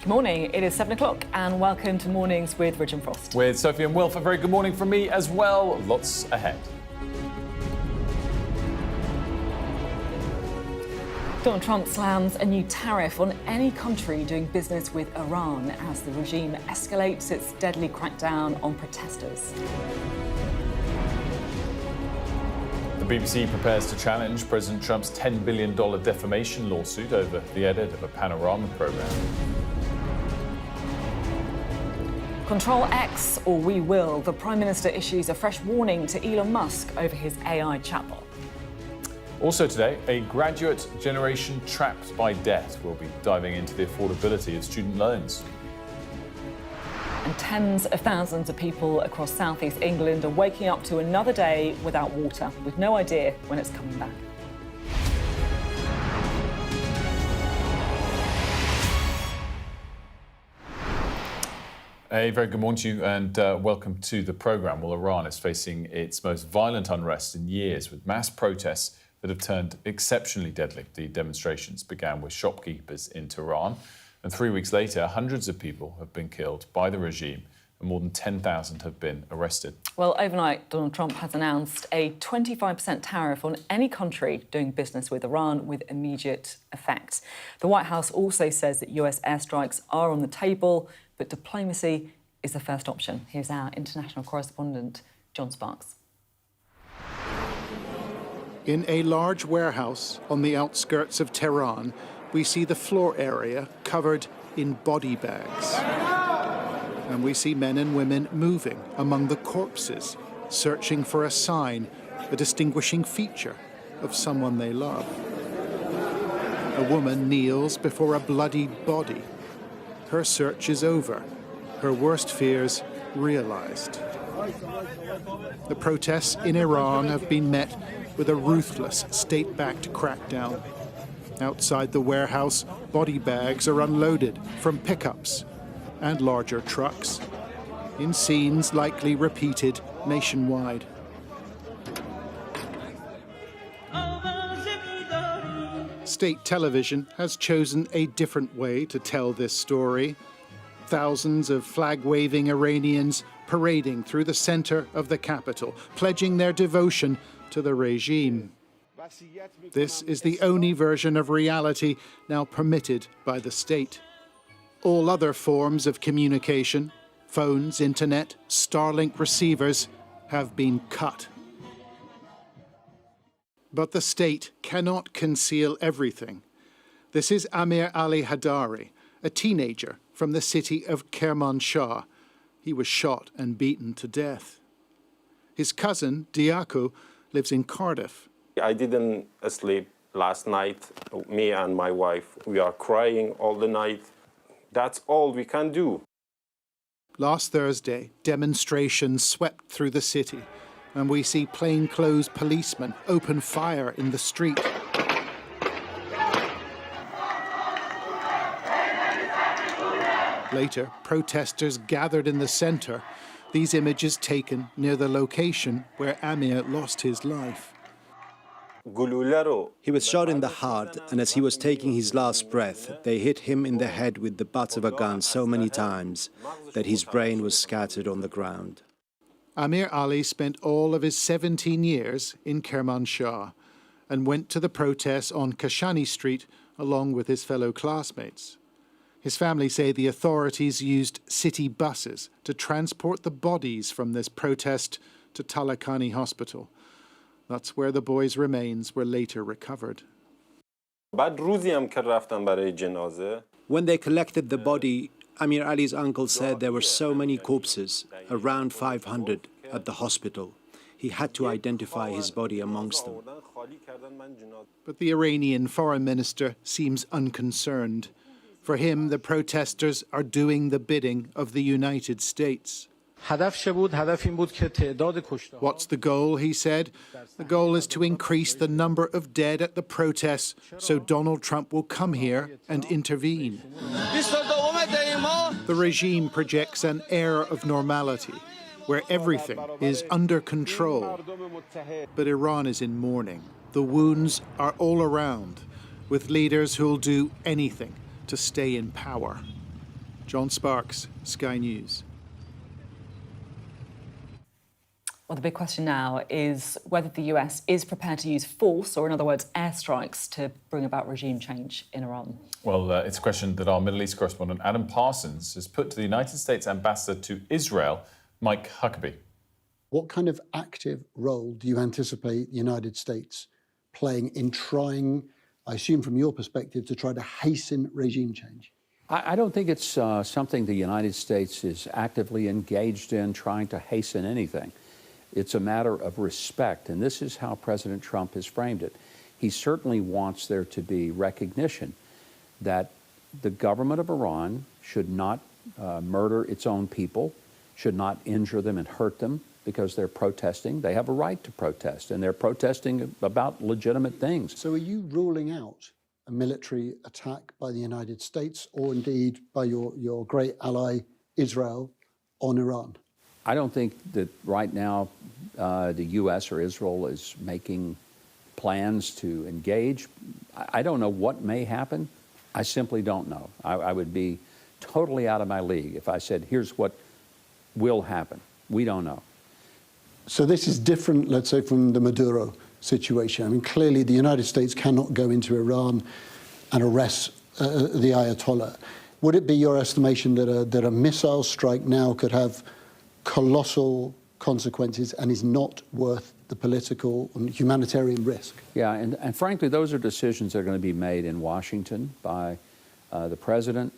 Good morning, it is 7 o'clock and welcome to Mornings with Rich and Frost. With Sophie and Wilfred, a very good morning from me as well. Lots ahead. Donald Trump slams a new tariff on any country doing business with Iran as the regime escalates its deadly crackdown on protesters. The BBC prepares to challenge President Trump's $10 billion defamation lawsuit over the edit of a Panorama programme. Control X or we will. The Prime Minister issues a fresh warning to Elon Musk over his AI chatbot. Also today, a graduate generation trapped by debt. We'll be diving into the affordability of student loans. And tens of thousands of people across southeast England are waking up to another day without water, with no idea when it's coming back. A very good morning to you and welcome to the programme. Well, Iran is facing its most violent unrest in years, with mass protests that have turned exceptionally deadly. The demonstrations began with shopkeepers in Tehran, and 3 weeks later, hundreds of people have been killed by the regime and more than 10,000 have been arrested. Well, overnight, Donald Trump has announced a 25% tariff on any country doing business with Iran with immediate effect. The White House also says that US airstrikes are on the table, but diplomacy is the first option. Here's our international correspondent, John Sparks. In a large warehouse on the outskirts of Tehran, we see the floor area covered in body bags. And we see men and women moving among the corpses, searching for a sign, a distinguishing feature of someone they love. A woman kneels before a bloodied body. Her search is over, her worst fears realized. The protests in Iran have been met with a ruthless state-backed crackdown. Outside the warehouse, body bags are unloaded from pickups and larger trucks, in scenes likely repeated nationwide. State television has chosen a different way to tell this story. Thousands of flag-waving Iranians parading through the center of the capital, pledging their devotion to the regime. This is the only version of reality now permitted by the state. All other forms of communication, phones, internet, Starlink receivers, have been cut. But the state cannot conceal everything. This is Amir Ali Hadari, a teenager from the city of Kermanshah. He was shot and beaten to death. His cousin, Diaku, lives in Cardiff. I didn't sleep last night. Me and my wife, we are crying all the night. That's all we can do. Last Thursday, demonstrations swept through the city, and we see plainclothes policemen open fire in the street. Later, protesters gathered in the center, these images taken near the location where Amir lost his life. He was shot in the heart, and as he was taking his last breath, they hit him in the head with the butt of a gun so many times that his brain was scattered on the ground. Amir Ali spent all of his 17 years in Kermanshah and went to the protests on Kashani Street along with his fellow classmates. His family say the authorities used city buses to transport the bodies from this protest to Talakani Hospital. That's where the boy's remains were later recovered. When they collected the body, Amir Ali's uncle said there were so many corpses, around 500, at the hospital. He had to identify his body amongst them. But the Iranian foreign minister seems unconcerned. For him, the protesters are doing the bidding of the United States. What's the goal, he said? The goal is to increase the number of dead at the protests so Donald Trump will come here and intervene. The regime projects an air of normality, where everything is under control. But Iran is in mourning. The wounds are all around, with leaders who'll do anything to stay in power. John Sparks, Sky News. Well, the big question now is whether the US is prepared to use force, or in other words, airstrikes, to bring about regime change in Iran. Well, it's a question that our Middle East correspondent Adam Parsons has put to the United States ambassador to Israel, Mike Huckabee. What kind of active role do you anticipate the United States playing in trying, I assume from your perspective, to try to hasten regime change? I don't think it's something the United States is actively engaged in trying to hasten anything. It's a matter of respect, and this is how President Trump has framed it. He certainly wants there to be recognition that the government of Iran should not murder its own people, should not injure them and hurt them because they're protesting. They have a right to protest, and they're protesting about legitimate things. So are you ruling out a military attack by the United States, or indeed by your great ally Israel, on Iran? I don't think that right now the U.S. or Israel is making plans to engage. I don't know what may happen. I simply don't know. I would be totally out of my league if I said, here's what will happen. We don't know. So this is different, let's say, from the Maduro situation. I mean, clearly the United States cannot go into Iran and arrest the Ayatollah. Would it be your estimation that a missile strike now could have colossal consequences and is not worth the political and humanitarian risk? Yeah, and frankly, those are decisions that are going to be made in Washington by the President,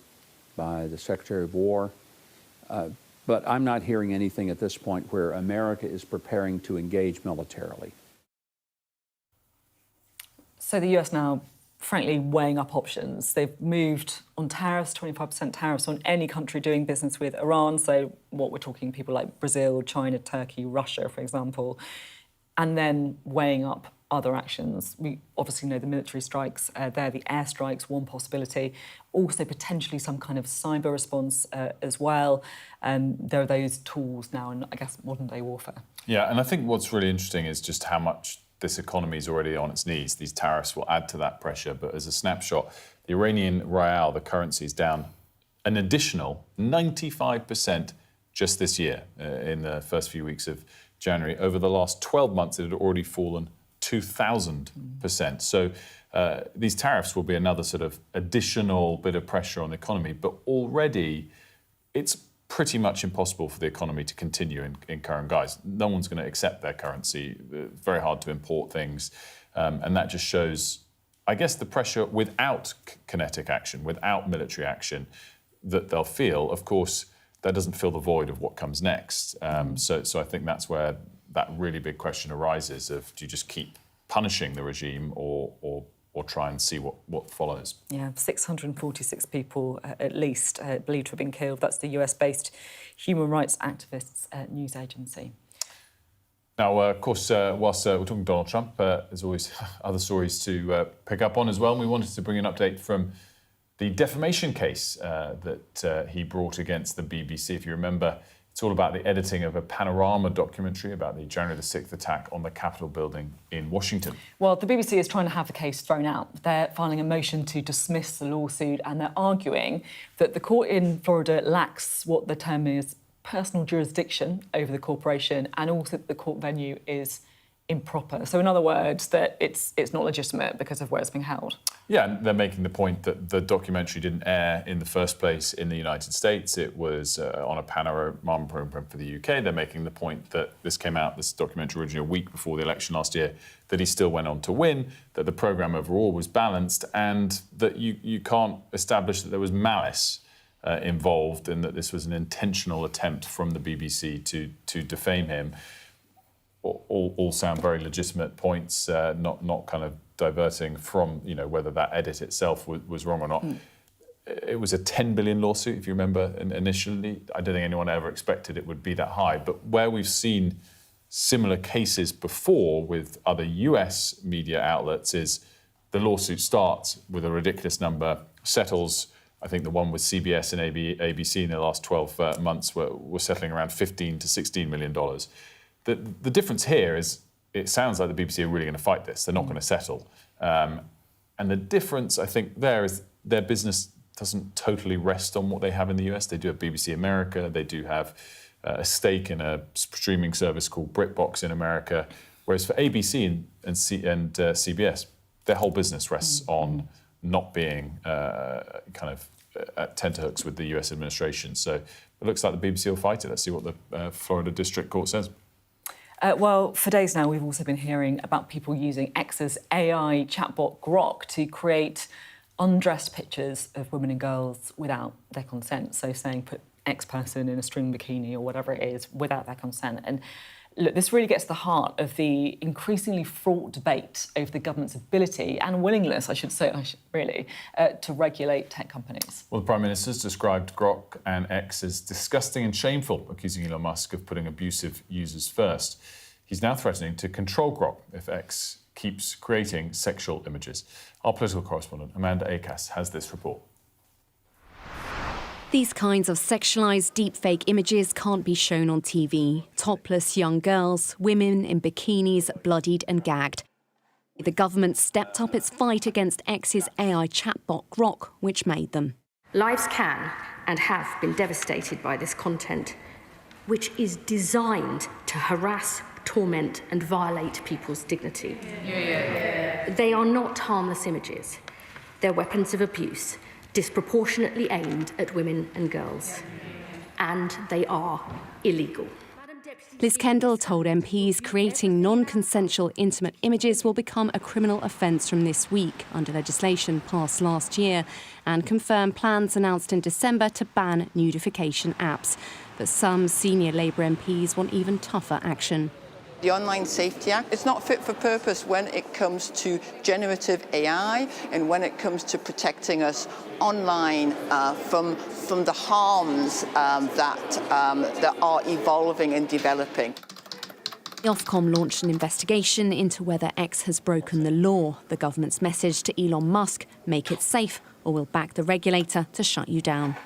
by the Secretary of War. But I'm not hearing anything at this point where America is preparing to engage militarily. So the US now, frankly, weighing up options. They've moved on tariffs, 25% tariffs on any country doing business with Iran. So what we're talking, people like Brazil, China, Turkey, Russia, for example, and then weighing up other actions. We obviously know the military strikes there, the airstrikes, one possibility. Also potentially some kind of cyber response as well. There are those tools now in, I guess, modern day warfare. Yeah, and I think what's really interesting is just how much this economy is already on its knees. These tariffs will add to that pressure. But as a snapshot, the Iranian rial, the currency, is down an additional 95% just this year in the first few weeks of January. Over the last 12 months, it had already fallen 2,000%. So these tariffs will be another sort of additional bit of pressure on the economy. But already it's pretty much impossible for the economy to continue in current guise. No one's going to accept their currency. It's very hard to import things. And that just shows, I guess, the pressure without kinetic action, without military action that they'll feel. Of course, that doesn't fill the void of what comes next. So I think that's where that really big question arises of, do you just keep punishing the regime or try and see what follows? Yeah, 646 people at least believed to have been killed. That's the US-based human rights activists news agency. Now, of course, whilst we're talking Donald Trump, there's always other stories to pick up on as well. And we wanted to bring an update from the defamation case that he brought against the BBC. If you remember, it's all about the editing of a Panorama documentary about the January the 6th attack on the Capitol building in Washington. Well, the BBC is trying to have the case thrown out. They're filing a motion to dismiss the lawsuit, and they're arguing that the court in Florida lacks what the term is personal jurisdiction over the corporation, and also that the court venue is improper. So in other words, that it's not legitimate because of where it's being held. Yeah, and they're making the point that the documentary didn't air in the first place in the United States. It was on a Panorama program for the UK. They're making the point that this came out, this documentary originally a week before the election last year, that he still went on to win, that the program overall was balanced, and that you can't establish that there was malice involved and that this was an intentional attempt from the BBC to defame him. All sound very legitimate points, not kind of diverting from whether that edit itself was wrong or not. It was a 10 billion lawsuit, if you remember, initially. I don't think anyone ever expected it would be that high. But where we've seen similar cases before with other US media outlets is the lawsuit starts with a ridiculous number, settles. I think the one with CBS and ABC in the last 12 months were settling around $15 to $16 million. The difference here is it sounds like the BBC are really going to fight this. They're not going to settle. And the difference, I think, there is their business doesn't totally rest on what they have in the US. They do have BBC America. They do have a stake in a streaming service called BritBox in America. Whereas for ABC and CBS, their whole business rests on not being kind of at tenterhooks with the US administration. So it looks like the BBC will fight it. Let's see what the Florida District Court says. Well, for days now, we've also been hearing about people using X's AI chatbot Grok to create undressed pictures of women and girls without their consent. So saying put X person in a string bikini or whatever it is without their consent. And look, this really gets to the heart of the increasingly fraught debate over the government's ability and willingness, to regulate tech companies. Well, the Prime Minister's described Grok and X as disgusting and shameful, accusing Elon Musk of putting abusive users first. He's now threatening to control Grok if X keeps creating sexual images. Our political correspondent, Amanda Akas, has this report. These kinds of sexualised deepfake images can't be shown on TV. Topless young girls, women in bikinis, bloodied and gagged. The government stepped up its fight against X's AI chatbot Grok, which made them. Lives can and have been devastated by this content, which is designed to harass, torment and violate people's dignity. They are not harmless images. They're weapons of abuse, disproportionately aimed at women and girls. And they are illegal. Liz Kendall told MPs creating non-consensual intimate images will become a criminal offence from this week under legislation passed last year, and confirmed plans announced in December to ban nudification apps. But some senior Labour MPs want even tougher action. The Online Safety Act is not fit for purpose when it comes to generative AI and when it comes to protecting us online from the harms that are evolving and developing. The Ofcom launched an investigation into whether X has broken the law. The government's message to Elon Musk: make it safe or we'll back the regulator to shut you down.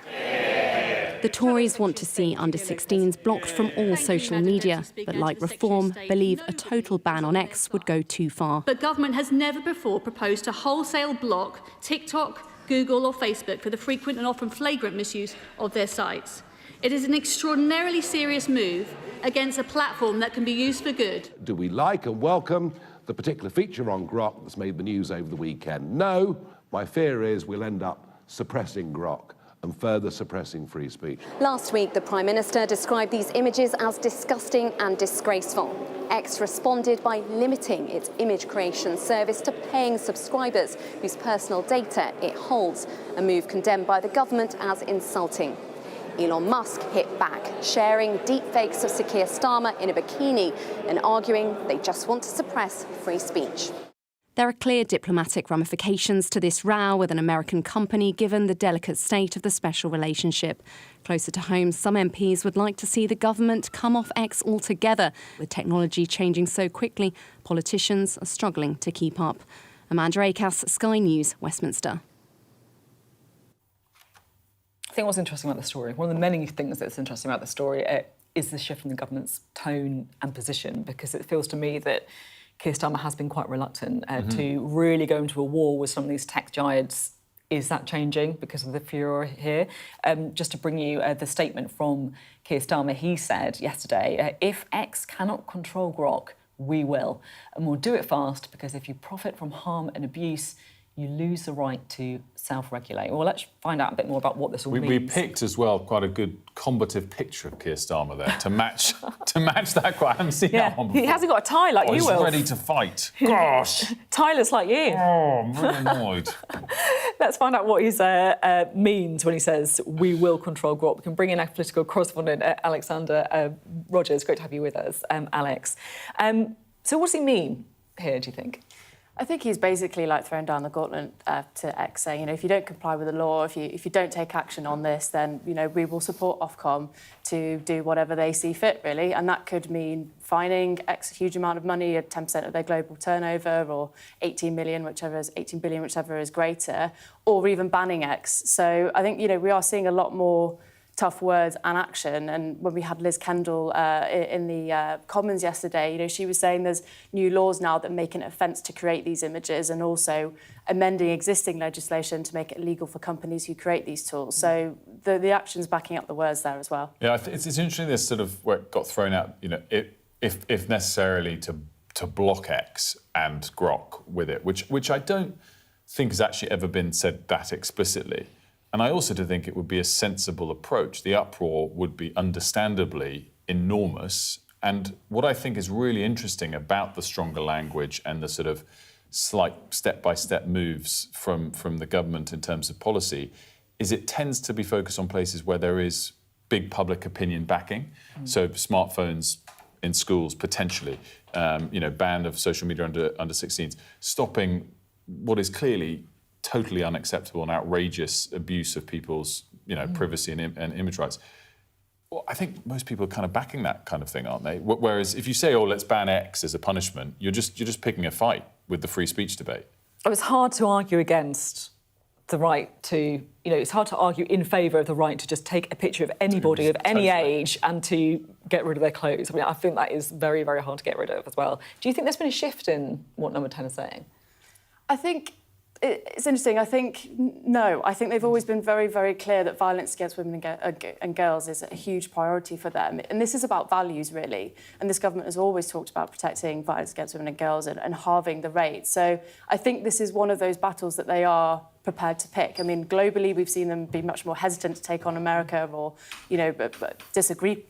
The Tories want to see under-16s blocked from all social media, but like Reform, believe a total ban on X would go too far. But government has never before proposed to wholesale block TikTok, Google or Facebook for the frequent and often flagrant misuse of their sites. It is an extraordinarily serious move against a platform that can be used for good. Do we like and welcome the particular feature on Grok that's made the news over the weekend? No. My fear is we'll end up suppressing Grok and further suppressing free speech. Last week, the Prime Minister described these images as disgusting and disgraceful. X responded by limiting its image creation service to paying subscribers whose personal data it holds, a move condemned by the government as insulting. Elon Musk hit back, sharing deepfakes of Sir Keir Starmer in a bikini and arguing they just want to suppress free speech. There are clear diplomatic ramifications to this row with an American company, given the delicate state of the special relationship. Closer to home, some MPs would like to see the government come off X altogether. With technology changing so quickly, politicians are struggling to keep up. Amanda Akas, Sky News, Westminster. I think what's interesting about the story, one of the many things that's interesting about the story is the shift in the government's tone and position, because it feels to me that Keir Starmer has been quite reluctant to really go into a war with some of these tech giants. Is that changing because of the furor here? Just to bring you the statement from Keir Starmer, he said yesterday, if X cannot control Grok, we will. And we'll do it fast, because if you profit from harm and abuse, you lose the right to self-regulate. Well, let's find out a bit more about what this all means. We picked as well quite a good combative picture of Keir Starmer there to match that. I haven't seen that one before. He hasn't got a tie like you, Will. He's ready to fight. Gosh. Tieless like you. Oh, I'm really annoyed. Let's find out what he means when he says we will control Grok. We can bring in our political correspondent, Alexander Rogers. Great to have you with us, Alex. So what does he mean here, do you think? I think he's basically like throwing down the gauntlet to X, saying, if you don't comply with the law, if you don't take action on this, then, we will support Ofcom to do whatever they see fit, really. And that could mean fining X a huge amount of money, at 10% of their global turnover, or 18 billion, whichever is greater, or even banning X. So I think, we are seeing a lot more tough words and action. And when we had Liz Kendall in the Commons yesterday, you know, she was saying there's new laws now that make an offence to create these images, and also amending existing legislation to make it illegal for companies who create these tools. So the action's backing up the words there as well. Yeah, it's interesting this sort of where it got thrown out, you know, if necessarily to block X and Grok with it, which I don't think has actually ever been said that explicitly. And I also do think it would be a sensible approach. The uproar would be understandably enormous. And what I think is really interesting about the stronger language and the sort of slight step-by-step moves from the government in terms of policy is it tends to be focused on places where there is big public opinion backing. So smartphones in schools, potentially, you know, ban of social media under 16s, stopping what is clearly totally unacceptable and outrageous abuse of people's, you know, privacy and image rights. Well, I think most people are kind of backing that kind of thing, aren't they? Whereas if you say, "Oh, let's ban X as a punishment," you're just picking a fight with the free speech debate. It was hard to argue against the right to, you know, it's hard to argue in favour of the right to just take a picture of anybody of any age and to get rid of their clothes. I mean, I think that is very, very hard to get rid of as well. Do you think there's been a shift in what Number 10 is saying? I think it's interesting. I think no. I think they've always been very, very clear that violence against women and girls is a huge priority for them. And this is about values, really. And this government has always talked about protecting violence against women and girls and halving the rate. So I think this is one of those battles that they are prepared to pick. I mean, globally, we've seen them be much more hesitant to take on America or, you know, but disagree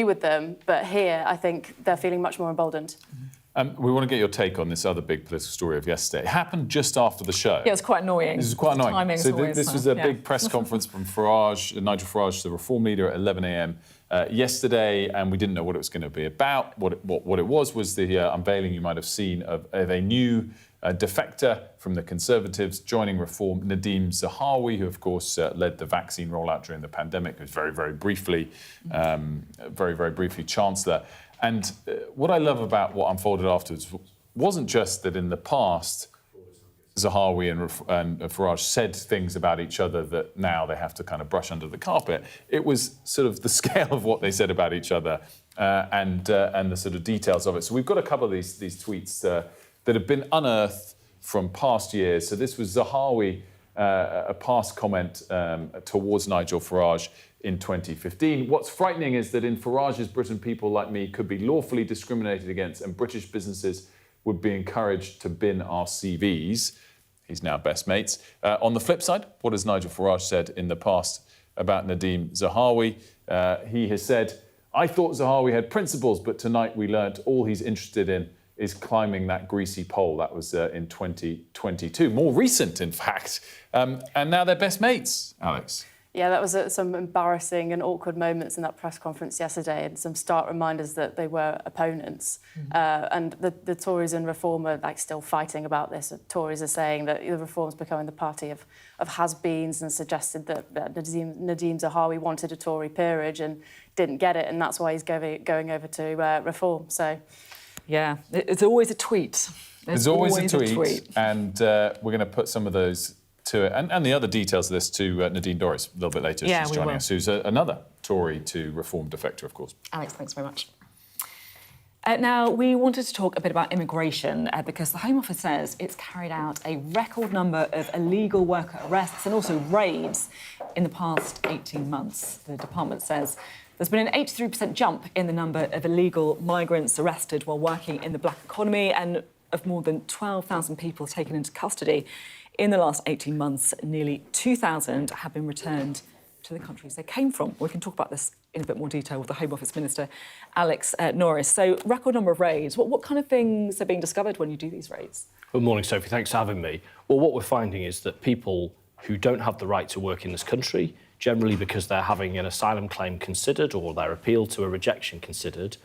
with them. But here, I think they're feeling much more emboldened. We want to get your take on this other big political story of yesterday. It happened just after the show. Yeah, it was quite annoying. This was quite annoying. So this was a yeah. big press conference from Nigel Farage, the Reform leader, at 11 a.m. Yesterday, and we didn't know what it was going to be about. What it was the unveiling you might have seen of a new defector from the Conservatives joining Reform, Nadhim Zahawi, who of course led the vaccine rollout during the pandemic, who was very briefly Chancellor. And what I love about what unfolded afterwards wasn't just that in the past Zahawi and Farage said things about each other that now they have to kind of brush under the carpet. It was sort of the scale of what they said about each other and the sort of details of it. So we've got a couple of these tweets that have been unearthed from past years. So this was Zahawi, a past comment towards Nigel Farage in 2015. What's frightening is that in Farage's Britain, people like me could be lawfully discriminated against and British businesses would be encouraged to bin our CVs. He's now best mates. On the flip side, what has Nigel Farage said in the past about Nadhim Zahawi? He has said, "I thought Zahawi had principles, but tonight we learnt all he's interested in is climbing that greasy pole." That was in 2022. More recent, in fact. And now they're best mates, Alex. Yeah, that was some embarrassing and awkward moments in that press conference yesterday, and some stark reminders that they were opponents. And the Tories and Reform are like still fighting about this. The Tories are saying that the Reform's becoming the party of has-beens, and suggested that Nadhim Zahawi wanted a Tory peerage and didn't get it, and that's why he's going over to Reform. So, yeah, it's always a tweet. There's always a tweet. And we're going to put some of those to it, and the other details of this to Nadine Dorries a little bit later. Yeah, she's joining us, who's another Tory to Reform defector, of course. Alex, thanks very much. Now, we wanted to talk a bit about immigration because the Home Office says it's carried out a record number of illegal worker arrests and also raids in the past 18 months. The department says there's been an 83% jump in the number of illegal migrants arrested while working in the black economy, and of more than 12,000 people taken into custody. In the last 18 months, nearly 2,000 have been returned to the countries they came from. We can talk about this in a bit more detail with the Home Office Minister, Alex Norris. So, record number of raids. What kind of things are being discovered when you do these raids? Good morning, Sophie. Thanks for having me. Well, what we're finding is that people who don't have the right to work in this country, generally because they're having an asylum claim considered or their appeal to a rejection considered,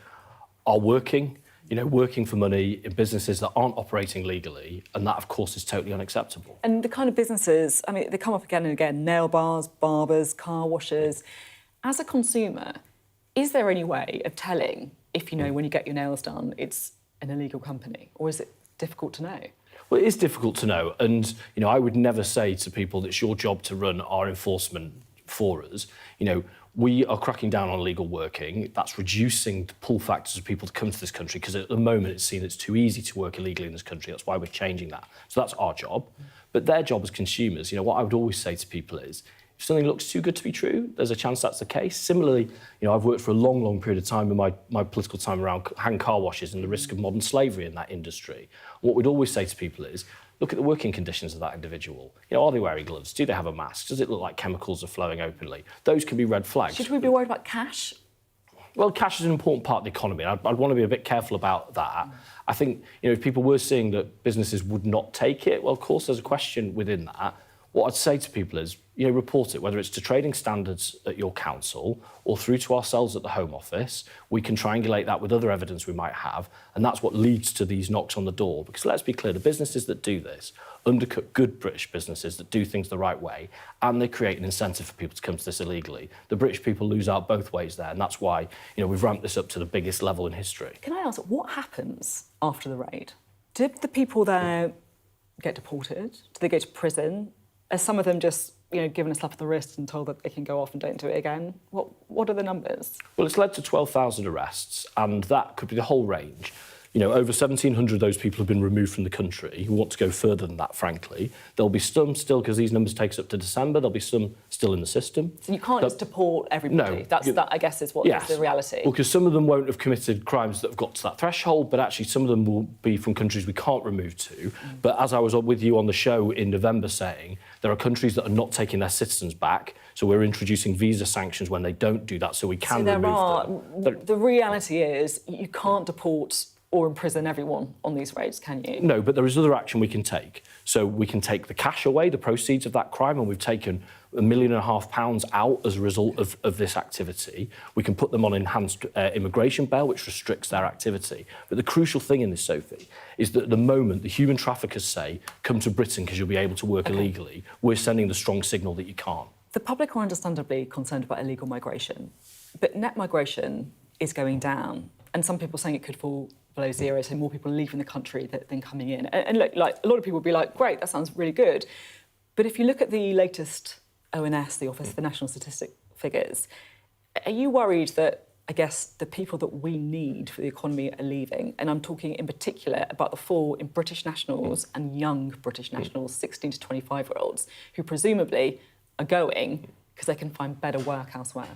are working for money in businesses that aren't operating legally, and that, of course, is totally unacceptable. And the kind of businesses, I mean, they come up again and again, nail bars, barbers, car washers. As a consumer, is there any way of telling if, when you get your nails done, it's an illegal company, or is it difficult to know? Well, it is difficult to know, and, I would never say to people that it's your job to run our enforcement for us. You know, we are cracking down on illegal working. That's reducing the pull factors of people to come to this country because at the moment it's seen it's too easy to work illegally in this country. That's why we're changing that. So that's our job. But their job as consumers, you know, what I would always say to people is, if something looks too good to be true, there's a chance that's the case. Similarly, you know, I've worked for a long, long period of time in my political time around hand car washes and the risk of modern slavery in that industry. What we'd always say to people is, look at the working conditions of that individual. You know, are they wearing gloves? Do they have a mask? Does it look like chemicals are flowing openly? Those can be red flags. Should we be worried about cash? Well, cash is an important part of the economy. I'd want to be a bit careful about that. I think, you know, if people were seeing that businesses would not take it, well, of course, there's a question within that. What I'd say to people is, you know, report it, whether it's to trading standards at your council or through to ourselves at the Home Office. We can triangulate that with other evidence we might have, and that's what leads to these knocks on the door. Because let's be clear, the businesses that do this undercut good British businesses that do things the right way, and they create an incentive for people to come to this illegally. The British people lose out both ways there, and that's why, you know, we've ramped this up to the biggest level in history. Can I ask, what happens after the raid? Did the people there get deported? Do they go to prison? Are some of them just, you know, given a slap on the wrist and told that they can go off and don't do it again? What are the numbers? Well, it's led to 12,000 arrests, and that could be the whole range. You know, over 1,700 of those people have been removed from the country who want to go further than that, frankly. There'll be some still, because these numbers take us up to December, there'll be some still in the system. So you can't just deport everybody? No. That, I guess, is what is the reality. Well, because some of them won't have committed crimes that have got to that threshold, but actually some of them will be from countries we can't remove to. But as I was with you on the show in November saying, there are countries that are not taking their citizens back, so we're introducing visa sanctions when they don't do that, so we can remove them. The reality is you can't deport or imprison everyone on these raids, can you? No, but there is other action we can take. So we can take the cash away, the proceeds of that crime, and we've taken £1.5 million out as a result of this activity. We can put them on enhanced immigration bail, which restricts their activity. But the crucial thing in this, Sophie, is that at the moment, the human traffickers say, come to Britain because you'll be able to work illegally. We're sending the strong signal that you can't. The public are understandably concerned about illegal migration, but net migration is going down, and some people are saying it could fall below zero, so more people leaving the country than coming in. And look, like, a lot of people would be like, great, that sounds really good. But if you look at the latest ONS, the Office of the National Statistic figures, are you worried that, I guess, the people that we need for the economy are leaving? And I'm talking in particular about the fall in British nationals and young British nationals, 16 to 25-year-olds, who presumably are going because they can find better work elsewhere.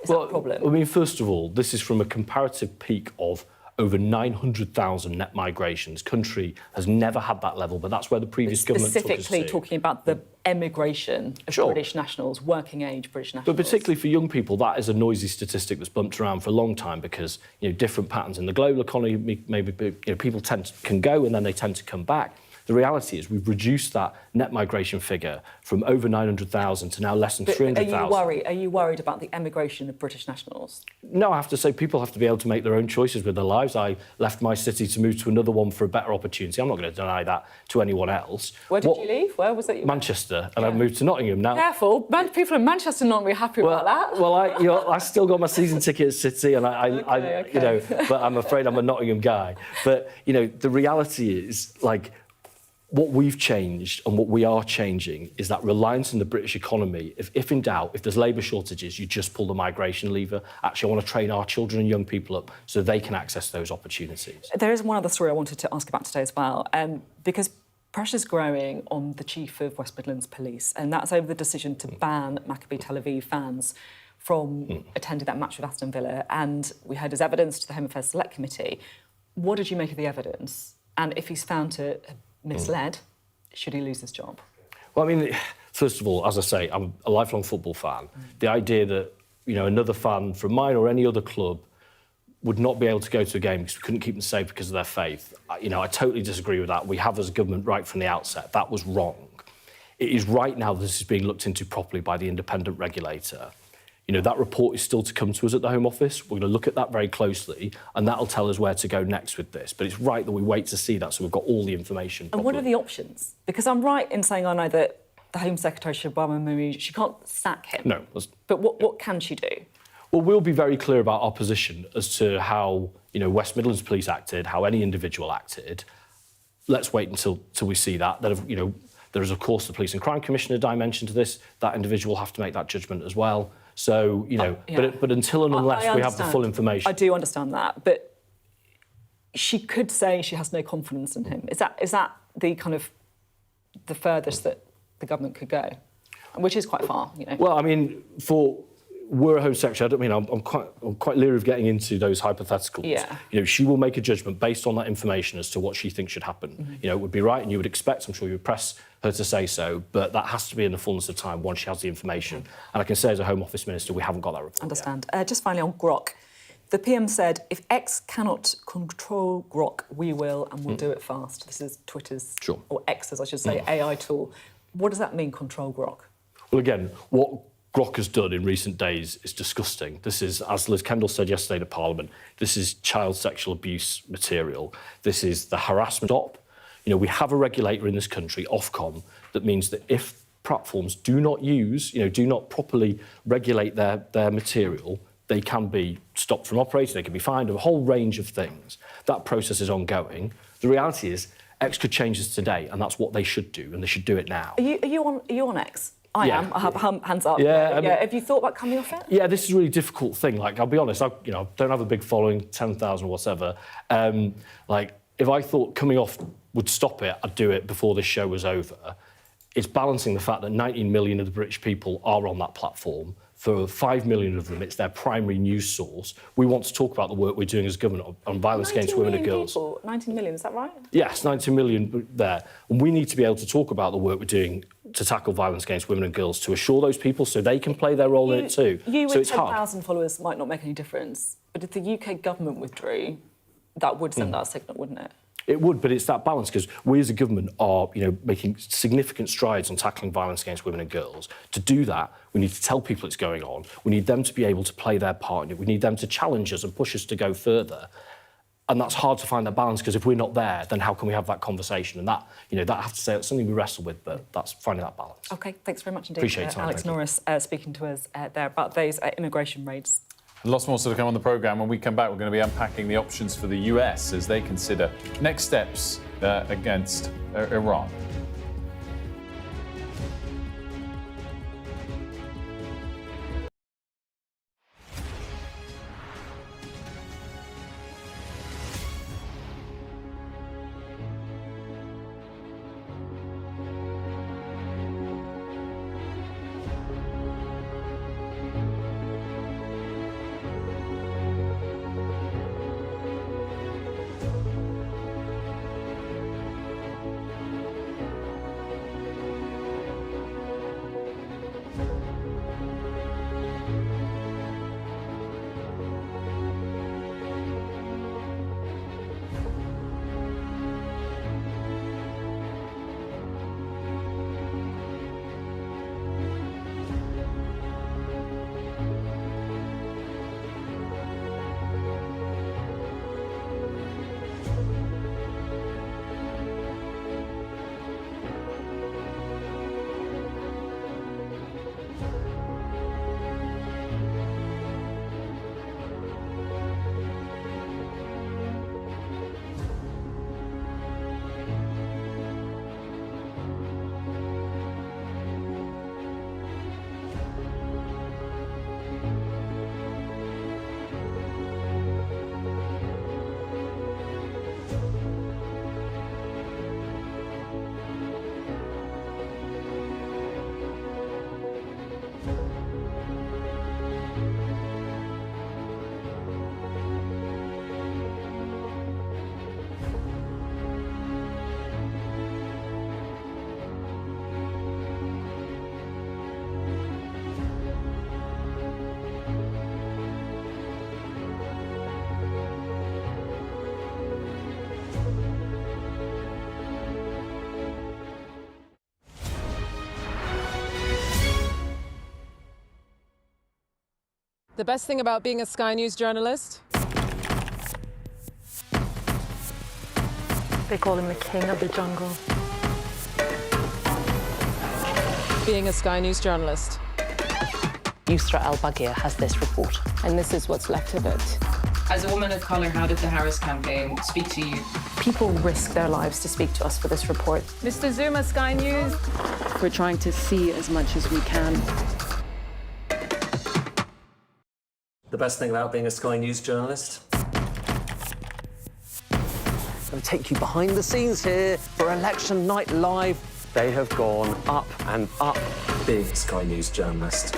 Is that a problem? I mean, first of all, this is from a comparative peak of over 900,000 net migrations. Country has never had that level, but that's where the previous government took us to. Specifically talking about the emigration of British nationals, working-age British nationals. But particularly for young people, that is a noisy statistic that's bumped around for a long time because, you know, different patterns in the global economy, maybe, you know, people can go and then they tend to come back. The reality is we've reduced that net migration figure from over 900,000 to now less than 300,000. Are you worried about the emigration of British nationals? No, I have to say people have to be able to make their own choices with their lives. I left my city to move to another one for a better opportunity. I'm not going to deny that to anyone else. Where did you leave? Where was it? Manchester, and I've moved to Nottingham now. Careful, people in Manchester not really happy about that. Well, I still got my season ticket at City, and you know, but I'm afraid I'm a Nottingham guy. But you know, the reality is, like, what we've changed and what we are changing is that reliance on the British economy. If in doubt, if there's labour shortages, you just pull the migration lever. Actually, I want to train our children and young people up so they can access those opportunities. There is one other story I wanted to ask about today as well, because pressure's growing on the Chief of West Midlands Police, and that's over the decision to ban Maccabi Tel Aviv fans from attending that match with Aston Villa. And we heard his evidence to the Home Affairs Select Committee. What did you make of the evidence? And if he's found to have misled, should he lose his job? Well, I mean, first of all, as I say, I'm a lifelong football fan. The idea that, you know, another fan from mine or any other club would not be able to go to a game because we couldn't keep them safe because of their faith, you know, I totally disagree with that. We have, as a government, right from the outset. That was wrong. It is right now this is being looked into properly by the independent regulator. You know, that report is still to come to us at the Home Office. We're going to look at that very closely, and that'll tell us where to go next with this. But it's right that we wait to see that so we've got all the information properly. And what are the options? Because I'm right in saying I know that the Home Secretary, Shabama Mouid, she can't sack him. No. But what can she do? Well, we'll be very clear about our position as to how, you know, West Midlands Police acted, how any individual acted. Let's wait until we see that. You know, There is, of course, the Police and Crime Commissioner dimension to this. That individual will have to make that judgment as well. So, you know, but until and unless we have the full information... I do understand that, but she could say she has no confidence in him. Is that the kind of the furthest that the government could go? Which is quite far, you know. Well, I mean, we're a Home Secretary. I don't mean I'm quite leery of getting into those hypotheticals. Yeah. You know, she will make a judgment based on that information as to what she thinks should happen. Mm-hmm. You know, it would be right, and you would expect, I'm sure you would press her to say so, but that has to be in the fullness of time once she has the information. And I can say, as a Home Office Minister, we haven't got that report. Understand. Just finally on Grok. The PM said, if X cannot control Grok, we will, and we'll do it fast. This is Twitter's, or X's, I should say, AI tool. What does that mean, control Grok? Well, again, what Grok has done in recent days is disgusting. This is, as Liz Kendall said yesterday to Parliament, this is child sexual abuse material. This is the harassment stop. You know, we have a regulator in this country, Ofcom, that means that if platforms do not use, you know, do not properly regulate their material, they can be stopped from operating, they can be fined, a whole range of things. That process is ongoing. The reality is, X could change this today, and that's what they should do, and they should do it now. Are you on X? I am. I have hands up. Yeah, I mean, have you thought about coming off it? Yeah, this is a really difficult thing. Like, I'll be honest, I don't have a big following, 10,000 or whatever. Like, if I thought coming off would stop it, I'd do it before this show was over. It's balancing the fact that 19 million of the British people are on that platform. For 5 million of them, it's their primary news source. We want to talk about the work we're doing as government on violence against women and girls. People, 19 million, is that right? Yes, 19 million there. And we need to be able to talk about the work we're doing to tackle violence against women and girls, to assure those people so they can play their role in it too. You so with it's hard. 10,000 followers might not make any difference, but if the UK government withdrew, that would send that signal, wouldn't it? It would, but it's that balance, because we as a government are, making significant strides on tackling violence against women and girls. To do that, we need to tell people it's going on. We need them to be able to play their part in it. We need them to challenge us and push us to go further. And that's hard to find that balance, because if we're not there, then how can we have that conversation? And that, that I have to say, it's something we wrestle with, but that's finding that balance. OK, thanks very much indeed. Appreciate it, Alex Norris speaking to us there about those immigration raids. Lots more to come on the programme. When we come back, we're going to be unpacking the options for the US as they consider next steps against Iran. The best thing about being a Sky News journalist? They call him the king of the jungle. Being a Sky News journalist. Yusra Al-Baghir has this report. And this is what's left of it. As a woman of colour, how did the Harris campaign speak to you? People risk their lives to speak to us for this report. Mr. Zuma, Sky News. We're trying to see as much as we can. The best thing about being a Sky News journalist? I'm going to take you behind the scenes here for Election Night Live. They have gone up and up. Being a Sky News journalist.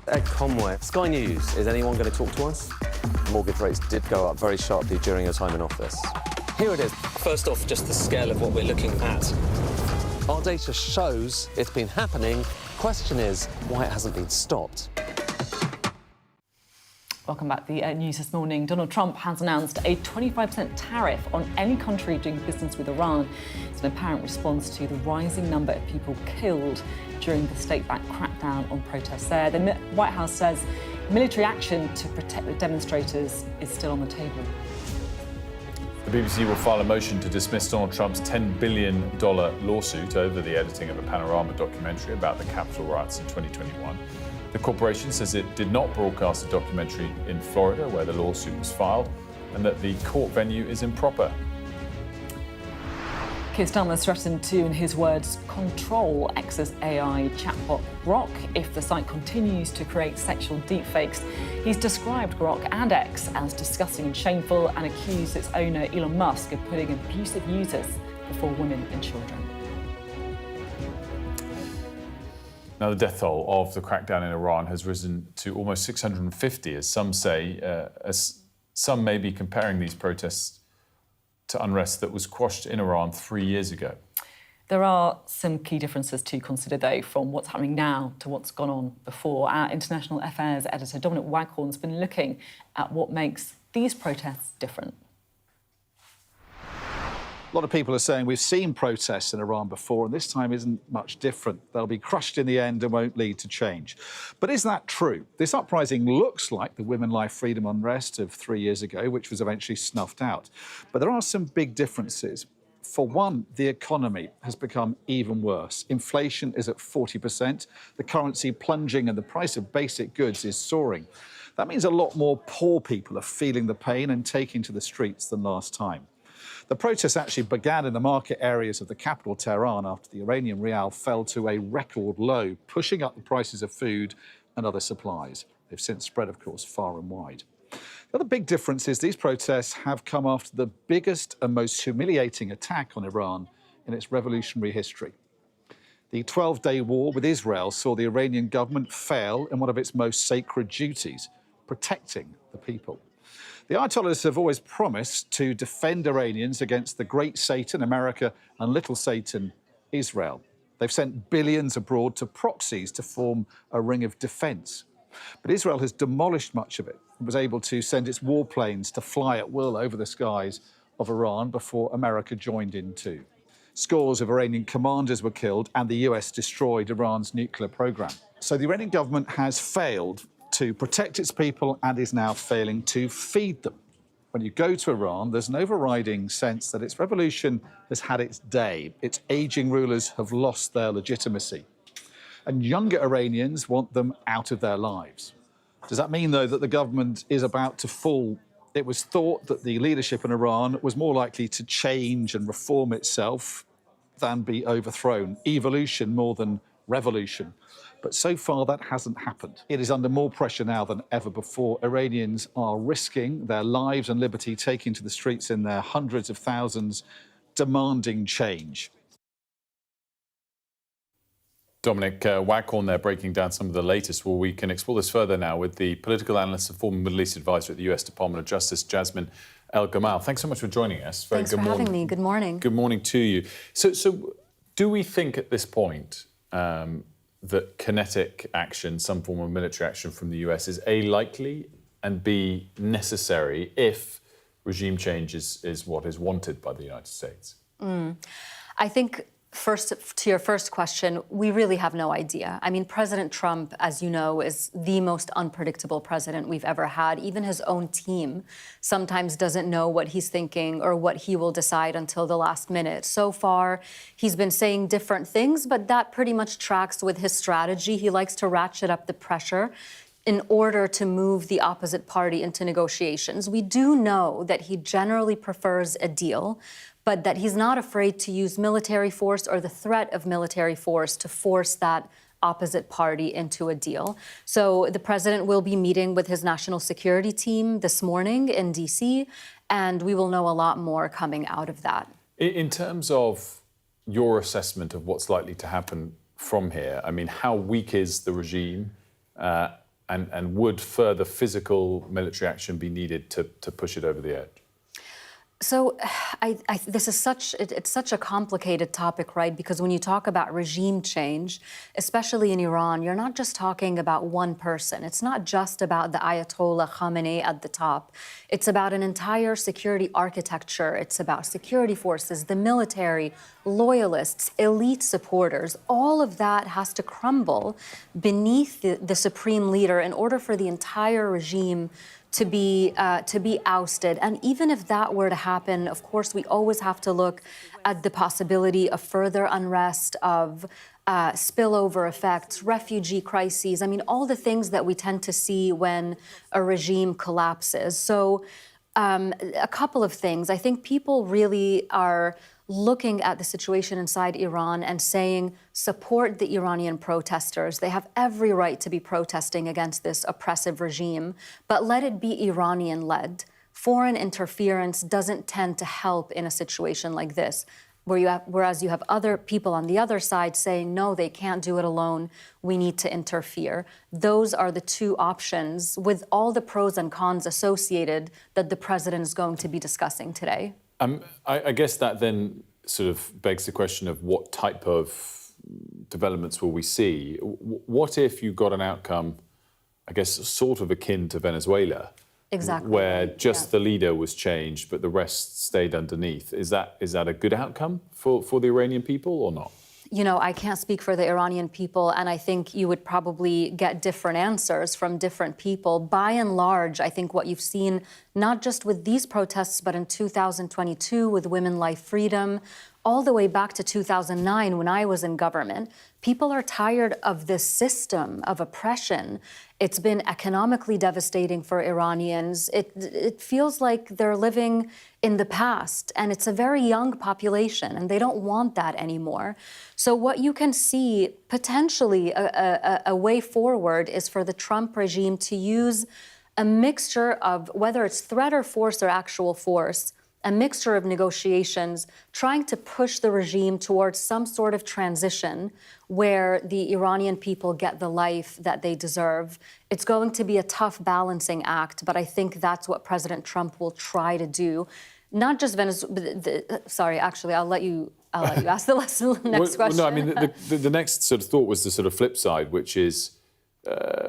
Ed Conway, Sky News, is anyone going to talk to us? Mortgage rates did go up very sharply during your time in office. Here it is. First off, just the scale of what we're looking at. Our data shows it's been happening. Question is, why it hasn't been stopped. Welcome back to the news this morning. Donald Trump has announced a 25% tariff on any country doing business with Iran. It's an apparent response to the rising number of people killed during the state-backed crackdown on protests there. The White House says military action to protect the demonstrators is still on the table. The BBC will file a motion to dismiss Donald Trump's $10 billion lawsuit over the editing of a Panorama documentary about the Capitol riots in 2021. The corporation says it did not broadcast a documentary in Florida, where the lawsuit was filed, and that the court venue is improper. Keir Starmer threatened to, in his words, control X's AI chatbot Grok if the site continues to create sexual deepfakes. He's described Grok and X as disgusting and shameful and accused its owner, Elon Musk, of putting abusive users before women and children. Now, the death toll of the crackdown in Iran has risen to almost 650, as some say, as some may be comparing these protests to unrest that was quashed in Iran 3 years ago. There are some key differences to consider, though, from what's happening now to what's gone on before. Our international affairs editor, Dominic Waghorn's been looking at what makes these protests different. A lot of people are saying we've seen protests in Iran before, and this time isn't much different. They'll be crushed in the end and won't lead to change. But is that true? This uprising looks like the Women, Life, Freedom unrest of 3 years ago, which was eventually snuffed out. But there are some big differences. For one, the economy has become even worse. Inflation is at 40%, the currency plunging, and the price of basic goods is soaring. That means a lot more poor people are feeling the pain and taking to the streets than last time. The protests actually began in the market areas of the capital, Tehran, after the Iranian rial fell to a record low, pushing up the prices of food and other supplies. They've since spread, of course, far and wide. The other big difference is these protests have come after the biggest and most humiliating attack on Iran in its revolutionary history. The 12-day war with Israel saw the Iranian government fail in one of its most sacred duties, protecting the people. The Ayatollahs have always promised to defend Iranians against the great Satan, America, and little Satan, Israel. They've sent billions abroad to proxies to form a ring of defence. But Israel has demolished much of it and was able to send its warplanes to fly at will over the skies of Iran before America joined in too. Scores of Iranian commanders were killed and the US destroyed Iran's nuclear program. So the Iranian government has failed to protect its people and is now failing to feed them. When you go to Iran, there's an overriding sense that its revolution has had its day. Its aging rulers have lost their legitimacy. And younger Iranians want them out of their lives. Does that mean, though, that the government is about to fall? It was thought that the leadership in Iran was more likely to change and reform itself than be overthrown. Evolution more than revolution. But so far, that hasn't happened. It is under more pressure now than ever before. Iranians are risking their lives and liberty, taking to the streets in their hundreds of thousands, demanding change. Dominic Waghorn there breaking down some of the latest. Well, we can explore this further now with the political analyst and former Middle East advisor at the US Department of Justice, Jasmine El-Gamal. Thanks so much for joining us. Thanks for having me. Good morning. Good morning to you. So do we think at this point that kinetic action, some form of military action from the US is A, likely, and B, necessary if regime change is what is wanted by the United States? I think, first, to your first question, we really have no idea. I mean, President Trump, as you know, is the most unpredictable president we've ever had. Even his own team sometimes doesn't know what he's thinking or what he will decide until the last minute. So far, he's been saying different things, but that pretty much tracks with his strategy. He likes to ratchet up the pressure in order to move the opposite party into negotiations. We do know that he generally prefers a deal, but that he's not afraid to use military force or the threat of military force to force that opposite party into a deal. So the president will be meeting with his national security team this morning in D.C., and we will know a lot more coming out of that. In terms of your assessment of what's likely to happen from here, I mean, how weak is the regime? And would further physical military action be needed to push it over the edge? So this is such a complicated topic, right? Because when you talk about regime change, especially in Iran, you're not just talking about one person. It's not just about the Ayatollah Khamenei at the top. It's about an entire security architecture. It's about security forces, the military, loyalists, elite supporters. All of that has to crumble beneath the supreme leader in order for the entire regime to be ousted. And even if that were to happen, of course, we always have to look at the possibility of further unrest, of spillover effects, refugee crises. I mean, all the things that we tend to see when a regime collapses. So a couple of things. I think people really are looking at the situation inside Iran and saying, support the Iranian protesters. They have every right to be protesting against this oppressive regime, but let it be Iranian-led. Foreign interference doesn't tend to help in a situation like this, whereas you have other people on the other side saying, no, they can't do it alone, we need to interfere. Those are the two options, with all the pros and cons associated, that the president is going to be discussing today. I guess that then sort of begs the question of what type of developments will we see? What if you got an outcome, I guess, sort of akin to Venezuela? Exactly. Where just the leader was changed, but the rest stayed underneath. Is that a good outcome for the Iranian people or not? You know, I can't speak for the Iranian people, and I think you would probably get different answers from different people. By and large, I think what you've seen, not just with these protests, but in 2022 with Women, Life, Freedom, all the way back to 2009 when I was in government, people are tired of this system of oppression. It's been economically devastating for Iranians. It feels like they're living in the past, and it's a very young population, and they don't want that anymore. So what you can see, potentially a way forward, is for the Trump regime to use a mixture of, whether it's threat or force or actual force, a mixture of negotiations, trying to push the regime towards some sort of transition where the Iranian people get the life that they deserve. It's going to be a tough balancing act, but I think that's what President Trump will try to do. Not just Venezuela. Sorry, actually, I'll let you ask the next question. No, I mean, the next sort of thought was the sort of flip side, which is,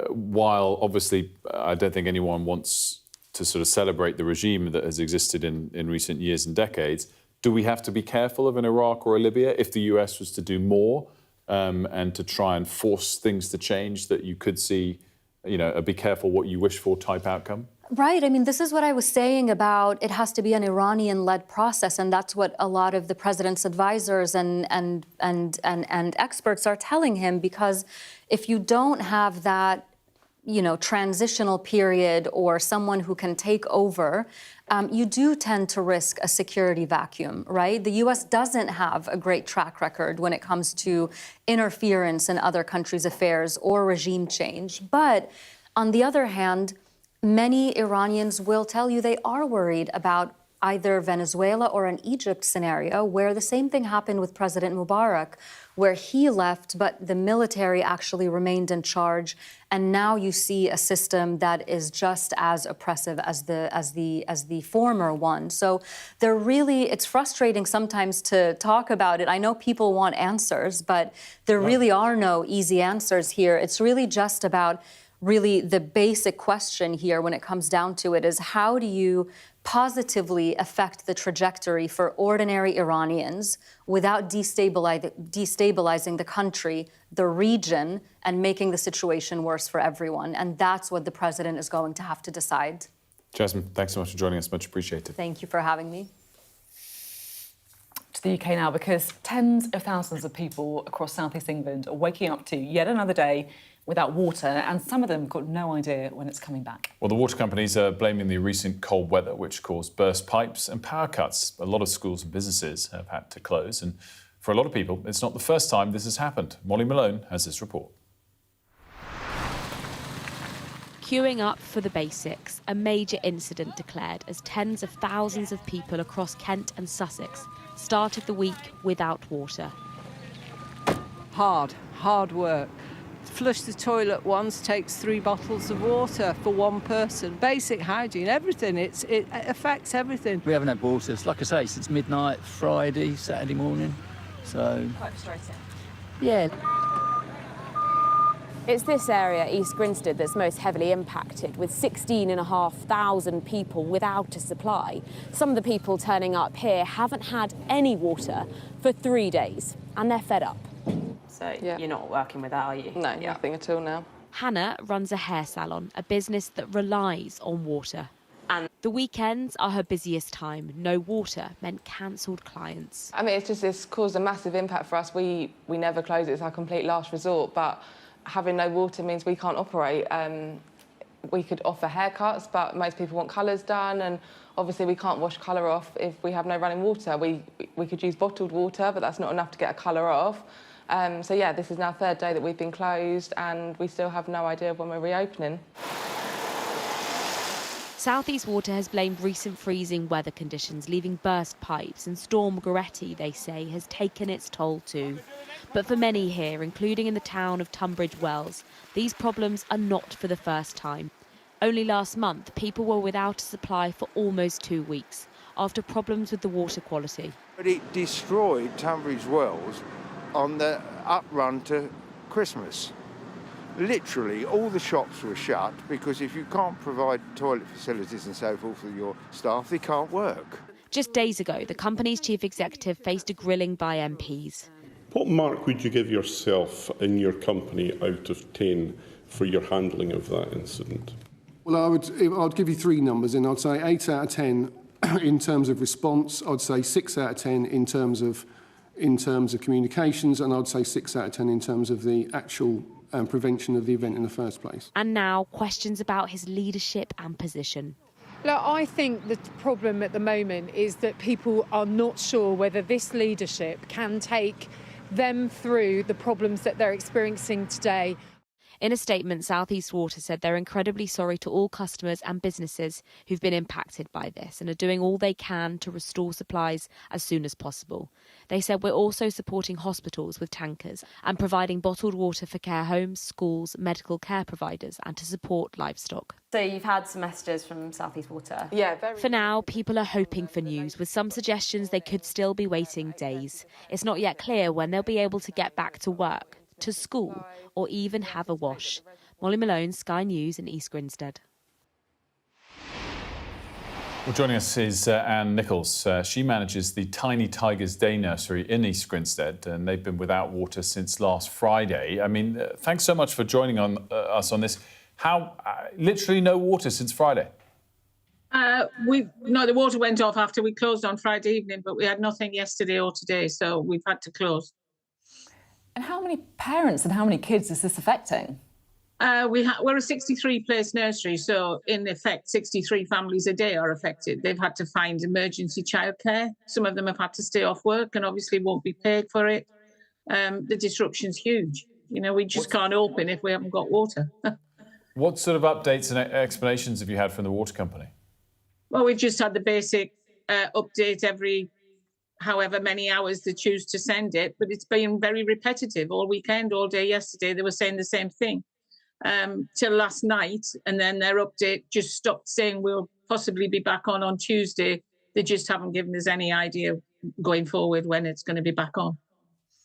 while obviously I don't think anyone wants to sort of celebrate the regime that has existed in recent years and decades, do we have to be careful of an Iraq or a Libya if the US was to do more and to try and force things to change, that you could see, a be careful what you wish for type outcome? Right. I mean, this is what I was saying about it has to be an Iranian-led process, and that's what a lot of the president's advisors and experts are telling him, because if you don't have that transitional period or someone who can take over, you do tend to risk a security vacuum, right? The U.S. doesn't have a great track record when it comes to interference in other countries' affairs or regime change. But on the other hand, many Iranians will tell you they are worried about either Venezuela or an Egypt scenario, where the same thing happened with President Mubarak, where he left, but the military actually remained in charge. And now you see a system that is just as oppressive as the former one. So it's frustrating sometimes to talk about it. I know people want answers, but there really are no easy answers here. It's really just about the basic question here when it comes down to it is, how do you positively affect the trajectory for ordinary Iranians without destabilizing the country, the region, and making the situation worse for everyone? And that's what the president is going to have to decide. Jasmine, thanks so much for joining us. Much appreciated. Thank you for having me. To the UK now, because tens of thousands of people across southeast England are waking up to yet another day without water, and some of them have got no idea when it's coming back. Well, the water companies are blaming the recent cold weather, which caused burst pipes and power cuts. A lot of schools and businesses have had to close, and for a lot of people, it's not the first time this has happened. Molly Malone has this report. Queuing up for the basics, a major incident declared as tens of thousands of people across Kent and Sussex started the week without water. Hard work. Flush the toilet once takes 3 bottles of water for one person. Basic hygiene, everything. It affects everything. We haven't had water, like I say, since midnight, Friday, Saturday morning. So quite frustrating. Yeah. It's this area, East Grinstead, that's most heavily impacted, with 16,500 people without a supply. Some of the people turning up here haven't had any water for 3 days, and they're fed up. So you're not working with that, are you? No, nothing at all now. Hannah runs a hair salon, a business that relies on water. And the weekends are her busiest time. No water meant cancelled clients. I mean, it's caused a massive impact for us. We never close it. It's our complete last resort, but having no water means we can't operate. We could offer haircuts, but most people want colours done, and obviously we can't wash colour off if we have no running water. We could use bottled water, but that's not enough to get a colour off. So yeah, this is now 3rd day that we've been closed, and we still have no idea when we're reopening. South East Water has blamed recent freezing weather conditions, leaving burst pipes, and Storm Goretti, they say, has taken its toll too. But for many here, including in the town of Tunbridge Wells, these problems are not for the first time. Only last month, people were without a supply for almost 2 weeks, after problems with the water quality. But it destroyed Tunbridge Wells on the uprun to Christmas. Literally, all the shops were shut because if you can't provide toilet facilities and so forth for your staff, they can't work. Just days ago, the company's chief executive faced a grilling by MPs. What mark would you give yourself and your company out of 10 for your handling of that incident? Well, I'd give you 3 numbers, and I'd say 8 out of 10 in terms of response. I'd say 6 out of 10 in terms of communications, and I'd say 6 out of 10 in terms of the actual prevention of the event in the first place. And now, questions about his leadership and position. Look, I think the problem at the moment is that people are not sure whether this leadership can take them through the problems that they're experiencing today. In a statement, South East Water said they're incredibly sorry to all customers and businesses who've been impacted by this and are doing all they can to restore supplies as soon as possible. They said we're also supporting hospitals with tankers and providing bottled water for care homes, schools, medical care providers and to support livestock. So you've had some messages from South East Water? Yeah, very. For now, people are hoping for news, with some suggestions they could still be waiting days. It's not yet clear when they'll be able to get back to work, to school, or even have a wash. Molly Malone, Sky News in East Grinstead. Well, joining us is Anne Nichols. She manages the Tiny Tigers Day Nursery in East Grinstead, and they've been without water since last Friday. I mean, thanks so much for joining us on this. How literally no water since Friday? The water went off after we closed on Friday evening, but we had nothing yesterday or today, so we've had to close. And how many parents and how many kids is this affecting? We're a 63-place nursery, so in effect, 63 families a day are affected. They've had to find emergency childcare. Some of them have had to stay off work and obviously won't be paid for it. The disruption's huge. You know, we just can't open if we haven't got water. What sort of updates and explanations have you had from the water company? Well, we've just had the basic update every however many hours they choose to send it, but it's been very repetitive all weekend, all day yesterday. They were saying the same thing till last night, and then their update just stopped saying we'll possibly be back on Tuesday. They just haven't given us any idea going forward when it's going to be back on.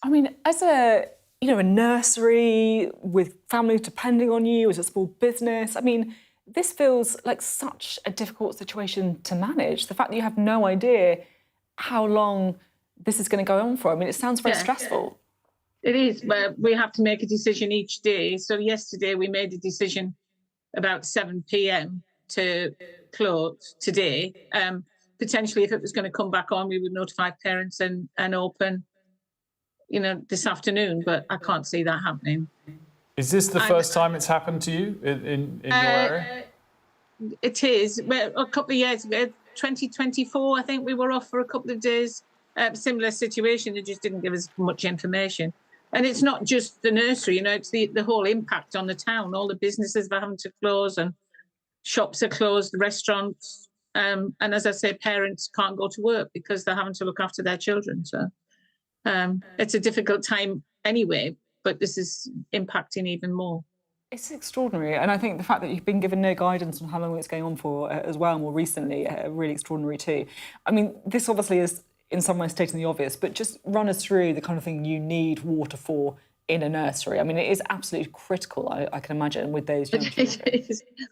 I mean, as a nursery with families depending on you, as a small business, I mean, this feels like such a difficult situation to manage. The fact that you have no idea how long this is going to go on for. I mean, it sounds very stressful. It is, but we have to make a decision each day. So yesterday we made a decision about 7 p.m. to close today. Potentially, if it was going to come back on, we would notify parents and open, this afternoon, but I can't see that happening. Is this the first time it's happened to you in your area? It is. Well, a couple of years ago, 2024, I think we were off for a couple of days. Similar situation, they just didn't give us much information. And it's not just the nursery, it's the whole impact on the town. All the businesses are having to close and shops are closed, restaurants. And as I say, parents can't go to work because they're having to look after their children. So it's a difficult time anyway, but this is impacting even more. It's extraordinary. And I think the fact that you've been given no guidance on how long it's going on for as well, more recently, really extraordinary too. I mean, this obviously is in some ways stating the obvious, but just run us through the kind of thing you need water for in a nursery. I mean, it is absolutely critical, I can imagine, with those young children.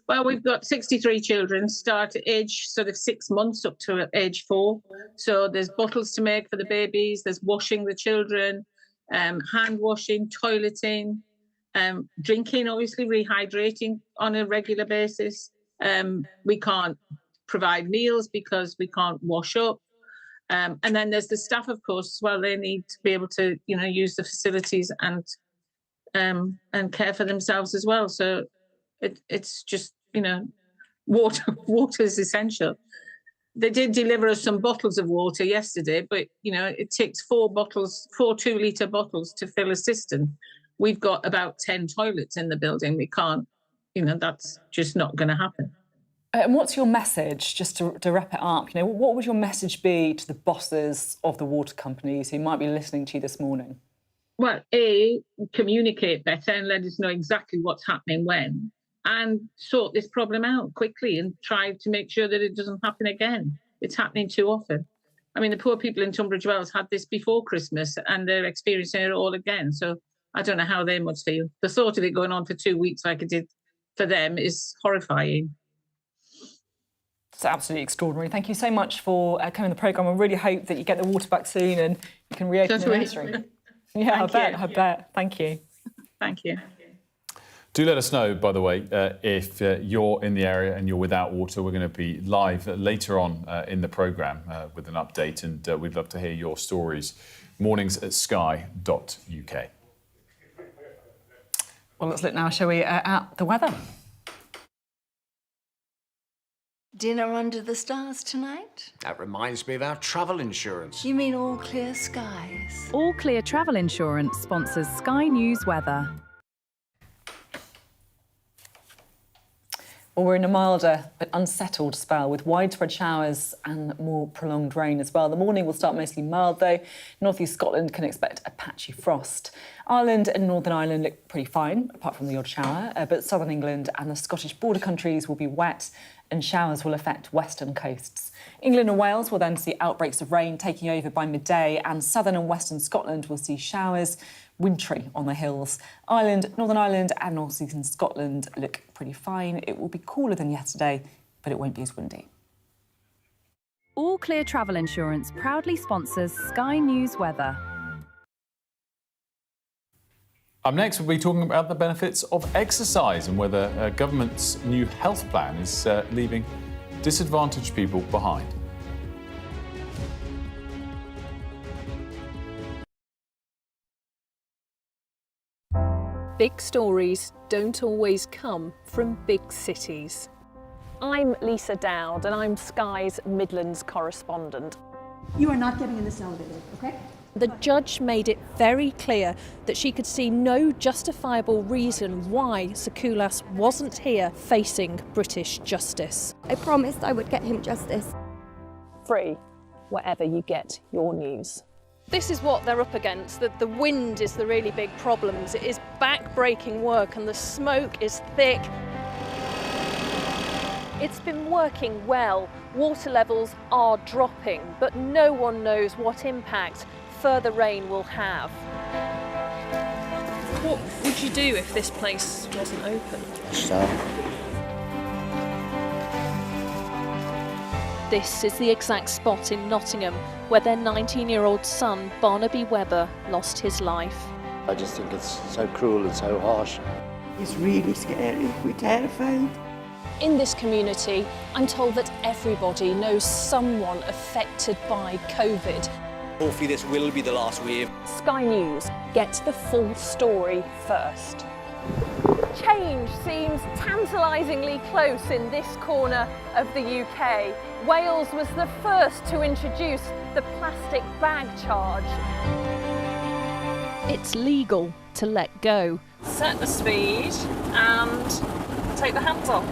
Well, we've got 63 children, start at age sort of 6 months up to age 4. So there's bottles to make for the babies, there's washing the children, hand washing, toileting, drinking, obviously, rehydrating on a regular basis. We can't provide meals because we can't wash up. And then there's the staff, of course, as well. They need to be able to, use the facilities and care for themselves as well. So it's just, water is essential. They did deliver us some bottles of water yesterday, but, it takes 4 2-litre bottles to fill a cistern. We've got about 10 toilets in the building. We can't, that's just not going to happen. And what's your message, just to wrap it up, what would your message be to the bosses of the water companies who might be listening to you this morning? Well, communicate better and let us know exactly what's happening when, and sort this problem out quickly and try to make sure that it doesn't happen again. It's happening too often. I mean, the poor people in Tunbridge Wells had this before Christmas and they're experiencing it all again. So I don't know how they must feel. The thought of it going on for 2 weeks like it did for them is horrifying. It's absolutely extraordinary. Thank you so much for coming on the programme. I really hope that you get the water back soon and you can reopen the nursery. Yeah, I bet. Thank you. Thank you. Do let us know, by the way, if you're in the area and you're without water. We're going to be live later on in the programme with an update, and we'd love to hear your stories. mornings@sky.uk. Well, let's look now, shall we, at the weather. Dinner under the stars tonight? That reminds me of our travel insurance. You mean All Clear Skies? All Clear Travel Insurance sponsors Sky News weather. Well, we're in a milder but unsettled spell with widespread showers and more prolonged rain as well. The morning will start mostly mild though. North East Scotland can expect a patchy frost. Ireland and Northern Ireland look pretty fine, apart from the odd shower, but southern England and the Scottish border countries will be wet and showers will affect western coasts. England and Wales will then see outbreaks of rain taking over by midday, and southern and western Scotland will see showers, wintry on the hills. Ireland, Northern Ireland and North Eastern Scotland look pretty fine. It will be cooler than yesterday, but it won't be as windy. All Clear Travel Insurance proudly sponsors Sky News weather. Up next, we'll be talking about the benefits of exercise and whether government's new health plan is leaving disadvantaged people behind. Big stories don't always come from big cities. I'm Lisa Dowd and I'm Sky's Midlands correspondent. You are not getting in this elevator, okay? The judge made it very clear that she could see no justifiable reason why Sakulas wasn't here facing British justice. I promised I would get him justice. Free, wherever you get your news. This is what they're up against. The wind is the really big problem. It is back-breaking work and the smoke is thick. It's been working well. Water levels are dropping, but no one knows what impact further rain will have. What would you do if this place wasn't open? This is the exact spot in Nottingham where their 19-year-old son, Barnaby Webber, lost his life. I just think it's so cruel and so harsh. It's really scary. We're terrified. In this community, I'm told that everybody knows someone affected by COVID. Hopefully this will be the last wave. Sky News, get the full story first. Change seems tantalisingly close in this corner of the UK. Wales was the first to introduce the plastic bag charge. It's legal to let go. Set the speed and take the hands off.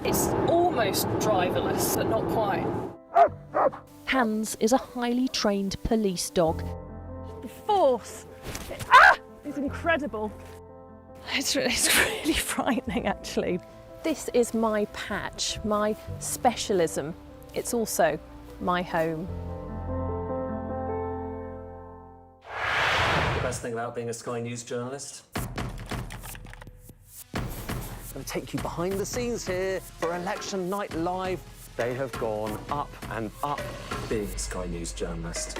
It's almost driverless, but not quite. Hands is a highly trained police dog. The force is incredible. It's really frightening, actually. This is my patch, my specialism. It's also my home. The best thing about being a Sky News journalist? I'm going to take you behind the scenes here for Election Night Live. They have gone up and up. Being a Sky News journalist.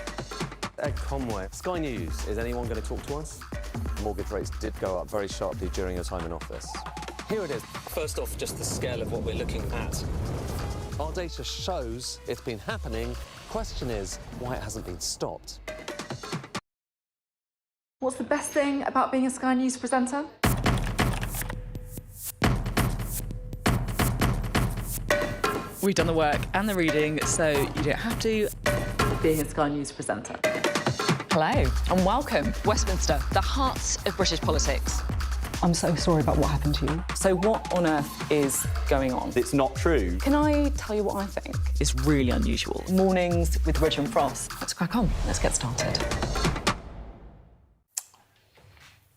Ed Conway, Sky News, is anyone going to talk to us? Mortgage rates did go up very sharply during your time in office. Here it is. First off, just the scale of what we're looking at. Our data shows it's been happening. Question is, why it hasn't been stopped. What's the best thing about being a Sky News presenter? We've done the work and the reading, so you don't have to. Being a Sky News presenter. Hello and welcome. Westminster, the heart of British politics. I'm so sorry about what happened to you. So what on earth is going on? It's not true. Can I tell you what I think is really unusual? Mornings with Richard and Frost. Let's crack on. Let's get started.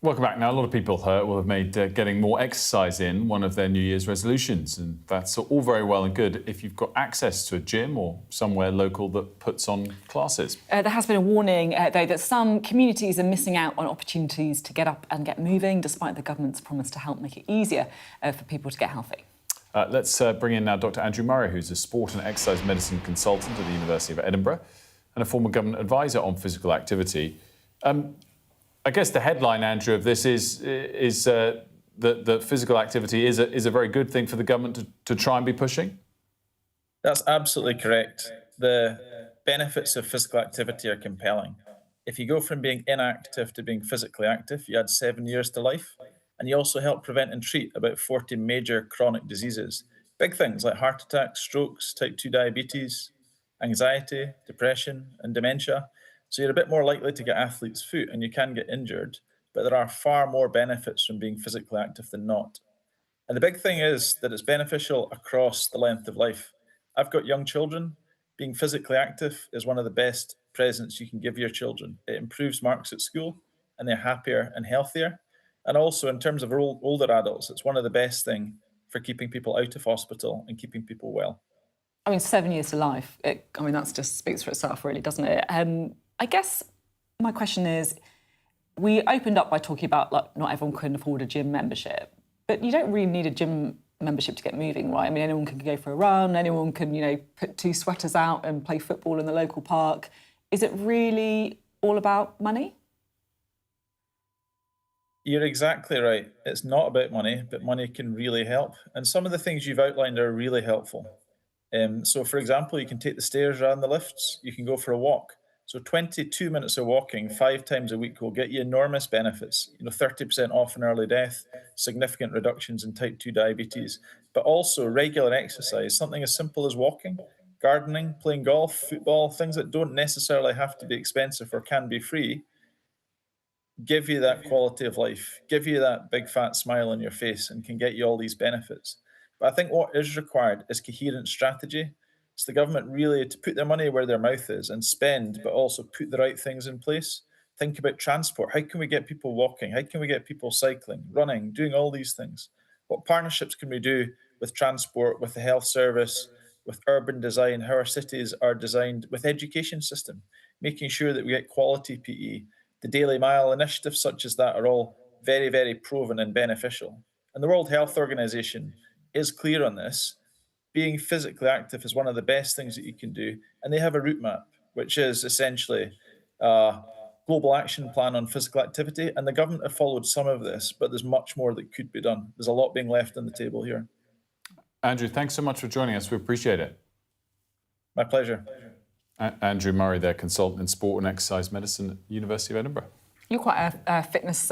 Welcome back. Now, a lot of people will have made getting more exercise in one of their New Year's resolutions, and that's all very well and good if you've got access to a gym or somewhere local that puts on classes. There has been a warning, though, that some communities are missing out on opportunities to get up and get moving, despite the government's promise to help make it easier for people to get healthy. Let's bring in now Dr. Andrew Murray, who's a sport and exercise medicine consultant at the University of Edinburgh and a former government advisor on physical activity. I guess the headline, Andrew, of this is that physical activity is a very good thing for the government to try and be pushing? That's absolutely correct. The benefits of physical activity are compelling. If you go from being inactive to being physically active, you add 7 years to life, and you also help prevent and treat about 40 major chronic diseases. Big things like heart attacks, strokes, type 2 diabetes, anxiety, depression, and dementia. So you're a bit more likely to get athlete's foot and you can get injured, but there are far more benefits from being physically active than not. And the big thing is that it's beneficial across the length of life. I've got young children. Being physically active is one of the best presents you can give your children. It improves marks at school and they're happier and healthier. And also in terms of older adults, it's one of the best things for keeping people out of hospital and keeping people well. I mean, 7 years to life. That just speaks for itself, really, doesn't it? I guess my question is, we opened up by talking about, like, not everyone can afford a gym membership, but you don't really need a gym membership to get moving, right? I mean, anyone can go for a run, anyone can, put 2 sweaters out and play football in the local park. Is it really all about money? You're exactly right. It's not about money, but money can really help. And some of the things you've outlined are really helpful. So, for example, you can take the stairs rather than the lifts. You can go for a walk. So 22 minutes of walking 5 times a week will get you enormous benefits. 30% off in early death, significant reductions in type 2 diabetes, but also regular exercise, something as simple as walking, gardening, playing golf, football, things that don't necessarily have to be expensive or can be free, give you that quality of life, give you that big fat smile on your face and can get you all these benefits. But I think what is required is coherent strategy. It's the government really to put their money where their mouth is and spend, but also put the right things in place. Think about transport. How can we get people walking? How can we get people cycling, running, doing all these things? What partnerships can we do with transport, with the health service, with urban design, how our cities are designed, with education system, making sure that we get quality PE. The Daily Mile initiatives such as that are all very, very proven and beneficial. And the World Health Organization is clear on this. Being physically active is one of the best things that you can do. And they have a route map, which is essentially a global action plan on physical activity. And the government have followed some of this, but there's much more that could be done. There's a lot being left on the table here. Andrew, thanks so much for joining us. We appreciate it. My pleasure. Andrew Murray, their consultant in sport and exercise medicine at the University of Edinburgh. You're quite a fitness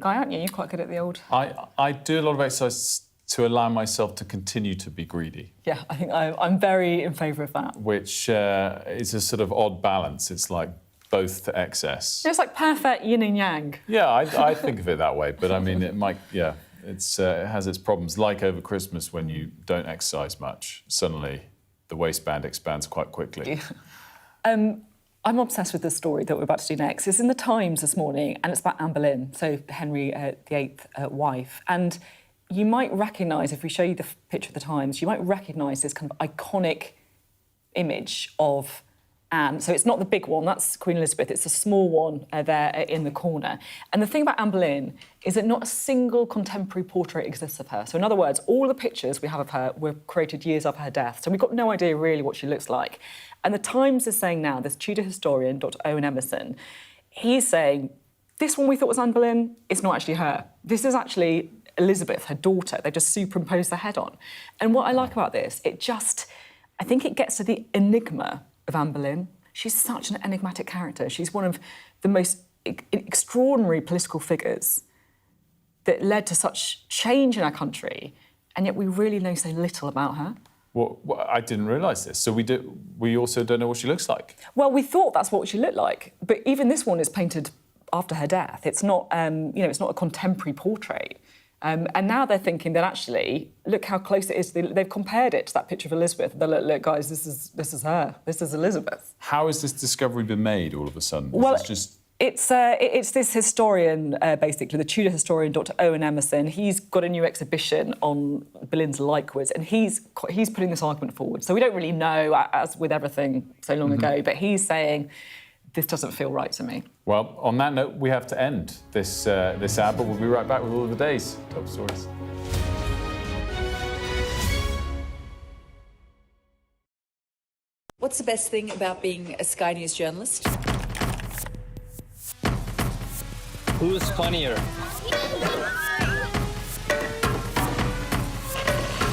guy, aren't you? You're quite good at the old... I do a lot of exercise to allow myself to continue to be greedy. Yeah, I think I'm very in favour of that. Which is a sort of odd balance. It's like both to excess. It's like perfect yin and yang. Yeah, I think of it that way. But I mean, it might, yeah, it has its problems. Like over Christmas, when you don't exercise much, suddenly the waistband expands quite quickly. I'm obsessed with the story that we're about to do next. It's in the Times this morning, and it's about Anne Boleyn, so Henry VIII's wife. And you might recognise, if we show you the picture of the Times, you might recognise this kind of iconic image of Anne. So it's not the big one, that's Queen Elizabeth, it's a small one there in the corner. And the thing about Anne Boleyn is that not a single contemporary portrait exists of her. So in other words, all the pictures we have of her were created years after her death. So we've got no idea really what she looks like. And the Times is saying now, this Tudor historian, Dr. Owen Emerson, he's saying, this one we thought was Anne Boleyn, it's not actually her. This is actually Elizabeth, her daughter. They've just superimposed the head on. And what I like about this, I think it gets to the enigma of Anne Boleyn. She's such an enigmatic character. She's one of the most extraordinary political figures that led to such change in our country, and yet we really know so little about her. Well, I didn't realise this. So we also don't know what she looks like. Well, we thought that's what she looked like, but even this one is painted after her death. It's not, it's not a contemporary portrait. And now they're thinking that actually, look how close it is. They've compared it to that picture of Elizabeth. They're like, look, guys, this is her. This is Elizabeth. How has this discovery been made all of a sudden? Well, it's this historian, basically, the Tudor historian, Dr. Owen Emerson. He's got a new exhibition on Boleyn's likewards, and he's putting this argument forward. So we don't really know, as with everything so long ago, but he's saying, this doesn't feel right to me. Well, on that note, we have to end this hour, but we'll be right back with all of the day's top stories. What's the best thing about being a Sky News journalist? Who's funnier?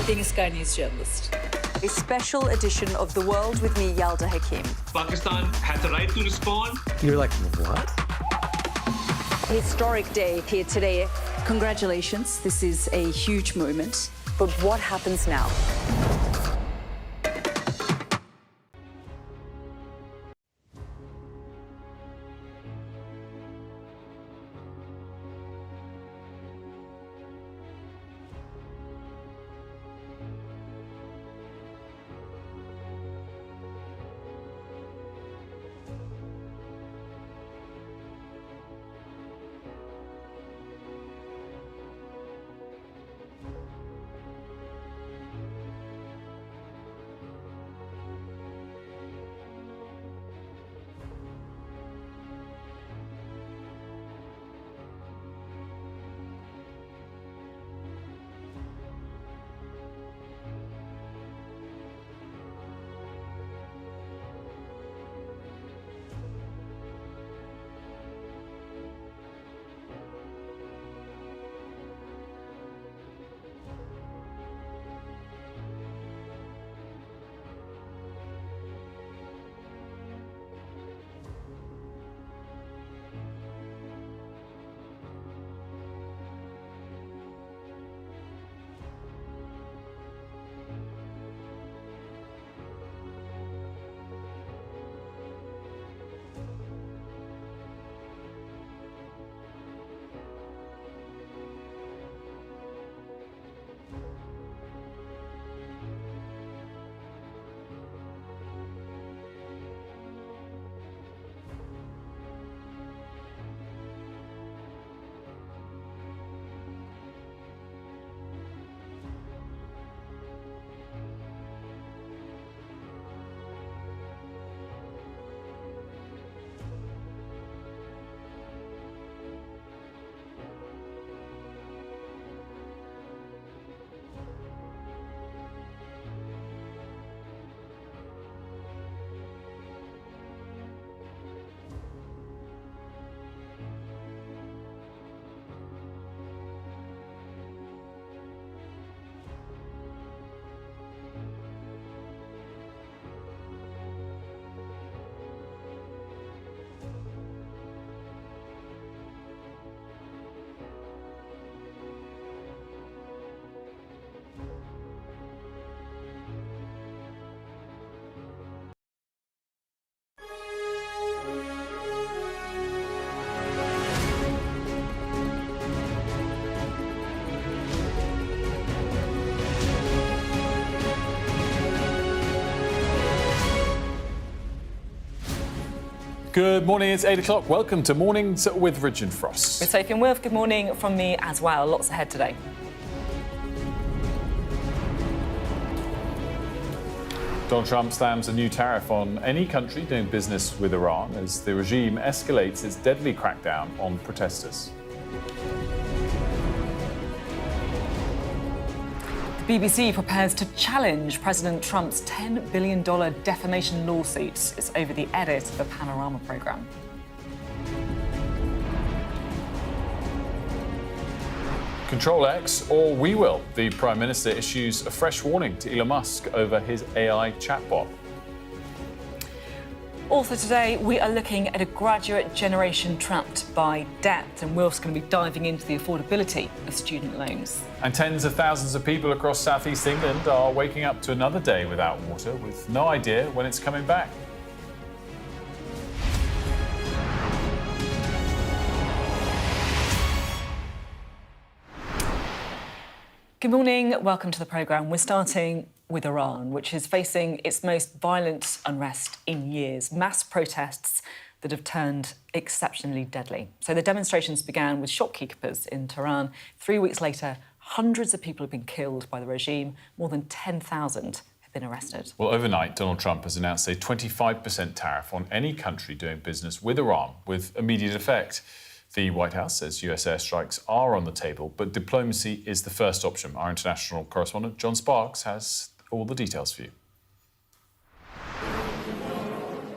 Being a Sky News journalist. A special edition of The World with me, Yalda Hakim. Pakistan has the right to respond. You're like, what? Historic day here today. Congratulations, this is a huge moment. But what happens now? Good morning, it's 8 o'clock. Welcome to Mornings with Richard Frost. With Sophy and Wilf, good morning from me as well. Lots ahead today. Donald Trump slams a new tariff on any country doing business with Iran as the regime escalates its deadly crackdown on protesters. The BBC prepares to challenge President Trump's $10 billion defamation lawsuit. It's over the edit of the Panorama programme. Control X or we will. The Prime Minister issues a fresh warning to Elon Musk over his AI chatbot. Also today, we are looking at a graduate generation trapped by debt, and Wilf's going to be diving into the affordability of student loans. And tens of thousands of people across southeast England are waking up to another day without water with no idea when it's coming back. Good morning, welcome to the programme. We're starting with Iran, which is facing its most violent unrest in years. Mass protests that have turned exceptionally deadly. So the demonstrations began with shopkeepers in Tehran. 3 weeks later, hundreds of people have been killed by the regime. More than 10,000 have been arrested. Well, overnight, Donald Trump has announced a 25% tariff on any country doing business with Iran with immediate effect. The White House says US airstrikes are on the table, but diplomacy is the first option. Our international correspondent, John Sparks, has all the details for you.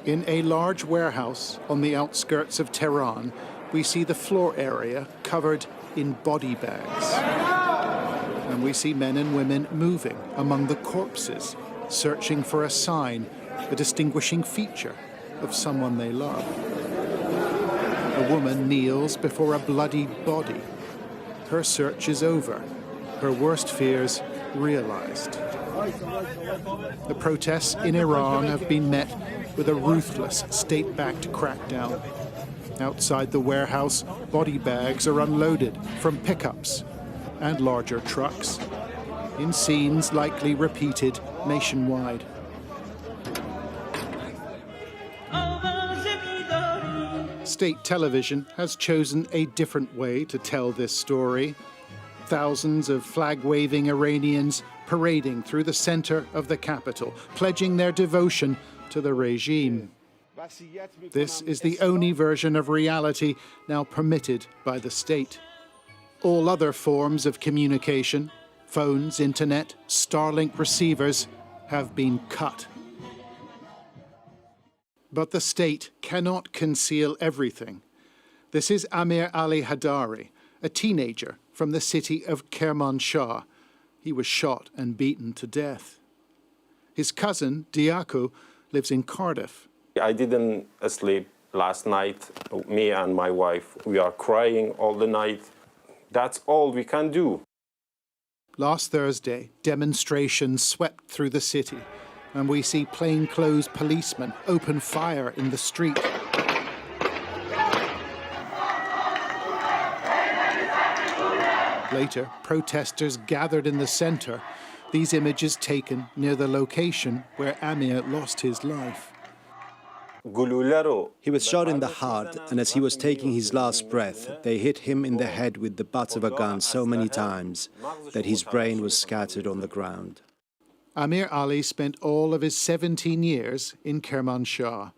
In a large warehouse on the outskirts of Tehran, we see the floor area covered in body bags. And we see men and women moving among the corpses, searching for a sign, a distinguishing feature of someone they love. A woman kneels before a bloodied body. Her search is over. Her worst fears realized. The protests in Iran have been met with a ruthless state-backed crackdown. Outside the warehouse, body bags are unloaded from pickups and larger trucks in scenes likely repeated nationwide. State television has chosen a different way to tell this story. Thousands of flag-waving Iranians parading through the center of the capital, pledging their devotion to the regime. This is the only version of reality now permitted by the state. All other forms of communication, phones, internet, Starlink receivers, have been cut. But the state cannot conceal everything. This is Amir Ali Hadari, a teenager from the city of Kermanshah. He was shot and beaten to death. His cousin, Diaku, lives in Cardiff. I didn't sleep last night. Me and my wife, we are crying all the night. That's all we can do. Last Thursday, demonstrations swept through the city, and we see plainclothes policemen open fire in the street. Later, protesters gathered in the center, these images taken near the location where Amir lost his life. He was shot in the heart, and as he was taking his last breath, they hit him in the head with the butt of a gun so many times that his brain was scattered on the ground. Amir Ali spent all of his 17 years in Kermanshah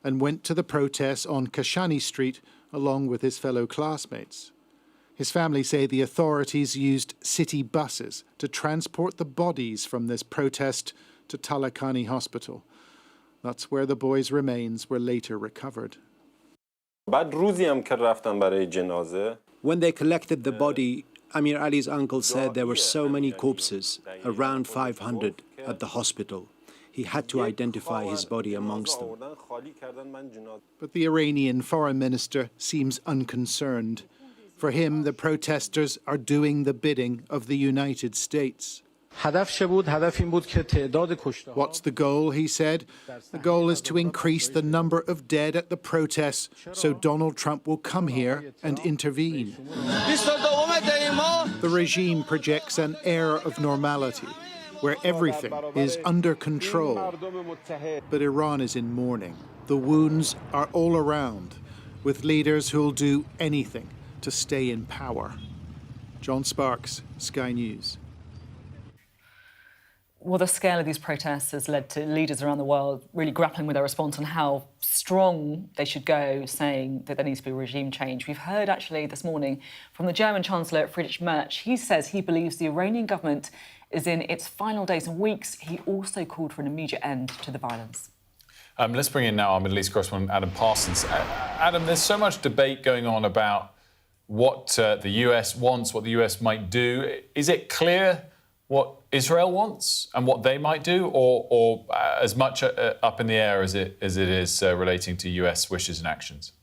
and went to the protests on Kashani Street along with his fellow classmates. His family say the authorities used city buses to transport the bodies from this protest to Talakani Hospital. That's where the boy's remains were later recovered. When they collected the body, Amir Ali's uncle said there were so many corpses, around 500, at the hospital. He had to identify his body amongst them. But the Iranian foreign minister seems unconcerned. For him, the protesters are doing the bidding of the United States. What's the goal, he said? The goal is to increase the number of dead at the protests so Donald Trump will come here and intervene. The regime projects an air of normality. where everything is under control. But Iran is in mourning. The wounds are all around, with leaders who'll do anything to stay in power. John Sparks, Sky News. Well, the scale of these protests has led to leaders around the world really grappling with their response on how strong they should go, saying that there needs to be a regime change. We've heard actually this morning from the German Chancellor, Friedrich Merz. He says he believes the Iranian government is in its final days and weeks. He also called for an immediate end to the violence. Let's bring in now our Middle East correspondent, Adam Parsons. Adam, there's so much debate going on about what the US wants, what the US might do. Is it clear what Israel wants and what they might do, or as much up in the air as it is relating to US wishes and actions?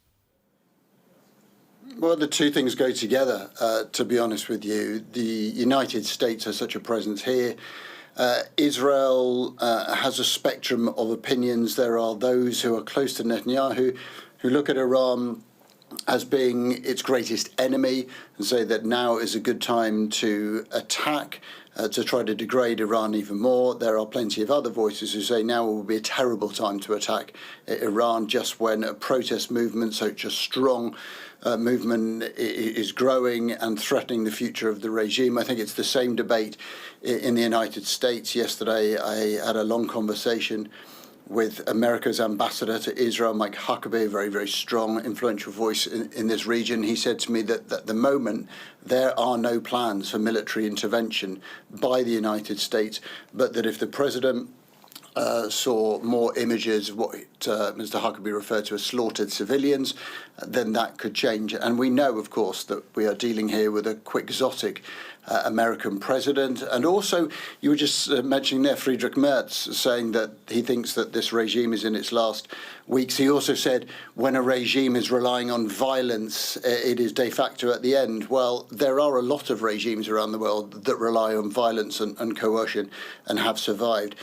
Well, the two things go together, to be honest with you. The United States has such a presence here. Israel has a spectrum of opinions. There are those who are close to Netanyahu who look at Iran as being its greatest enemy and say that now is a good time to attack, to try to degrade Iran even more. There are plenty of other voices who say now will be a terrible time to attack Iran, just when a protest movement, such a strong movement, is growing and threatening the future of the regime. I think it's the same debate in the United States. Yesterday, I had a long conversation with America's ambassador to Israel, Mike Huckabee, a very, very strong, influential voice in this region. He said to me that at the moment there are no plans for military intervention by the United States, but that if the president saw more images of what Mr. Huckabee referred to as slaughtered civilians, then that could change. And we know, of course, that we are dealing here with a quixotic American president. And also, you were just mentioning there Friedrich Merz saying that he thinks that this regime is in its last weeks. He also said when a regime is relying on violence, it is de facto at the end. Well, there are a lot of regimes around the world that rely on violence and coercion and have survived.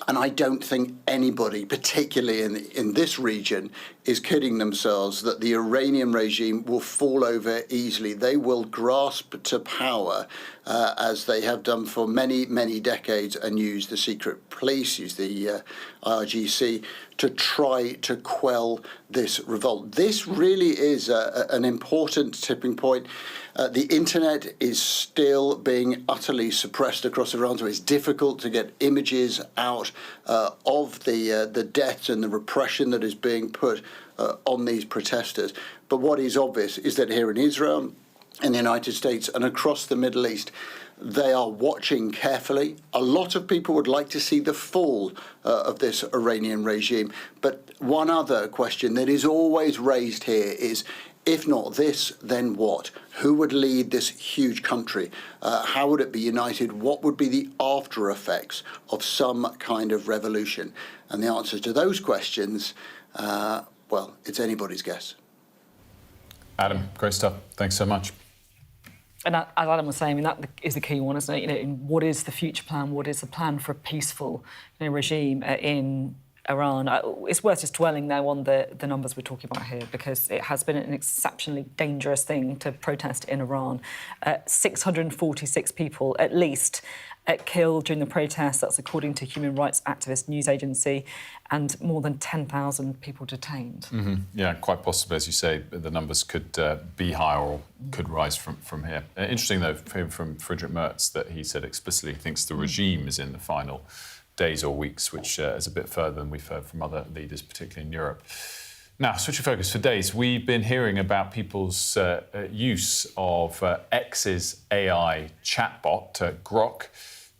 And I don't think anybody, particularly in this region, is kidding themselves that the Iranian regime will fall over easily. They will grasp to power as they have done for many, many decades and use the secret police, use the IRGC to try to quell this revolt. This really is an important tipping point. The internet is still being utterly suppressed across Iran, so it's difficult to get images out of the deaths and the repression that is being put on these protesters. But what is obvious is that here in Israel, in the United States and across the Middle East, they are watching carefully. A lot of people would like to see the fall of this Iranian regime. But one other question that is always raised here is, if not this, then what? Who would lead this huge country? How would it be united? What would be the after effects of some kind of revolution? And the answer to those questions, well, it's anybody's guess. Adam, great stuff. Thanks so much. And as Adam was saying, I mean, that is the key one, isn't it? In what is the future plan? What is the plan for a peaceful regime in Iran? It's worth just dwelling now on the numbers we're talking about here, because it has been an exceptionally dangerous thing to protest in Iran. 646 people, at least, killed during the protests. That's according to human rights activist news agency, and more than 10,000 people detained. Mm-hmm. Yeah, quite possibly, as you say, the numbers could be higher or could rise from here. Interesting, though, from Friedrich Merz, that he said explicitly he thinks the regime is in the final days or weeks, which is a bit further than we've heard from other leaders, particularly in Europe. Now, switching focus, for days, we've been hearing about people's use of X's AI chatbot, Grok,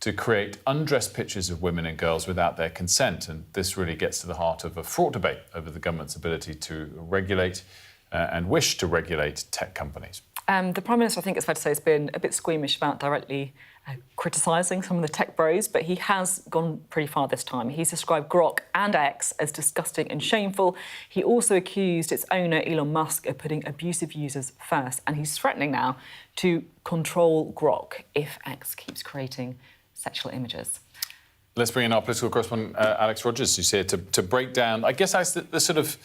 to create undressed pictures of women and girls without their consent. And this really gets to the heart of a fraught debate over the government's ability to regulate and wish to regulate tech companies. The Prime Minister, I think it's fair to say, has been a bit squeamish about directly criticising some of the tech bros, but he has gone pretty far this time. He's described Grok and X as disgusting and shameful. He also accused its owner, Elon Musk, of putting abusive users first, and he's threatening now to control Grok if X keeps creating sexual images. Let's bring in our political correspondent, Alex Rogers, who's here to break down, I guess, the sort of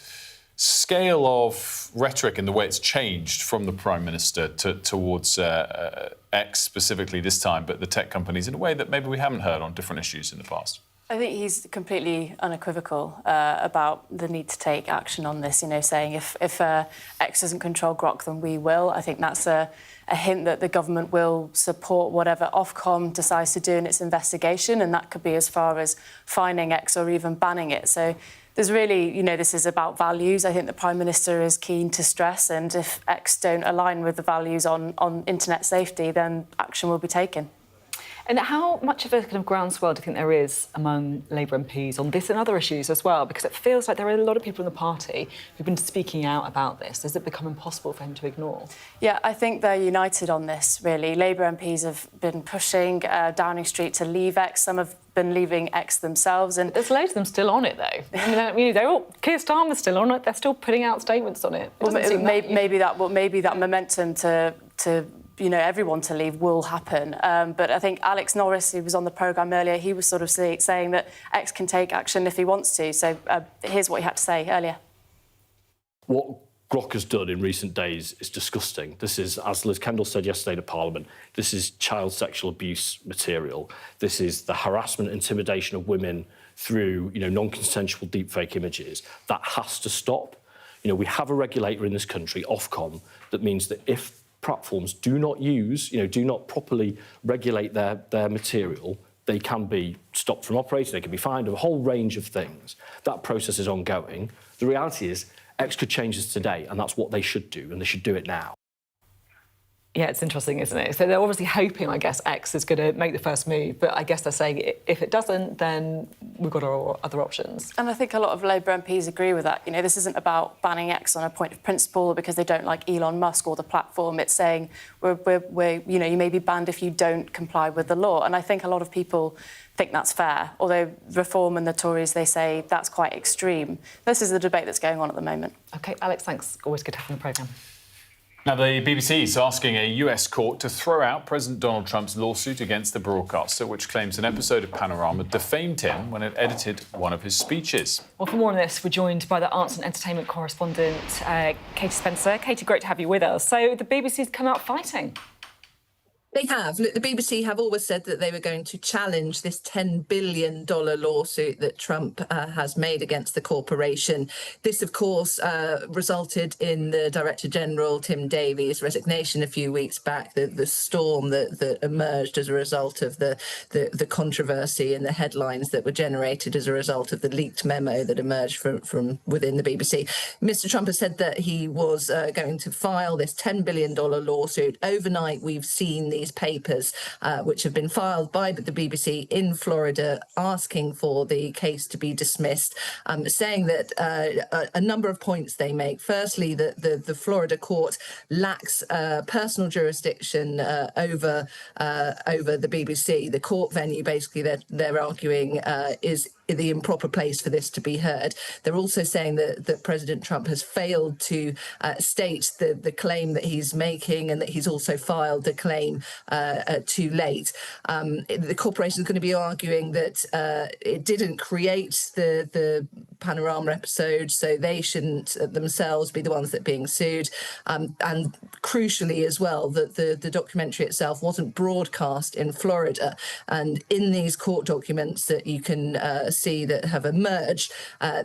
scale of rhetoric and the way it's changed from the Prime Minister towards X specifically this time, but the tech companies in a way that maybe we haven't heard on different issues in the past? I think he's completely unequivocal about the need to take action on this, saying if X doesn't control Grok, then we will. I think that's a hint that the government will support whatever Ofcom decides to do in its investigation, and that could be as far as fining X or even banning it. So there's really, this is about values. I think the Prime Minister is keen to stress, and if X don't align with the values on internet safety, then action will be taken. And how much of a kind of groundswell do you think there is among Labour MPs on this and other issues as well? Because it feels like there are a lot of people in the party who've been speaking out about this. Has it become impossible for him to ignore? Yeah, I think they're united on this, really. Labour MPs have been pushing Downing Street to leave X. Some have been leaving X themselves. And there's loads of them still on it, though. They're all, Keir Starmer's still on it. They're still putting out statements on it. Maybe that momentum to everyone to leave will happen. But I think Alex Norris, who was on the programme earlier, he was sort of saying that X can take action if he wants to. So here's what he had to say earlier. What Grok has done in recent days is disgusting. This is, as Liz Kendall said yesterday to Parliament, this is child sexual abuse material. This is the harassment, intimidation of women through, non-consensual deepfake images. That has to stop. We have a regulator in this country, Ofcom, that means that if platforms do not do not properly regulate their material, they can be stopped from operating, they can be fined, a whole range of things. That process is ongoing. The reality is, X could change this today, and that's what they should do, and they should do it now. Yeah, it's interesting, isn't it? So they're obviously hoping, I guess, X is going to make the first move, but I guess they're saying if it doesn't, then we've got our other options. And I think a lot of Labour MPs agree with that. This isn't about banning X on a point of principle or because they don't like Elon Musk or the platform. It's saying you may be banned if you don't comply with the law. And I think a lot of people think that's fair, although Reform and the Tories, they say that's quite extreme. This is the debate that's going on at the moment. OK, Alex, thanks. Always good to have you on the programme. Now, the BBC is asking a US court to throw out President Donald Trump's lawsuit against the broadcaster, which claims an episode of Panorama defamed him when it edited one of his speeches. Well, for more on this, we're joined by the arts and entertainment correspondent, Katie Spencer. Katie, great to have you with us. So the BBC's come out fighting. They have. Look, the BBC have always said that they were going to challenge this $10 billion lawsuit that Trump has made against the corporation. This, of course, resulted in the Director General, Tim Davies' resignation a few weeks back, the storm that emerged as a result of the controversy and the headlines that were generated as a result of the leaked memo that emerged from within the BBC. Mr. Trump has said that he was going to file this $10 billion lawsuit. Overnight, we've seen these papers which have been filed by the BBC in Florida asking for the case to be dismissed, saying that a number of points they make. Firstly, that the Florida court lacks personal jurisdiction over the BBC. The court venue, basically, they're arguing is the improper place for this to be heard. They're also saying that President Trump has failed to state the claim that he's making, and that he's also filed the claim too late. The corporation is going to be arguing that it didn't create the Panorama episode, so they shouldn't themselves be the ones that are being sued. And crucially as well, that the documentary itself wasn't broadcast in Florida. And in these court documents that you can see that have emerged,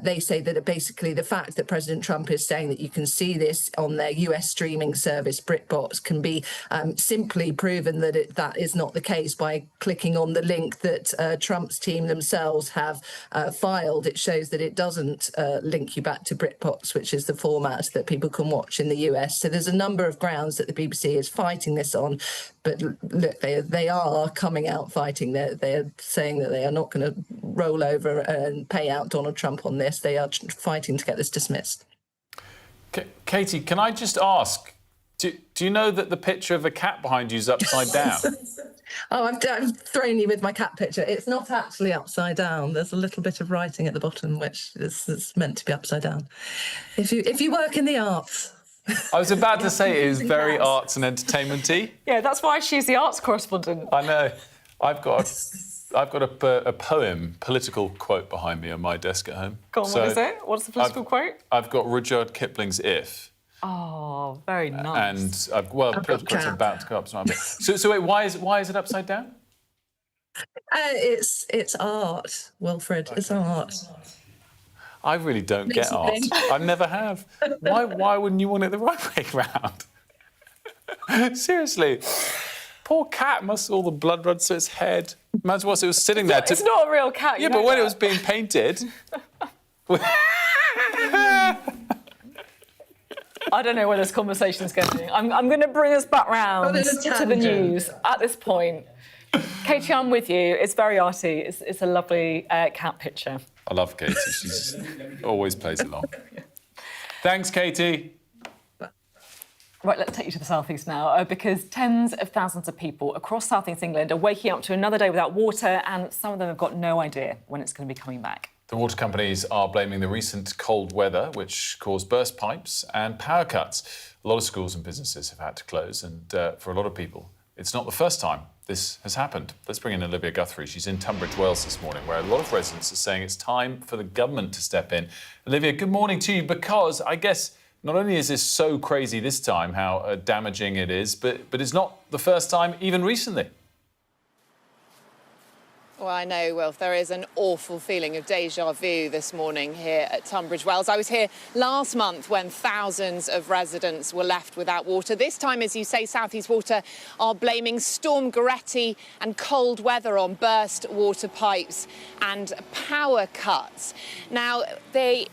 they say that basically the fact that President Trump is saying that you can see this on their US streaming service BritBox can be simply proven that that is not the case by clicking on the link that Trump's team themselves have filed. It shows that it doesn't link you back to BritBox, which is the format that people can watch in the US. So there's a number of grounds that the BBC is fighting this on. But look, they are coming out fighting. They're saying that they are not going to roll over and pay out Donald Trump on this. They are fighting to get this dismissed. Katie, can I just ask, do you know that the picture of a cat behind you is upside down? Oh, I've thrown you with my cat picture. It's not actually upside down. There's a little bit of writing at the bottom, which is meant to be upside down. If you work in the arts. I was about to say it is very arts and entertainment-y. Yeah, that's why she's the arts correspondent. I know. I've got a poem, political quote behind me on my desk at home. Go on, what is it? What's the political quote? I've got Rudyard Kipling's If. Oh, very nice. And it's about to go upside down. So wait, why is it upside down? It's art, Wilfred. Okay. It's art. I really don't get art. I never have. Why wouldn't you want it the right way round? Seriously. Poor cat must all the blood run to its head. Imagine what it was sitting there. It's not a real cat. Yeah, but when it was being painted. I don't know where this conversation is going. I'm going to bring us back round to the news at this point. Katie, I'm with you. It's very arty. It's a lovely cat picture. I love Katie. She always plays along. Thanks, Katie. Right, let's take you to the southeast now, because tens of thousands of people across southeast England are waking up to another day without water, and some of them have got no idea when it's going to be coming back. The water companies are blaming the recent cold weather, which caused burst pipes and power cuts. A lot of schools and businesses have had to close, and for a lot of people, it's not the first time this has happened. Let's bring in Olivia Guthrie. She's in Tunbridge Wells this morning, where a lot of residents are saying it's time for the government to step in. Olivia, good morning to you, because I guess not only is this so crazy this time, how damaging it is, but it's not the first time even recently. Well, I know, Wilf, there is an awful feeling of déjà vu this morning here at Tunbridge Wells. I was here last month when thousands of residents were left without water. This time, as you say, South East Water are blaming Storm Goretti and cold weather on burst water pipes and power cuts. Now, they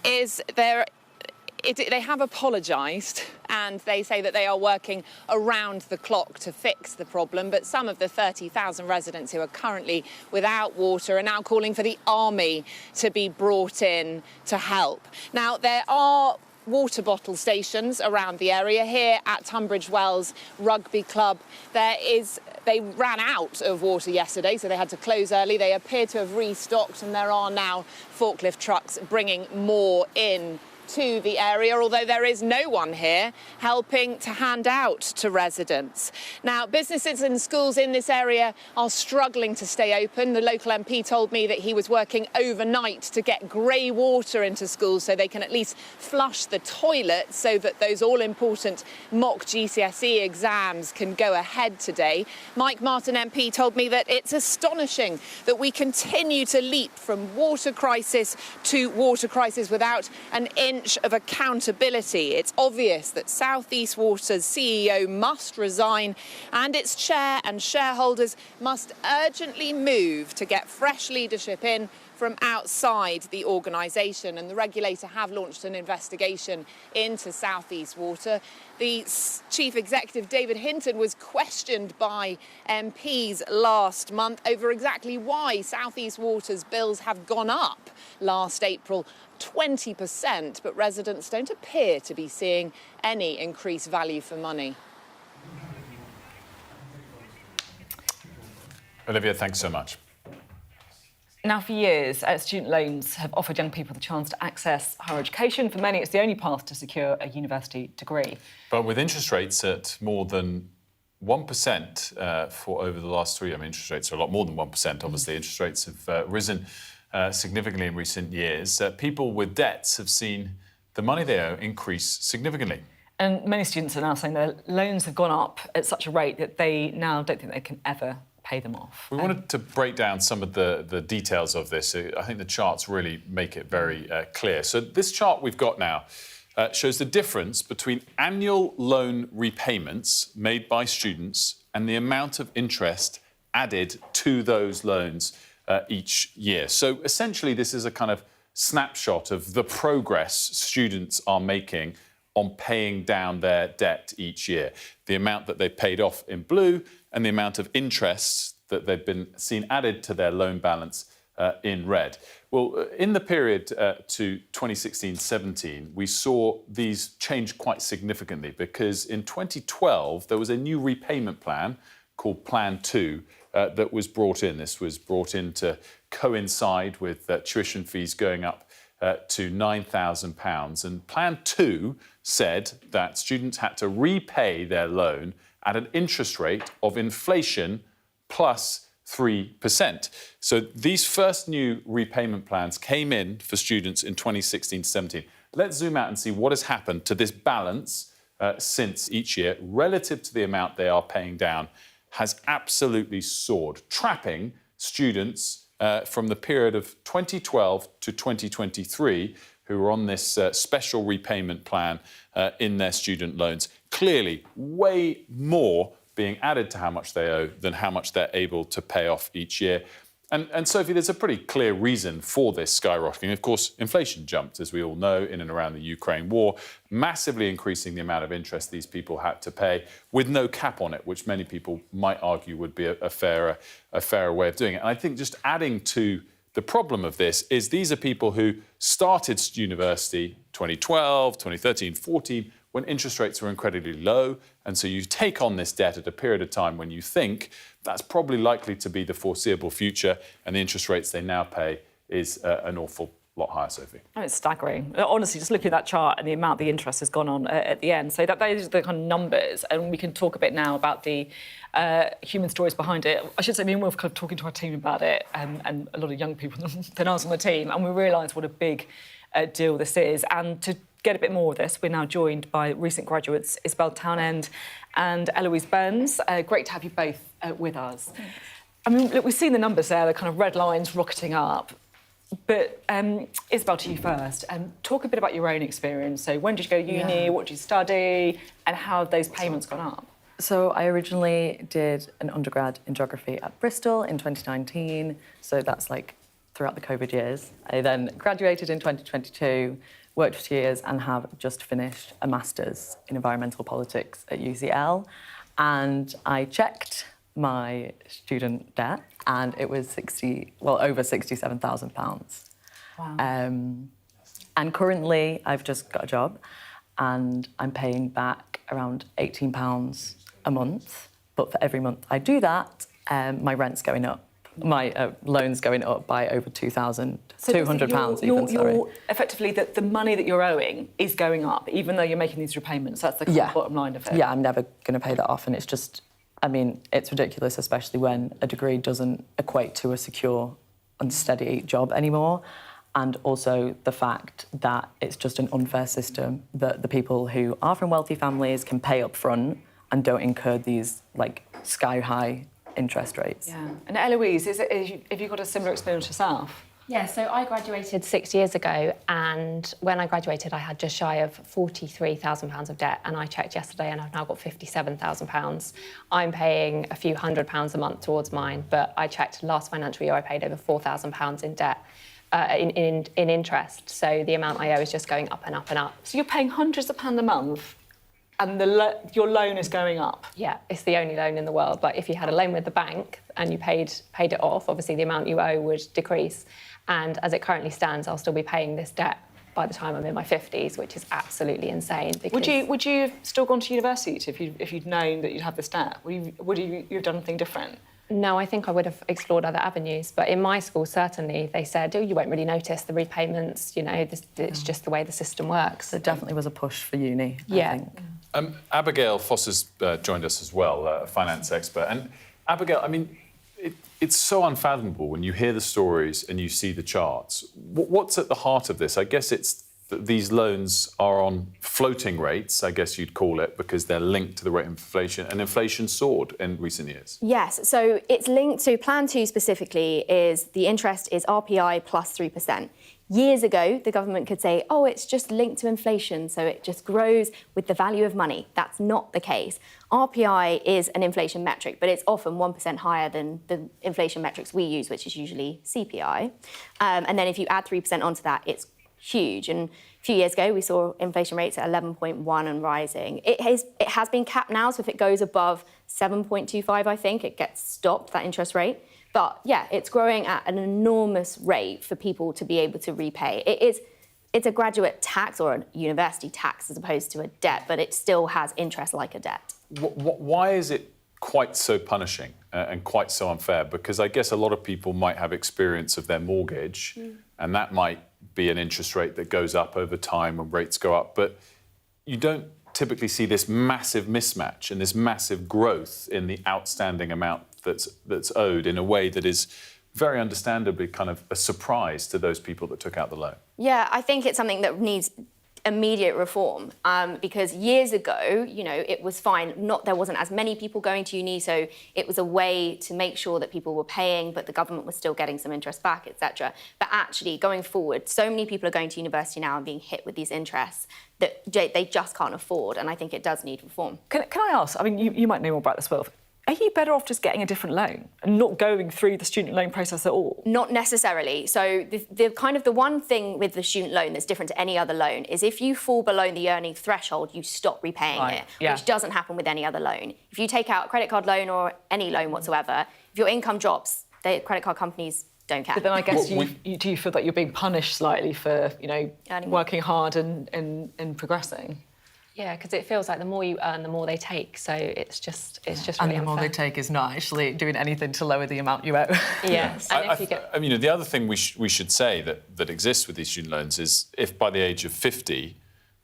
have apologised, and they say that they are working around the clock to fix the problem. But some of the 30,000 residents who are currently without water are now calling for the army to be brought in to help. Now, there are water bottle stations around the area. Here at Tunbridge Wells Rugby Club, they ran out of water yesterday, so they had to close early. They appear to have restocked, and there are now forklift trucks bringing more in to the area, although there is no one here helping to hand out to residents. Now, businesses and schools in this area are struggling to stay open. The local MP told me that he was working overnight to get grey water into schools so they can at least flush the toilets so that those all-important mock GCSE exams can go ahead today. Mike Martin MP told me that it's astonishing that we continue to leap from water crisis to water crisis without an inch of accountability. It's obvious that South East Water's CEO must resign, and its chair and shareholders must urgently move to get fresh leadership in from outside the organisation. And the regulator have launched an investigation into South East Water. The chief executive, David Hinton, was questioned by MPs last month over exactly why South East Water's bills have gone up last April 20%, but residents don't appear to be seeing any increased value for money. Olivia, thanks so much. Now, for years, student loans have offered young people the chance to access higher education. For many, it's the only path to secure a university degree. But with interest rates at more than 1% for over the last 3 years, I mean, interest rates are a lot more than 1%. Obviously, interest rates have risen significantly in recent years. People with debts have seen the money they owe increase significantly. And many students are now saying their loans have gone up at such a rate that they now don't think they can ever pay them off. We wanted to break down some of the details of this. I think the charts really make it very clear. So this chart we've got now shows the difference between annual loan repayments made by students and the amount of interest added to those loans each year. So essentially, this is a kind of snapshot of the progress students are making on paying down their debt each year. The amount that they've paid off in blue and the amount of interest that they've been seen added to their loan balance in red. Well, in the period to 2016-17, we saw these change quite significantly, because in 2012, there was a new repayment plan called Plan 2 that was brought in. This was brought in to coincide with tuition fees going up to £9,000. And Plan 2 said that students had to repay their loan at an interest rate of inflation plus 3%. So these first new repayment plans came in for students in 2016-17. Let's zoom out and see what has happened to this balance since each year, relative to the amount they are paying down, has absolutely soared, trapping students from the period of 2012 to 2023 who are on this special repayment plan in their student loans. Clearly, way more being added to how much they owe than how much they're able to pay off each year. And Sophie, there's a pretty clear reason for this skyrocketing. Of course, inflation jumped, as we all know, in and around the Ukraine war, massively increasing the amount of interest these people had to pay with no cap on it, which many people might argue would be a fairer way of doing it. And I think just adding to the problem of this is these are people who started university 2012, 2013, 14, when interest rates were incredibly low. And so you take on this debt at a period of time when you think that's probably likely to be the foreseeable future, and the interest rates they now pay is an awful lot higher, Sophie. Oh, it's staggering. Honestly, just looking at that chart and the amount the interest has gone on at the end. So those are the kind of numbers, and we can talk a bit now about the human stories behind it. I should say, me and Wilf kind of talking to our team about it, and a lot of young people than us on the team, and we realised what a big deal this is. And to get a bit more of this, we're now joined by recent graduates Isabel Townend and Eloise Burns. Great to have you both with us. I mean, look, we've seen the numbers there, the kind of red lines rocketing up. But Isabel, to you first. Talk a bit about your own experience. So when did you go to uni, what did you study, and how have those payments gone up? So I originally did an undergrad in geography at Bristol in 2019. So that's like throughout the COVID years. I then graduated in 2022, worked for 2 years, and have just finished a master's in environmental politics at UCL. And I checked my student debt, and it was over £67,000. Wow. And currently, I've just got a job, and I'm paying back around £18 a month. But for every month I do that, my rent's going up. My loan's going up by over £2,200 even, sorry. Effectively, the money that you're owing is going up, even though you're making these repayments. That's the kind of bottom line of it. Yeah, I'm never going to pay that off, and it's just, I mean, it's ridiculous, especially when a degree doesn't equate to a secure and steady job anymore. And also the fact that it's just an unfair system that the people who are from wealthy families can pay up front and don't incur these, like, sky-high interest rates. Yeah. And Eloise, have you got a similar experience yourself? Yeah, so I graduated 6 years ago, and when I graduated, I had just shy of £43,000 of debt, and I checked yesterday and I've now got £57,000. I'm paying a few £100s a month towards mine, but I checked last financial year I paid over £4,000 in debt, in interest, so the amount I owe is just going up and up and up. So you're paying hundreds of pounds a month, and your loan is going up? Yeah, it's the only loan in the world, but if you had a loan with the bank and you paid it off, obviously the amount you owe would decrease. And as it currently stands, I'll still be paying this debt by the time I'm in my 50s, which is absolutely insane. Would you have still gone to university if you'd known that you'd have this debt? Would you have done anything different? No, I think I would have explored other avenues. But in my school, certainly, they said, oh, you won't really notice the repayments, you know, it's just the way the system works. There definitely was a push for uni, yeah. I think. Abigail Foster's joined us as well, a finance expert. And Abigail, I mean, it's so unfathomable when you hear the stories and you see the charts. What's at the heart of this? I guess it's that these loans are on floating rates, I guess you'd call it, because they're linked to the rate of inflation, and inflation soared in recent years. Yes, so it's linked to Plan 2 specifically, is the interest is RPI plus 3%. Years ago, the government could say, oh, it's just linked to inflation, so it just grows with the value of money. That's not the case. RPI is an inflation metric, but it's often 1% higher than the inflation metrics we use, which is usually CPI. And then if you add 3% onto that, it's huge. And a few years ago, we saw inflation rates at 11.1 and rising. It has been capped now, so if it goes above 7.25, I think, it gets stopped, that interest rate. But yeah, it's growing at an enormous rate for people to be able to repay. It's a graduate tax or a university tax as opposed to a debt, but it still has interest like a debt. Why is it quite so punishing and quite so unfair? Because I guess a lot of people might have experience of their mortgage, and that might be an interest rate that goes up over time when rates go up, but you don't typically see this massive mismatch and this massive growth in the outstanding amount that's owed in a way that is very understandably kind of a surprise to those people that took out the loan. Yeah, I think it's something that needs immediate reform, because years ago, you know, it was fine. There wasn't as many people going to uni, so it was a way to make sure that people were paying, but the government was still getting some interest back, etc. But actually, going forward, so many people are going to university now and being hit with these interests that they just can't afford, and I think it does need reform. Can I ask? I mean, you might know more about this, Wilf. Are you better off just getting a different loan and not going through the student loan process at all? Not necessarily. So the one thing with the student loan that's different to any other loan is if you fall below the earning threshold, you stop repaying it, which doesn't happen with any other loan. If you take out a credit card loan or any loan whatsoever, if your income drops, the credit card companies don't care. But then I guess do you feel that you're being punished slightly for, you know, working hard and progressing? Yeah, because it feels like the more you earn, the more they take. So it's just really and the unfair. more they take is not actually doing anything to lower the amount you owe. Yes. And if you get... I mean, the other thing we should say that exists with these student loans is if by the age of 50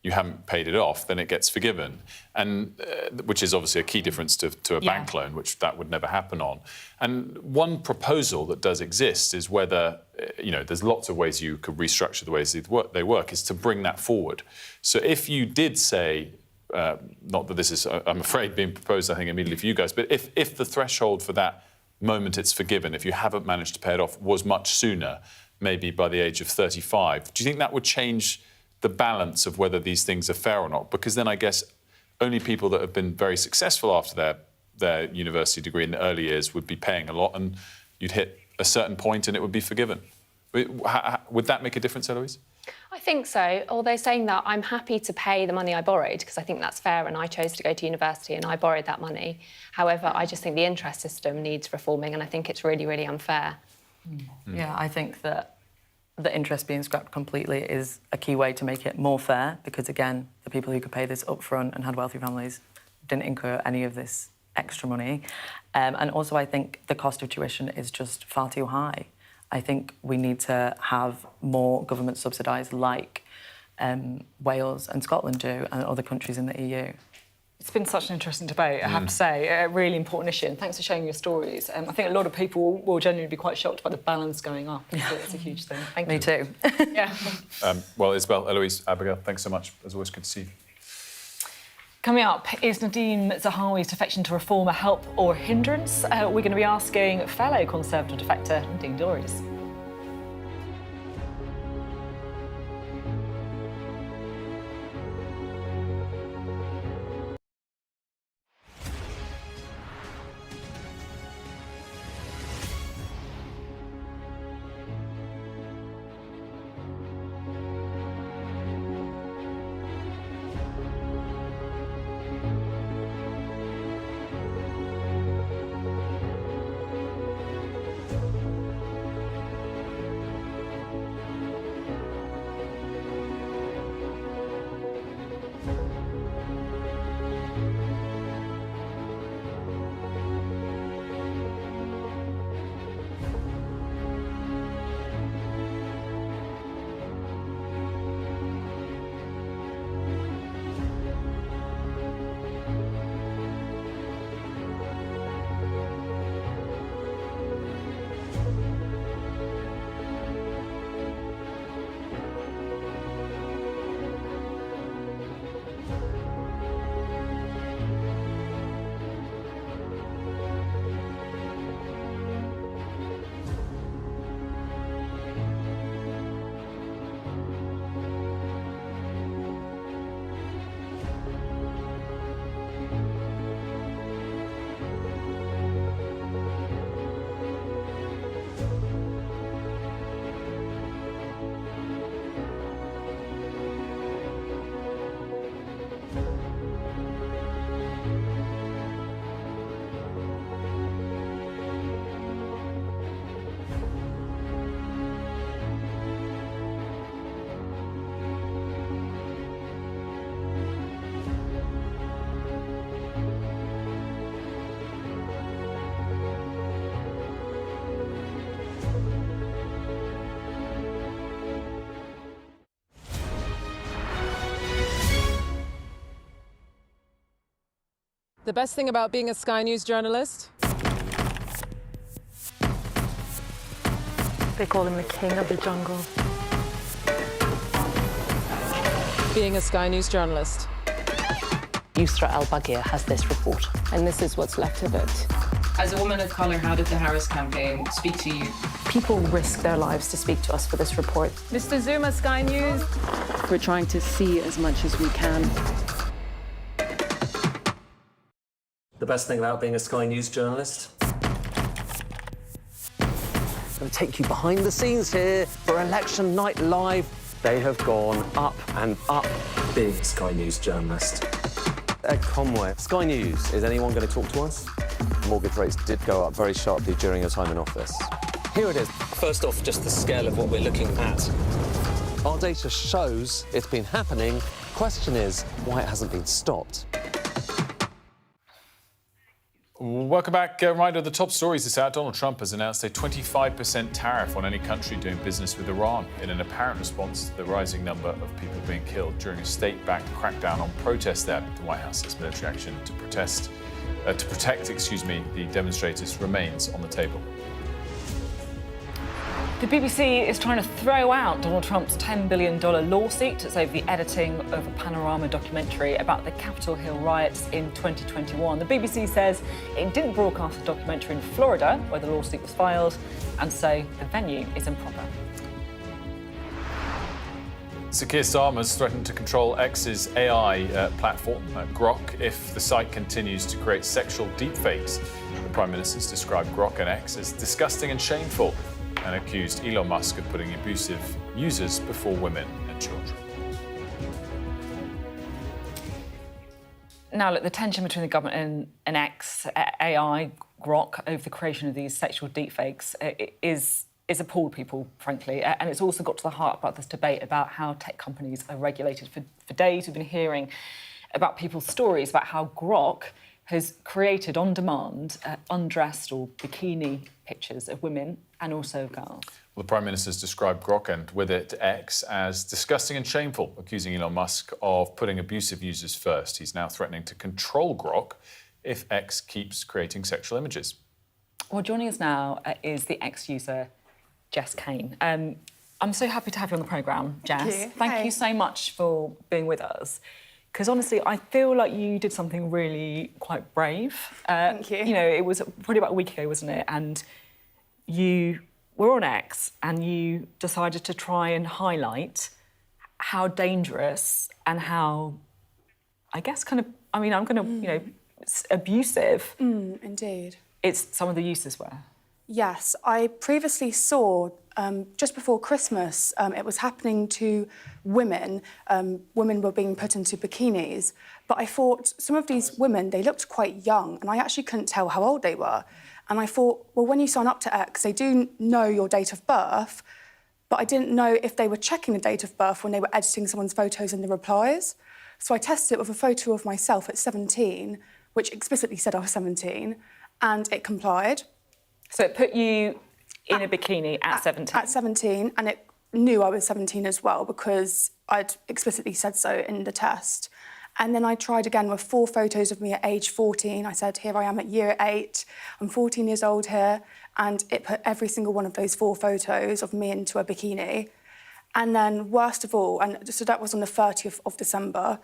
you haven't paid it off, then it gets forgiven, and which is obviously a key difference to a bank loan, which that would never happen on. And one proposal that does exist is whether, you know, there's lots of ways you could restructure the ways they work, is to bring that forward. So if you did say, not that this is, I'm afraid, being proposed, I think, immediately for you guys, but if the threshold for that moment it's forgiven, if you haven't managed to pay it off, was much sooner, maybe by the age of 35, do you think that would change the balance of whether these things are fair or not? Because then I guess only people that have been very successful after their university degree in the early years would be paying a lot, and you'd hit a certain point and it would be forgiven. Would that make a difference, Eloise? I think so, although saying that, I'm happy to pay the money I borrowed because I think that's fair and I chose to go to university and I borrowed that money. However, I just think the interest system needs reforming and I think it's really, really unfair. Yeah, I think that the interest being scrapped completely is a key way to make it more fair because, again, the people who could pay this upfront and had wealthy families didn't incur any of this extra money. And also, I think the cost of tuition is just far too high. I think we need to have more government subsidised like Wales and Scotland do and other countries in the EU. It's been such an interesting debate, I have to say, a really important issue, and thanks for sharing your stories. I think a lot of people will genuinely be quite shocked by the balance going up. It's a huge thing. Thank you. Me too. Yeah. Well, Isabel, Eloise, Abigail, thanks so much. As always, good to see you. Coming up, is Nadeem Zahawi's defection to reform a help or a hindrance? We're going to be asking fellow Conservative defector Nadine Dorries. The best thing about being a Sky News journalist? They call him the king of the jungle. being a Sky News journalist? Yusra Al-Baghir has this report. And this is what's left of it. As a woman of colour, how did the Harris campaign speak to you? People risk their lives to speak to us for this report. Mr. Zuma, Sky News. We're trying to see as much as we can. The best thing about being a Sky News journalist? I'm going to take you behind the scenes here for Election Night Live. They have gone up and up. Being a Sky News journalist. Ed Conway, Sky News, is anyone going to talk to us? Mortgage rates did go up very sharply during your time in office. Here it is. First off, just the scale of what we're looking at. Our data shows it's been happening. Question is why it hasn't been stopped. Welcome back. A reminder of the top stories this hour. Donald Trump has announced a 25% tariff on any country doing business with Iran in an apparent response to the rising number of people being killed during a state-backed crackdown on protests there. The White House says military action to protect the demonstrators remains on the table. The BBC is trying to throw out Donald Trump's $10 billion lawsuit. It's over the editing of a Panorama documentary about the Capitol Hill riots in 2021. The BBC says it didn't broadcast the documentary in Florida, where the lawsuit was filed, and so the venue is improper. Sir Keir Starmer's threatened to control X's AI platform, Grok, if the site continues to create sexual deepfakes. The Prime Minister's described Grok and X as disgusting and shameful, and accused Elon Musk of putting abusive users before women and children. Now, look, the tension between the government and X, AI, Grok, over the creation of these sexual deepfakes is appalled people, frankly. And it's also got to the heart about this debate about how tech companies are regulated. For days, we've been hearing about people's stories about how Grok has created on demand undressed or bikini pictures of women and also of girls. Well, the Prime Minister's described Grok and with it X as disgusting and shameful, accusing Elon Musk of putting abusive users first. He's now threatening to control Grok if X keeps creating sexual images. Well, joining us now is the X user, Jess Kane. I'm so happy to have you on the programme, Jess. Thank you so much for being with us. Because honestly, I feel like you did something really quite brave. Thank you. You know, it was probably about a week ago, wasn't it? And you were on X and you decided to try and highlight how dangerous and how, I guess, kind of, I mean, I'm going to, you know, abusive. Indeed. It's some of the uses were. Yes, I previously saw, just before Christmas, it was happening to women. Women were being put into bikinis. But I thought some of these women, they looked quite young, and I actually couldn't tell how old they were. And I thought, well, when you sign up to X, they do know your date of birth, but I didn't know if they were checking the date of birth when they were editing someone's photos in the replies. So I tested it with a photo of myself at 17, which explicitly said I was 17, and it complied. So it put you in a bikini at 17? At 17, and it knew I was 17 as well because I'd explicitly said so in the test. And then I tried again with 4 photos of me at age 14. I said, here I am at year 8. I'm 14 years old here. And it put every single one of those 4 photos of me into a bikini. And then worst of all, and so that was on the 30th of December.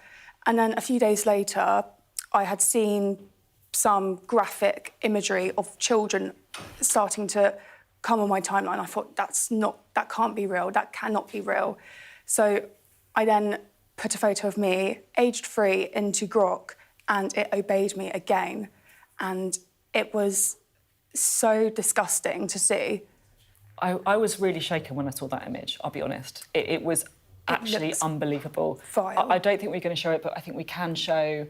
And then a few days later, I had seen some graphic imagery of children starting to come on my timeline. I thought, that can't be real, that cannot be real. So I then put a photo of me, aged 3, into Grok, and it obeyed me again. And it was so disgusting to see. I was really shaken when I saw that image, I'll be honest. It was actually unbelievable. Vile. I don't think we're going to show it, but I think we can show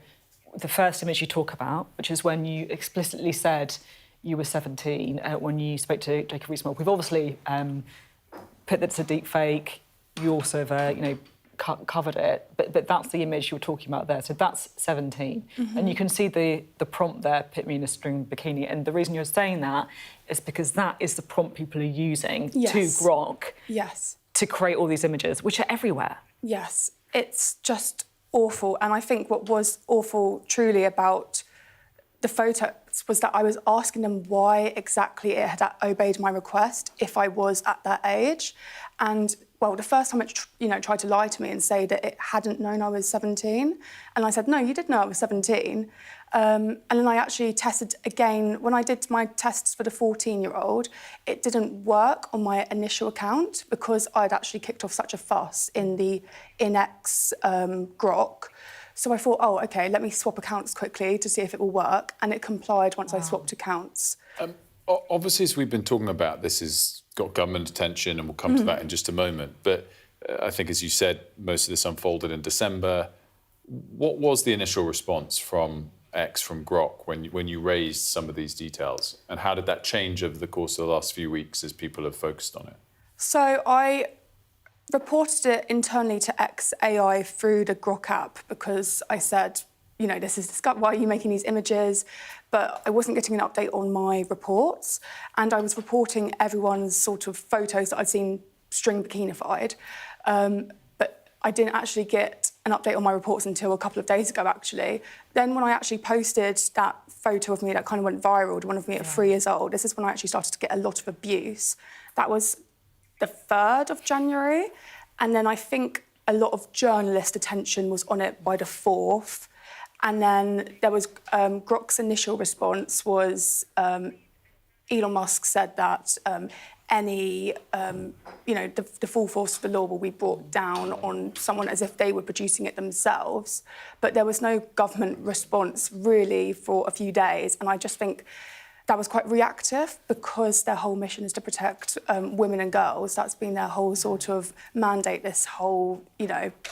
the first image you talk about, which is when you explicitly said you were 17 when you spoke to Jacob Rees-Mogg. We've obviously put that it's a deep fake. You also have, covered it, but that's the image you were talking about there. So that's 17. And you can see the prompt there, put me in a string bikini. And the reason you're saying that is because that is the prompt people are using to Grok to create all these images, which are everywhere. Yes, it's just awful. And I think what was awful truly about the photos was that I was asking them why exactly it had obeyed my request if I was at that age. And well, the first time it tried to lie to me and say that it hadn't known I was 17. And I said, no, you did know I was 17. And then I actually tested again. When I did my tests for the 14-year-old, it didn't work on my initial account because I'd actually kicked off such a fuss in the in-X Grok. So I thought, oh, OK, let me swap accounts quickly to see if it will work. And it complied once I swapped accounts. Obviously, as we've been talking about, this has got government attention, and we'll come to that in just a moment. But I think, as you said, most of this unfolded in December. What was the initial response from X, from Grok, when you raised some of these details? And how did that change over the course of the last few weeks as people have focused on it? So I reported it internally to XAI through the Grok app because I said, this is why are you making these images? But I wasn't getting an update on my reports, and I was reporting everyone's sort of photos that I'd seen string bikinified. But I didn't actually get an update on my reports until a couple of days ago, actually. Then when I actually posted that photo of me that kind of went viral, the one of me at 3 years old, this is when I actually started to get a lot of abuse. That was the 3rd of January. And then I think a lot of journalist attention was on it by the 4th. And then there was Grok's initial response was Elon Musk said that the full force of the law will be brought down on someone as if they were producing it themselves. But there was no government response really for a few days. And I just think that was quite reactive because their whole mission is to protect women and girls. That's been their whole sort of mandate this whole,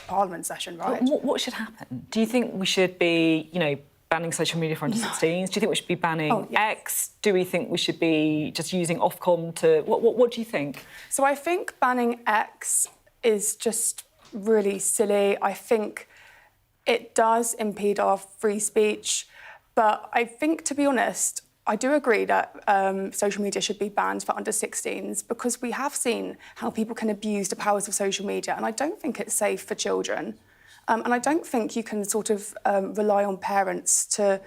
Parliament session, right? What should happen? Do you think we should be, banning social media for under 16s? Do you think we should be banning X? Do we think we should be just using Ofcom to... What do you think? So I think banning X is just really silly. I think it does impede our free speech. But I think, to be honest, I do agree that social media should be banned for under 16s because we have seen how people can abuse the powers of social media, and I don't think it's safe for children. And I don't think you can sort of rely on parents to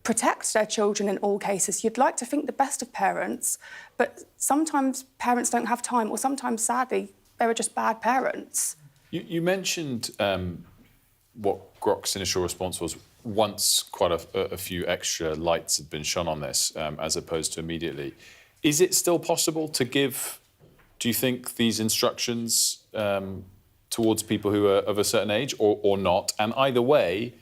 protect their children in all cases. You'd like to think the best of parents, but sometimes parents don't have time, or sometimes, sadly, they're just bad parents. You mentioned what Grok's initial response was once quite a few extra lights had been shone on this, as opposed to immediately. Is it still possible to give, do you think, these instructions towards people who are of a certain age or not? And either way,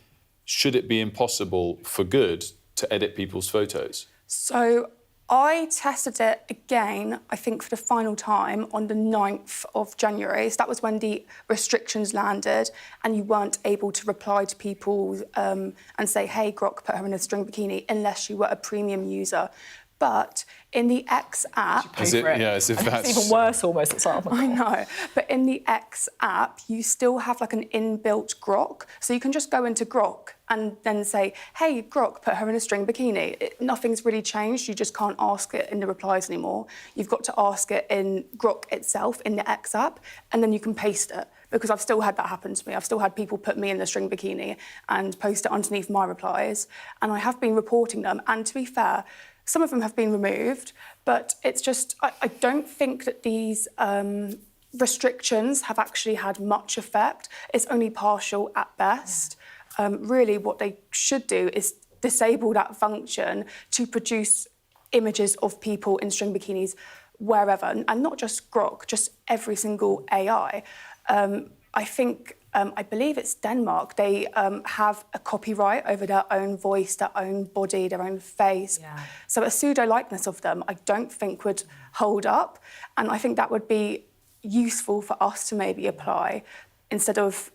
should it be impossible for good to edit people's photos? So I tested it again, I think for the final time, on the 9th of January. So that was when the restrictions landed and you weren't able to reply to people and say, hey, Grok, put her in a string bikini, unless you were a premium user. But in the X app... As if that's... It's even worse almost. It's like, I know. But in the X app, you still have like an inbuilt Grok. So you can just go into Grok and then say, hey, Grok, put her in a string bikini. Nothing's really changed. You just can't ask it in the replies anymore. You've got to ask it in Grok itself, in the X app, and then you can paste it. Because I've still had that happen to me. I've still had people put me in the string bikini and post it underneath my replies. And I have been reporting them. And to be fair, some of them have been removed, but it's just, I don't think that these restrictions have actually had much effect. It's only partial at best. Really, what they should do is disable that function to produce images of people in string bikinis wherever, and not just Grok, just every single AI. I think, I believe it's Denmark, they have a copyright over their own voice, their own body, their own face. Yeah. So a pseudo-likeness of them, I don't think would hold up. And I think that would be useful for us to maybe apply instead of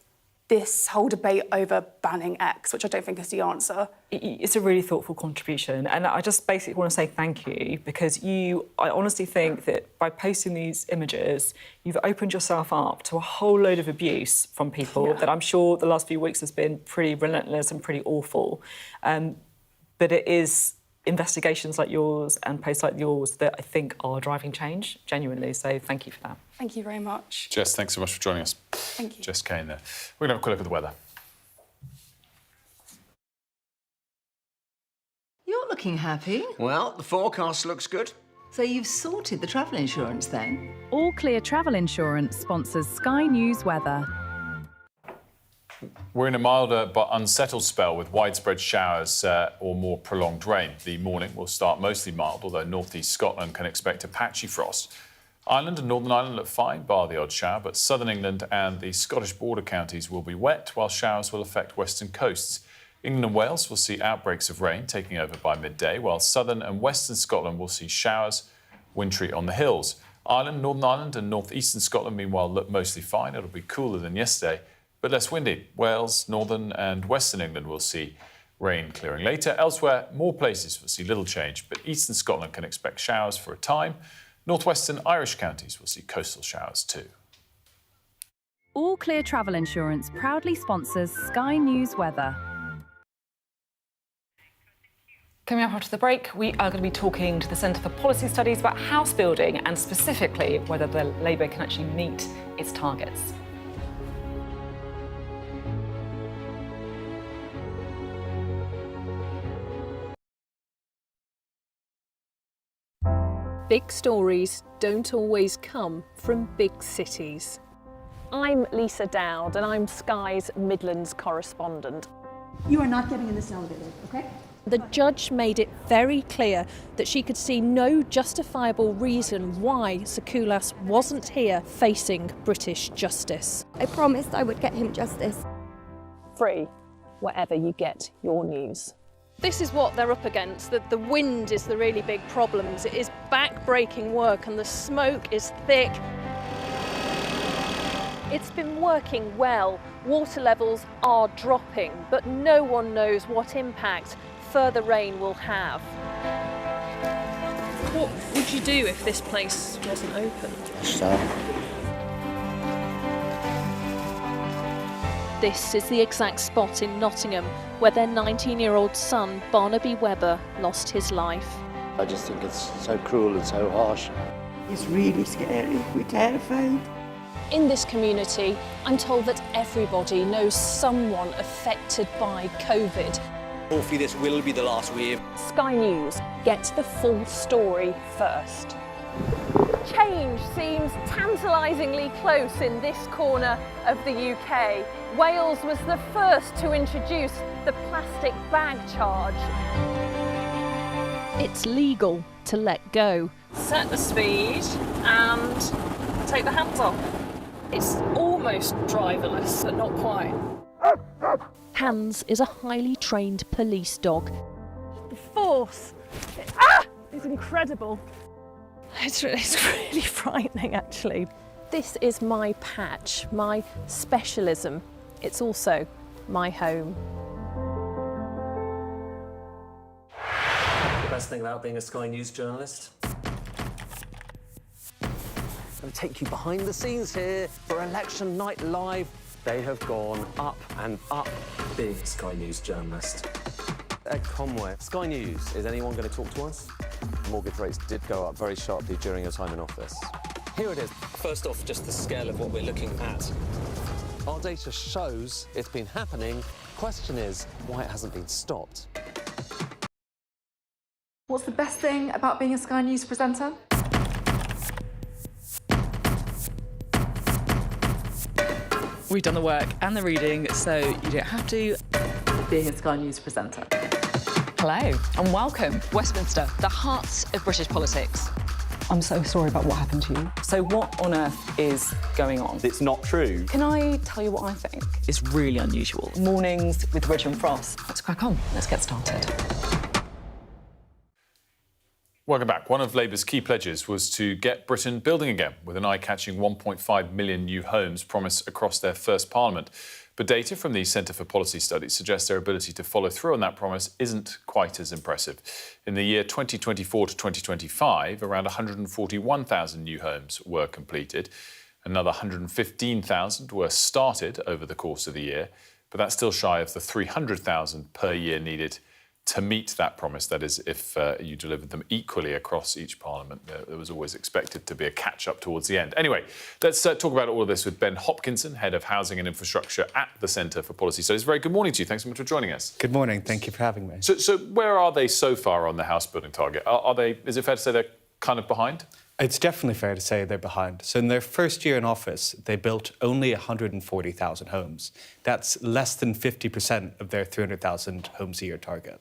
this whole debate over banning X, which I don't think is the answer. It's a really thoughtful contribution, and I just basically want to say thank you because I honestly think that by posting these images, you've opened yourself up to a whole load of abuse from people that I'm sure the last few weeks has been pretty relentless and pretty awful. But it is investigations like yours and posts like yours that I think are driving change, genuinely, so thank you for that. Thank you very much. Jess, thanks so much for joining us. Thank you. Jess Kane there. We're going to have a quick look at the weather. You're looking happy. Well, the forecast looks good. So you've sorted the travel insurance then? All Clear Travel Insurance sponsors Sky News Weather. We're in a milder but unsettled spell with widespread showers or more prolonged rain. The morning will start mostly mild, although north-east Scotland can expect a patchy frost. Ireland and Northern Ireland look fine, bar the odd shower, but southern England and the Scottish border counties will be wet, while showers will affect western coasts. England and Wales will see outbreaks of rain taking over by midday, while southern and western Scotland will see showers, wintry on the hills. Ireland, Northern Ireland and north-eastern Scotland, meanwhile, look mostly fine. It'll be cooler than yesterday, but less windy. Wales, northern and western England will see rain clearing later. Elsewhere, more places will see little change, but eastern Scotland can expect showers for a time. Northwestern Irish counties will see coastal showers too. All Clear Travel Insurance proudly sponsors Sky News Weather. Coming up after the break, we are going to be talking to the Centre for Policy Studies about house building and specifically whether the Labour can actually meet its targets. Big stories don't always come from big cities. I'm Lisa Dowd and I'm Sky's Midlands correspondent. You are not getting in this elevator, okay? The judge made it very clear that she could see no justifiable reason why Sakulas wasn't here facing British justice. I promised I would get him justice. Free, wherever you get your news. This is what they're up against. The wind is the really big problem. It is back-breaking work and the smoke is thick. It's been working well. Water levels are dropping, but no one knows what impact further rain will have. What would you do if this place wasn't open? This is the exact spot in Nottingham where their 19-year-old son, Barnaby Webber, lost his life. I just think it's so cruel and so harsh. It's really scary. We're terrified. In this community, I'm told that everybody knows someone affected by COVID. Hopefully this will be the last wave. Sky News gets the full story first. Change seems tantalisingly close in this corner of the UK. Wales was the first to introduce the plastic bag charge. It's legal to let go. Set the speed and take the hands off. It's almost driverless, but not quite. Hans is a highly trained police dog. The force is incredible. It's really frightening, actually. This is my patch, my specialism. It's also my home. The best thing about being a Sky News journalist? I'm going to take you behind the scenes here for Election Night Live. They have gone up and up. Being a Sky News journalist. Ed Conway, Sky News, is anyone going to talk to us? Mortgage rates did go up very sharply during your time in office. Here it is. First off, just the scale of what we're looking at. Our data shows it's been happening. Question is, why it hasn't been stopped. What's the best thing about being a Sky News presenter? We've done the work and the reading, so you don't have to. Being a Sky News presenter. Hello and welcome. Westminster, the heart of British politics. I'm so sorry about what happened to you. So what on earth is going on? It's not true. Can I tell you what I think? It's really unusual. Mornings with Richard and Frost. Let's crack on. Let's get started. Welcome back. One of Labour's key pledges was to get Britain building again, with an eye-catching 1.5 million new homes promised across their first parliament. But data from the Centre for Policy Studies suggests their ability to follow through on that promise isn't quite as impressive. In the year 2024 to 2025, around 141,000 new homes were completed. Another 115,000 were started over the course of the year, but that's still shy of the 300,000 per year needed to meet that promise. That is, if you delivered them equally across each parliament. There was always expected to be a catch-up towards the end. Anyway, let's talk about all of this with Ben Hopkinson, Head of Housing and Infrastructure at the Centre for Policy Studies. Very good morning to you. Thanks so much for joining us. Good morning. Thank you for having me. So where are they so far on the house building target? Are they? Is it fair to say they're kind of behind? It's definitely fair to say they're behind. So in their first year in office, they built only 140,000 homes. That's less than 50% of their 300,000 homes a year target.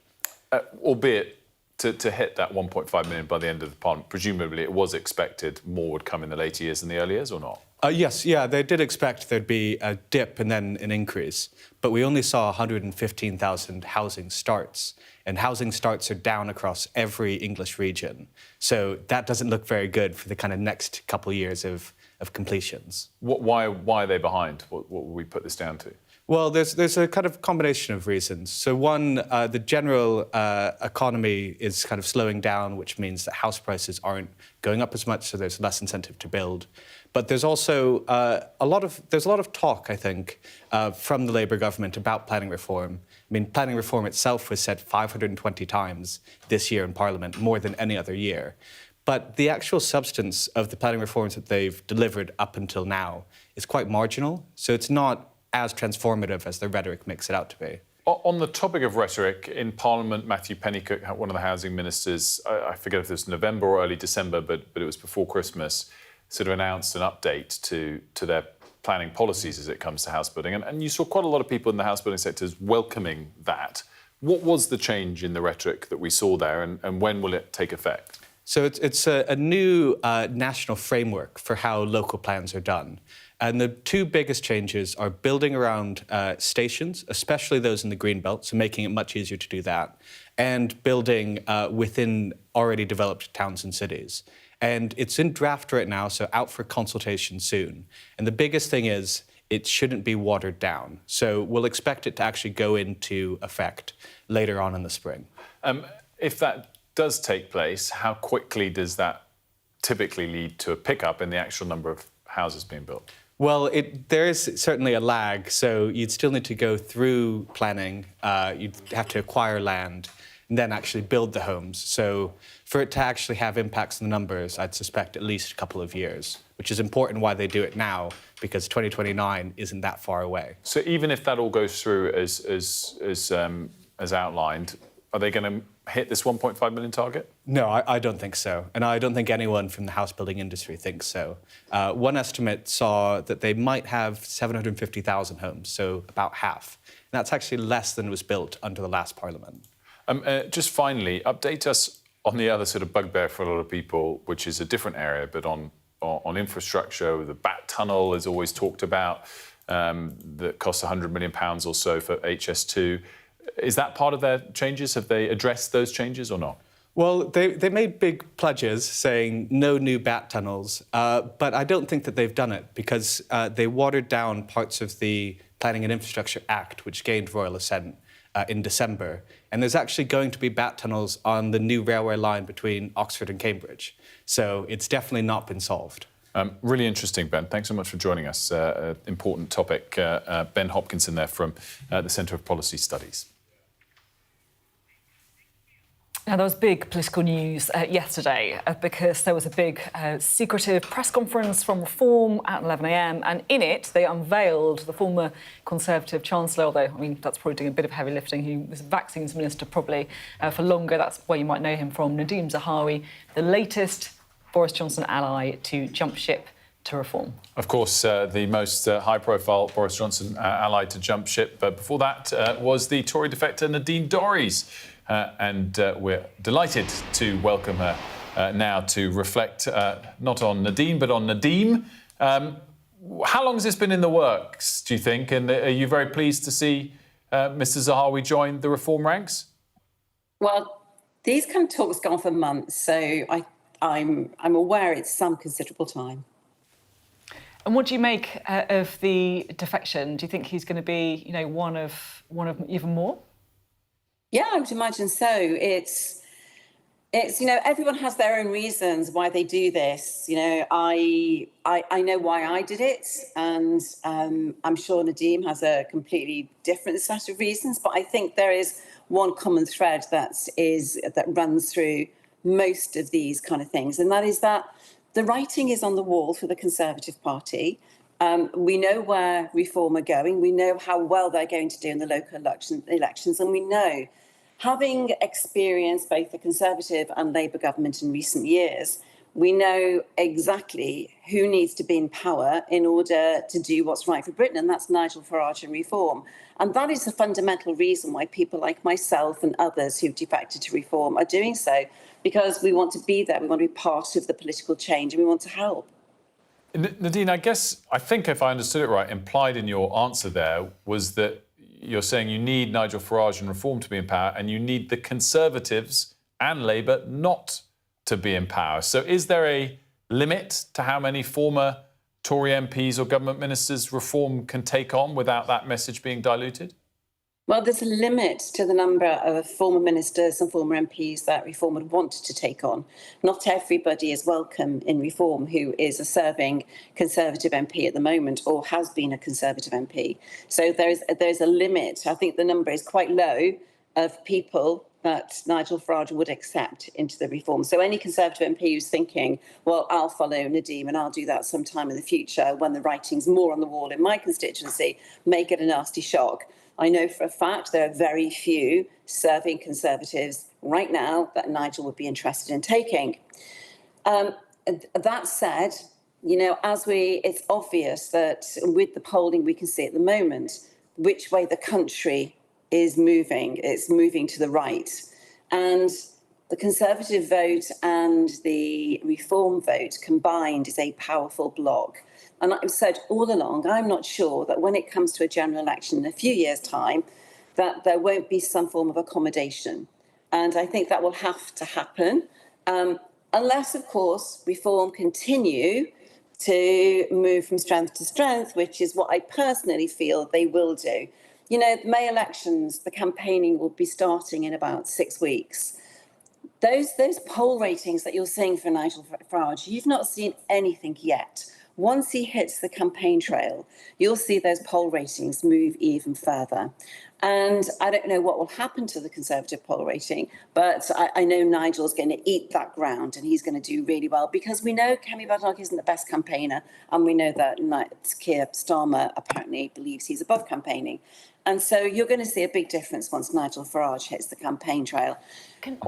Albeit to hit that 1.5 million by the end of the Parliament, presumably it was expected more would come in the later years than the early years, or not? Yes, they did expect there'd be a dip and then an increase. But we only saw 115,000 housing starts. And housing starts are down across every English region. So that doesn't look very good for the kind of next couple of years of completions. Why are they behind? What will we put this down to? Well, there's a kind of combination of reasons. So one, the general economy is kind of slowing down, which means that house prices aren't going up as much, so there's less incentive to build. But there's also a lot of talk, I think, from the Labour government about planning reform. I mean, planning reform itself was said 520 times this year in Parliament, more than any other year. But the actual substance of the planning reforms that they've delivered up until now is quite marginal. So it's not as transformative as the rhetoric makes it out to be. On the topic of rhetoric, in Parliament, Matthew Pennycook, one of the housing ministers, I forget if it was November or early December, but it was before Christmas, sort of announced an update to their planning policies as it comes to house building. And you saw quite a lot of people in the house building sectors welcoming that. What was the change in the rhetoric that we saw there, and when will it take effect? So it's a new national framework for how local plans are done. And the two biggest changes are building around stations, especially those in the Greenbelt, so making it much easier to do that, and building within already developed towns and cities. And it's in draft right now, so out for consultation soon. And the biggest thing is it shouldn't be watered down. So we'll expect it to actually go into effect later on in the spring. If that does take place, how quickly does that typically lead to a pickup in the actual number of houses being built? Well, there is certainly a lag, so you'd still need to go through planning, you'd have to acquire land, and then actually build the homes. So for it to actually have impacts on the numbers, I'd suspect at least a couple of years, which is important why they do it now, because 2029 isn't that far away. So even if that all goes through as outlined, are they going to hit this 1.5 million target? No, I don't think so. And I don't think anyone from the house building industry thinks so. One estimate saw that they might have 750,000 homes, so about half. And that's actually less than was built under the last Parliament. Just finally, update us on the other sort of bugbear for a lot of people, which is a different area, but on infrastructure. The Bat Tunnel is always talked about, that costs £100 million or so for HS2. Is that part of their changes? Have they addressed those changes or not? Well, they made big pledges saying no new bat tunnels, but I don't think that they've done it because they watered down parts of the Planning and Infrastructure Act, which gained royal assent in December. And there's actually going to be bat tunnels on the new railway line between Oxford and Cambridge. So it's definitely not been solved. Really interesting, Ben. Thanks so much for joining us. Important topic. Ben Hopkinson there from the Centre of Policy Studies. Now, there was big political news yesterday because there was a big secretive press conference from Reform at 11 a.m. and in it they unveiled the former Conservative Chancellor, although, I mean, that's probably doing a bit of heavy lifting. He was Vaccines Minister probably for longer. That's where you might know him from. Nadeem Zahawi, the latest Boris Johnson ally to jump ship to Reform. Of course, the most high-profile Boris Johnson ally to jump ship. But before that was the Tory defector Nadine Dorries. And we're delighted to welcome her now to reflect not on Nadine, but on Nadeem. How long has this been in the works, do you think? And are you very pleased to see Mr. Zahawi join the Reform ranks? Well, these kind of talks go on for months, so I'm aware it's some considerable time. And what do you make of the defection? Do you think he's going to be, one of even more? Yeah, I would imagine so. It's everyone has their own reasons why they do this. I know why I did it, and I'm sure Nadeem has a completely different set of reasons. But I think there is one common thread that runs through most of these kind of things, and that is that the writing is on the wall for the Conservative Party. We know where Reform are going. We know how well they're going to do in the local elections, and we know, having experienced both the Conservative and Labour government in recent years, We know exactly who needs to be in power in order to do what's right for Britain, and that's Nigel Farage and Reform. And that is the fundamental reason why people like myself and others who've defected to Reform are doing so, because we want to be there, we want to be part of the political change, and we want to help. Nadine, I think if I understood it right, implied in your answer there was that you're saying you need Nigel Farage and Reform to be in power, and you need the Conservatives and Labour not to be in power. So is there a limit to how many former Tory MPs or government ministers Reform can take on without that message being diluted? Well, there's a limit to the number of former ministers and former MPs that Reform would want to take on. Not everybody is welcome in Reform who is a serving Conservative MP at the moment or has been a Conservative MP. So there's a limit. I think the number is quite low of people that Nigel Farage would accept into the Reform. So any Conservative MP who's thinking, well, I'll follow Nadeem and I'll do that sometime in the future when the writing's more on the wall in my constituency, may get a nasty shock. I know for a fact there are very few serving Conservatives right now that Nigel would be interested in taking. That said, it's obvious that with the polling we can see at the moment, which way the country is moving. It's moving to the right. And the Conservative vote and the Reform vote combined is a powerful bloc. And I've said all along, I'm not sure that when it comes to a general election in a few years' time, that there won't be some form of accommodation. And I think that will have to happen, unless, of course, Reform continue to move from strength to strength, which is what I personally feel they will do. May elections, the campaigning will be starting in about 6 weeks. Those poll ratings that you're seeing for Nigel Farage, you've not seen anything yet. Once he hits the campaign trail, you'll see those poll ratings move even further. And I don't know what will happen to the Conservative poll rating, but I know Nigel's going to eat that ground and he's going to do really well, because we know Kemi Badenoch isn't the best campaigner, and we know that Keir Starmer apparently believes he's above campaigning. And so you're going to see a big difference once Nigel Farage hits the campaign trail.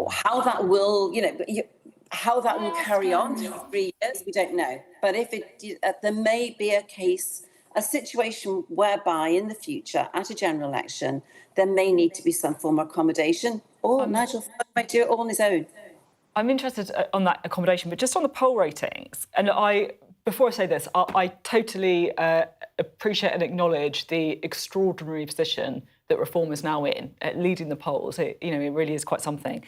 How that will, how that will carry on for 3 years, we don't know. But if there may be a situation whereby in the future, at a general election, there may need to be some form of accommodation, or Nigel Farage might do it all on his own. I'm interested on that accommodation, but just on the poll ratings, and before I say this, I totally appreciate and acknowledge the extraordinary position that Reform is now in, leading the polls. It really is quite something.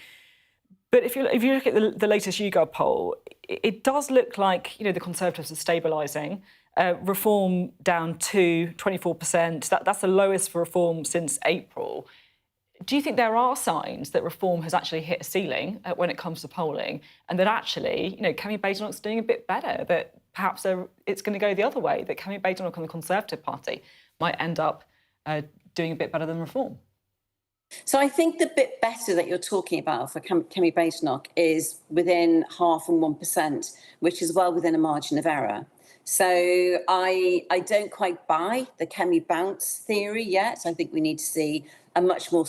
But if you look at the latest YouGov poll, it does look like the Conservatives are stabilising. Reform down to 24%. That's the lowest for Reform since April. Do you think there are signs that Reform has actually hit a ceiling when it comes to polling, and that actually, Kemi Badenoch's doing a bit better, that perhaps it's going to go the other way, that Kemi Badenoch and the Conservative Party might end up doing a bit better than Reform? So I think the bit better that you're talking about for Kemi Badenoch is within 0.5% and 1%, which is well within a margin of error. So I don't quite buy the Kemi bounce theory yet. I think we need to see a much more...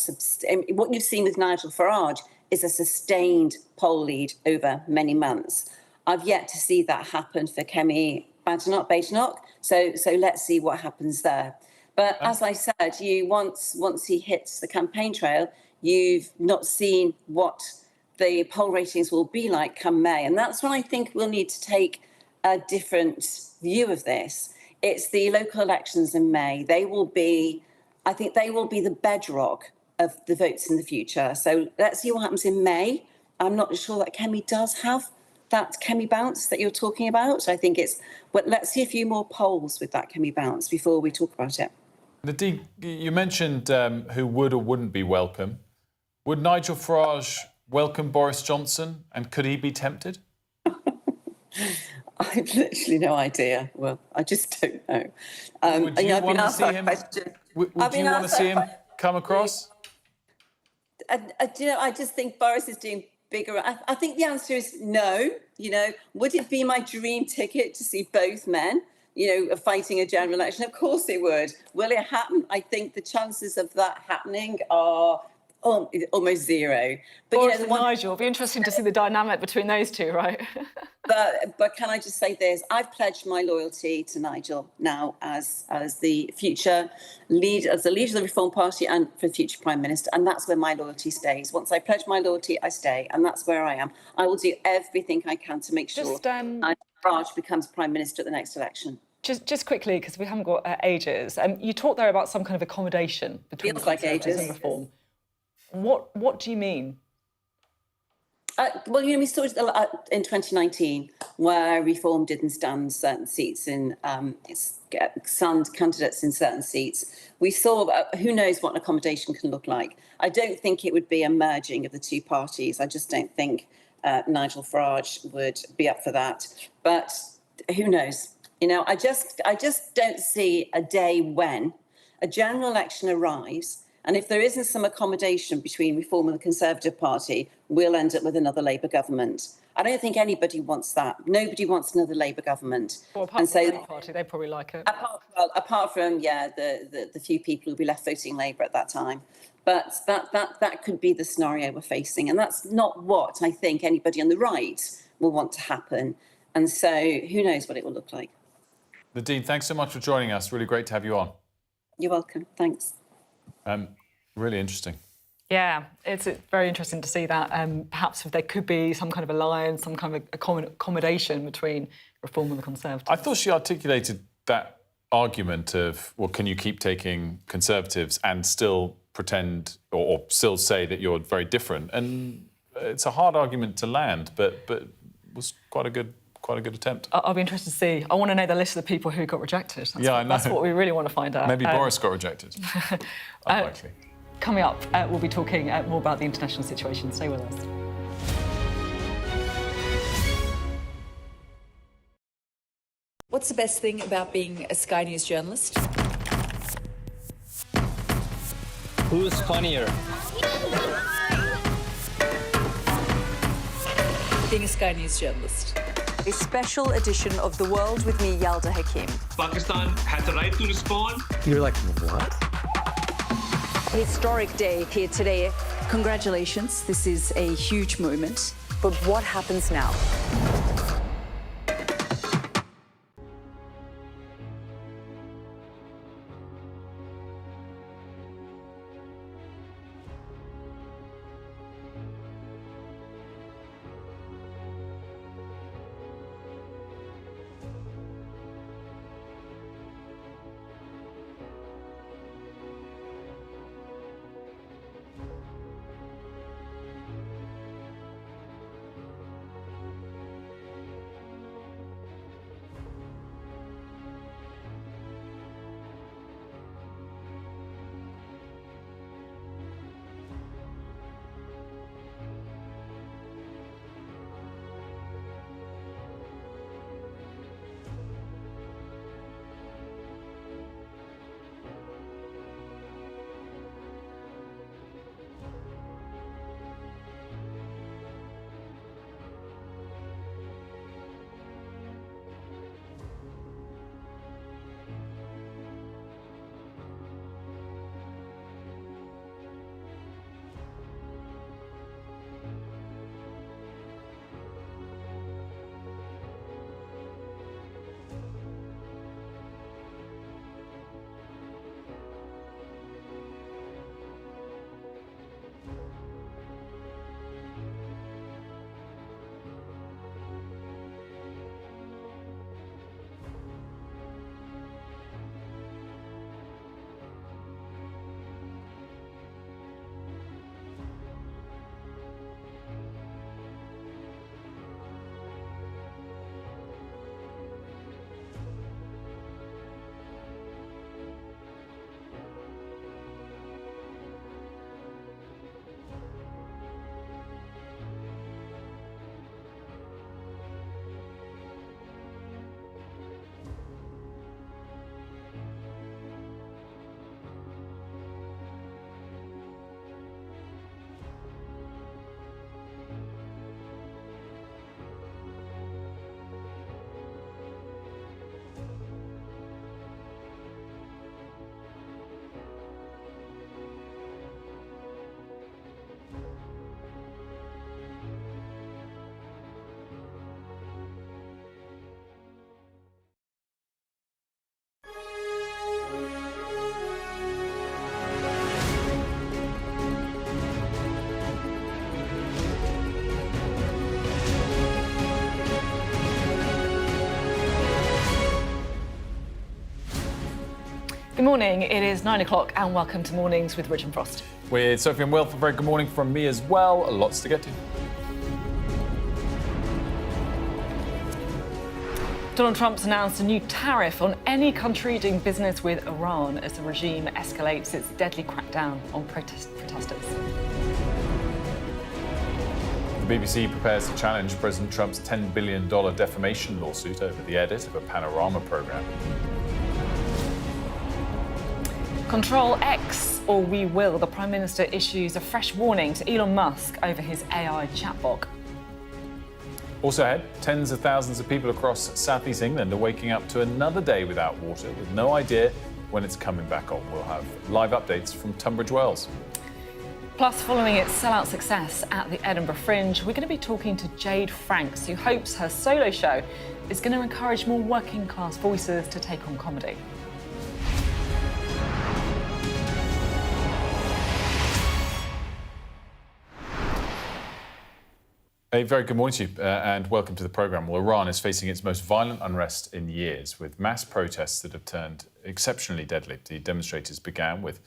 What you've seen with Nigel Farage is a sustained poll lead over many months. I've yet to see that happen for Kemi Badenoch. So let's see what happens there. But as I said, once he hits the campaign trail, you've not seen what the poll ratings will be like come May. And that's when I think we'll need to take a different view of this. It's the local elections in May. I think they will be the bedrock of the votes in the future. So let's see what happens in May. I'm not sure that Kemi does have that Kemi bounce that you're talking about. I think let's see a few more polls with that Kemi bounce before we talk about it. Nadine, you mentioned who would or wouldn't be welcome. Would Nigel Farage welcome Boris Johnson, and could he be tempted? I've literally no idea. Well, I just don't know. Would you want to see him? Would you want to see him come across? I just think Boris is doing bigger. I think the answer is no. Would it be my dream ticket to see both men, fighting a general election? Of course it would. Will it happen? I think the chances of that happening are almost zero. But Boris and Nigel, it'll be interesting to see the dynamic between those two, right? But can I just say this? I've pledged my loyalty to Nigel now as the future leader, as the leader of the Reform Party and for the future Prime Minister, and that's where my loyalty stays. Once I pledge my loyalty, I stay, and that's where I am. I will do everything I can to make sure Nigel Farage becomes Prime Minister at the next election. Just quickly, because we haven't got ages, you talked there about some kind of accommodation between Conservatives and Reform. What do you mean? Well, we saw it in 2019 where Reform didn't stand certain seats in stand candidates in certain seats. We saw who knows what an accommodation can look like. I don't think it would be a merging of the two parties. I just don't think Nigel Farage would be up for that. But who knows? I just don't see a day when a general election arrives. And if there isn't some accommodation between Reform and the Conservative Party, we'll end up with another Labour government. I don't think anybody wants that. Nobody wants another Labour government. Well, apart from the Labour Party, they probably like it. Apart from the few people who'll be left voting Labour at that time. But that could be the scenario we're facing. And that's not what I think anybody on the right will want to happen. And so who knows what it will look like. Nadine, thanks so much for joining us. Really great to have you on. You're welcome. Thanks. Really interesting. Yeah, it's very interesting to see that. Perhaps if there could be some kind of alliance, some kind of accommodation between Reform and the Conservatives. I thought she articulated that argument of, well, can you keep taking Conservatives and still pretend or still say that you're very different? And it's a hard argument to land, but it was quite a good attempt. I'll be interested to see. I want to know the list of the people who got rejected. That's what we really want to find out. Maybe Boris got rejected. Unlikely. Coming up, we'll be talking more about the international situation. Stay with us. What's the best thing about being a Sky News journalist? Who's funnier? Being a Sky News journalist. A special edition of The World with me, Yalda Hakim. Pakistan has the right to respond. You're like, what? Historic day here today. Congratulations, this is a huge moment. But what happens now? Good morning, it is 9 o'clock and welcome to Mornings with Rich and Frost. With Sophy and Wilfred, very good morning from me as well. Lots to get to. Donald Trump's announced a new tariff on any country doing business with Iran as the regime escalates its deadly crackdown on protesters. The BBC prepares to challenge President Trump's $10 billion defamation lawsuit over the edit of a Panorama programme. Control X, or we will. The Prime Minister issues a fresh warning to Elon Musk over his AI chatbot. Also ahead, tens of thousands of people across southeast England are waking up to another day without water with no idea when it's coming back on. We'll have live updates from Tunbridge Wells. Plus, following its sellout success at the Edinburgh Fringe, we're going to be talking to Jade Franks, who hopes her solo show is going to encourage more working-class voices to take on comedy. A very good morning to you and welcome to the programme. Well, Iran is facing its most violent unrest in years with mass protests that have turned exceptionally deadly. The demonstrators began with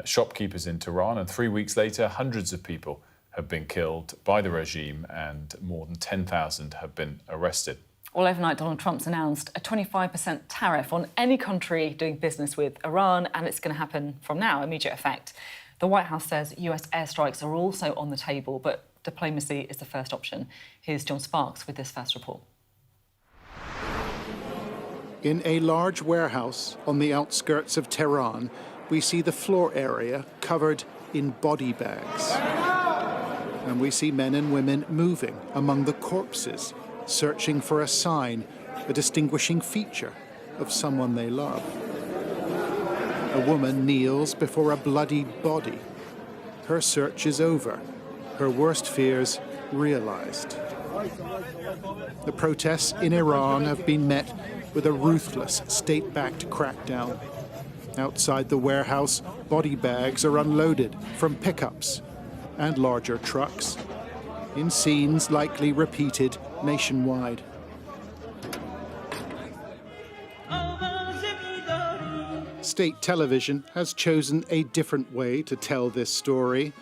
shopkeepers in Tehran, and 3 weeks later, hundreds of people have been killed by the regime and more than 10,000 have been arrested. Well, overnight, Donald Trump's announced a 25% tariff on any country doing business with Iran, and it's going to happen from now, immediate effect. The White House says US airstrikes are also on the table, but diplomacy is the first option. Here's John Sparks with this first report. In a large warehouse on the outskirts of Tehran, we see the floor area covered in body bags. And we see men and women moving among the corpses, searching for a sign, a distinguishing feature of someone they love. A woman kneels before a bloodied body. Her search is over. Her worst fears realized. The protests in Iran have been met with a ruthless state-backed crackdown. Outside the warehouse, body bags are unloaded from pickups and larger trucks, in scenes likely repeated nationwide. State television has chosen a different way to tell this story.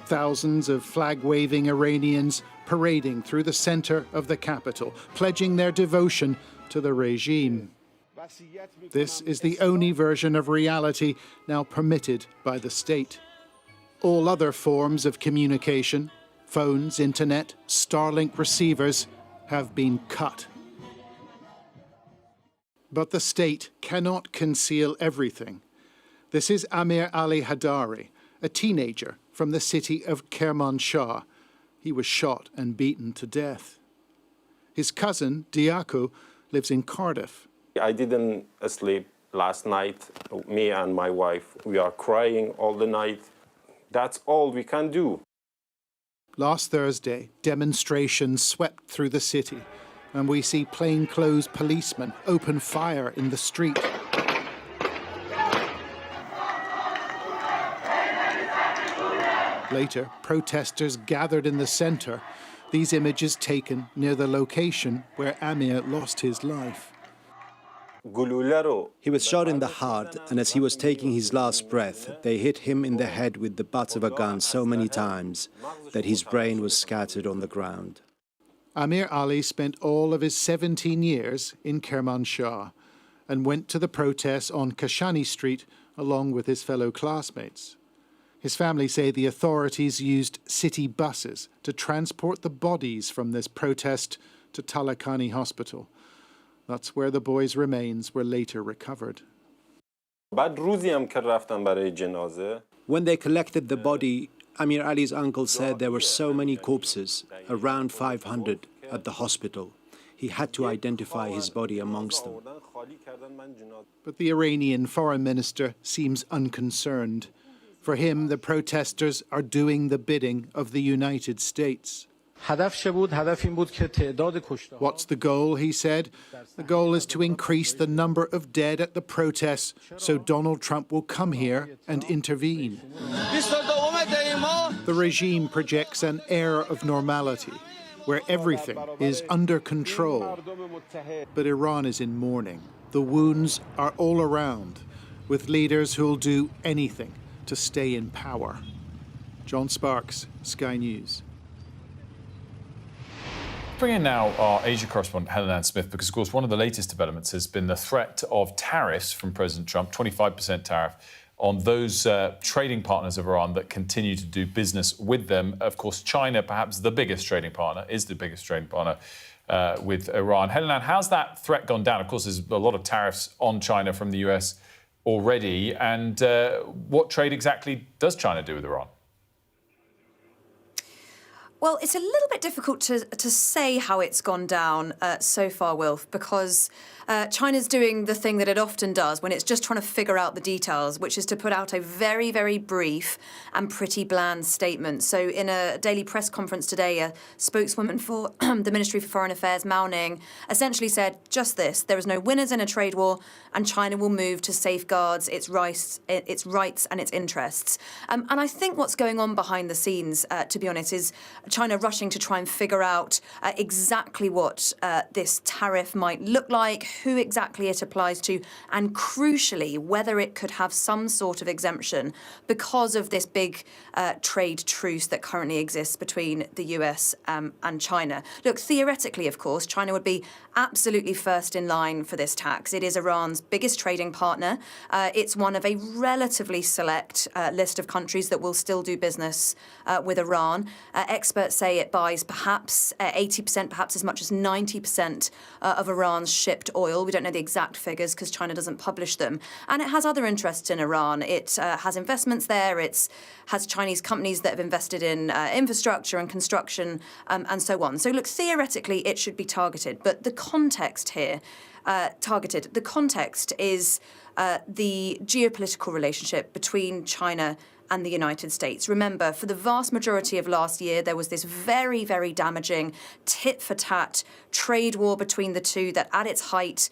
Thousands of flag-waving Iranians parading through the center of the capital, pledging their devotion to the regime. This is the only version of reality now permitted by the state. All other forms of communication, phones, internet, Starlink receivers, have been cut. But the state cannot conceal everything. This is Amir Ali Hadari, a teenager from the city of Kermanshah. He was shot and beaten to death. His cousin, Diaku, lives in Cardiff. I didn't sleep last night. Me and my wife, we are crying all the night. That's all we can do. Last Thursday, demonstrations swept through the city, and we see plainclothes policemen open fire in the street. Later, protesters gathered in the center, these images taken near the location where Amir lost his life. He was shot in the heart, and as he was taking his last breath, they hit him in the head with the butt of a gun so many times that his brain was scattered on the ground. Amir Ali spent all of his 17 years in Kermanshah and went to the protests on Kashani Street along with his fellow classmates. His family say the authorities used city buses to transport the bodies from this protest to Talakani Hospital. That's where the boy's remains were later recovered. When they collected the body, Amir Ali's uncle said there were so many corpses, around 500, at the hospital. He had to identify his body amongst them. But the Iranian foreign minister seems unconcerned. For him, the protesters are doing the bidding of the United States. What's the goal, he said? The goal is to increase the number of dead at the protests so Donald Trump will come here and intervene. The regime projects an air of normality, where everything is under control. But Iran is in mourning. The wounds are all around. with leaders who'll do anything to stay in power. John Sparks, Sky News. Bring in now our Asia correspondent, Helen Smith, because, of course, one of the latest developments has been the threat of tariffs from President Trump, 25% tariff on those trading partners of Iran that continue to do business with them. Of course, China, perhaps the biggest trading partner, is the biggest trading partner with Iran. Helen, how's that threat gone down? Of course, there's a lot of tariffs on China from the US already. And what trade exactly does China do with Iran? Well, it's a little bit difficult to say how it's gone down so far, Wilf, because China's doing the thing that it often does when it's just trying to figure out the details, which is to put out a very, very brief and pretty bland statement. So in a daily press conference today, a spokeswoman for the Ministry for Foreign Affairs, Mao Ning, essentially said just this: there is no winners in a trade war, and China will move to safeguards its rights and its interests. And I think what's going on behind the scenes, to be honest, is China rushing to try and figure out exactly what this tariff might look like, who exactly it applies to, and crucially, whether it could have some sort of exemption because of this big trade truce that currently exists between the US and China. Look, theoretically, of course, China would be absolutely first in line for this tax. It is Iran's biggest trading partner. It's one of a relatively select list of countries that will still do business with Iran. Experts say it buys perhaps 80%, perhaps as much as 90% of Iran's shipped oil. We don't know the exact figures because China doesn't publish them. And it has other interests in Iran. It has investments there. It has Chinese companies that have invested in infrastructure and construction and so on. So look, theoretically, it should be targeted. But the context here, the context is the geopolitical relationship between China and the United States. Remember, for the vast majority of last year, there was this very, very damaging tit-for-tat trade war between the two that at its height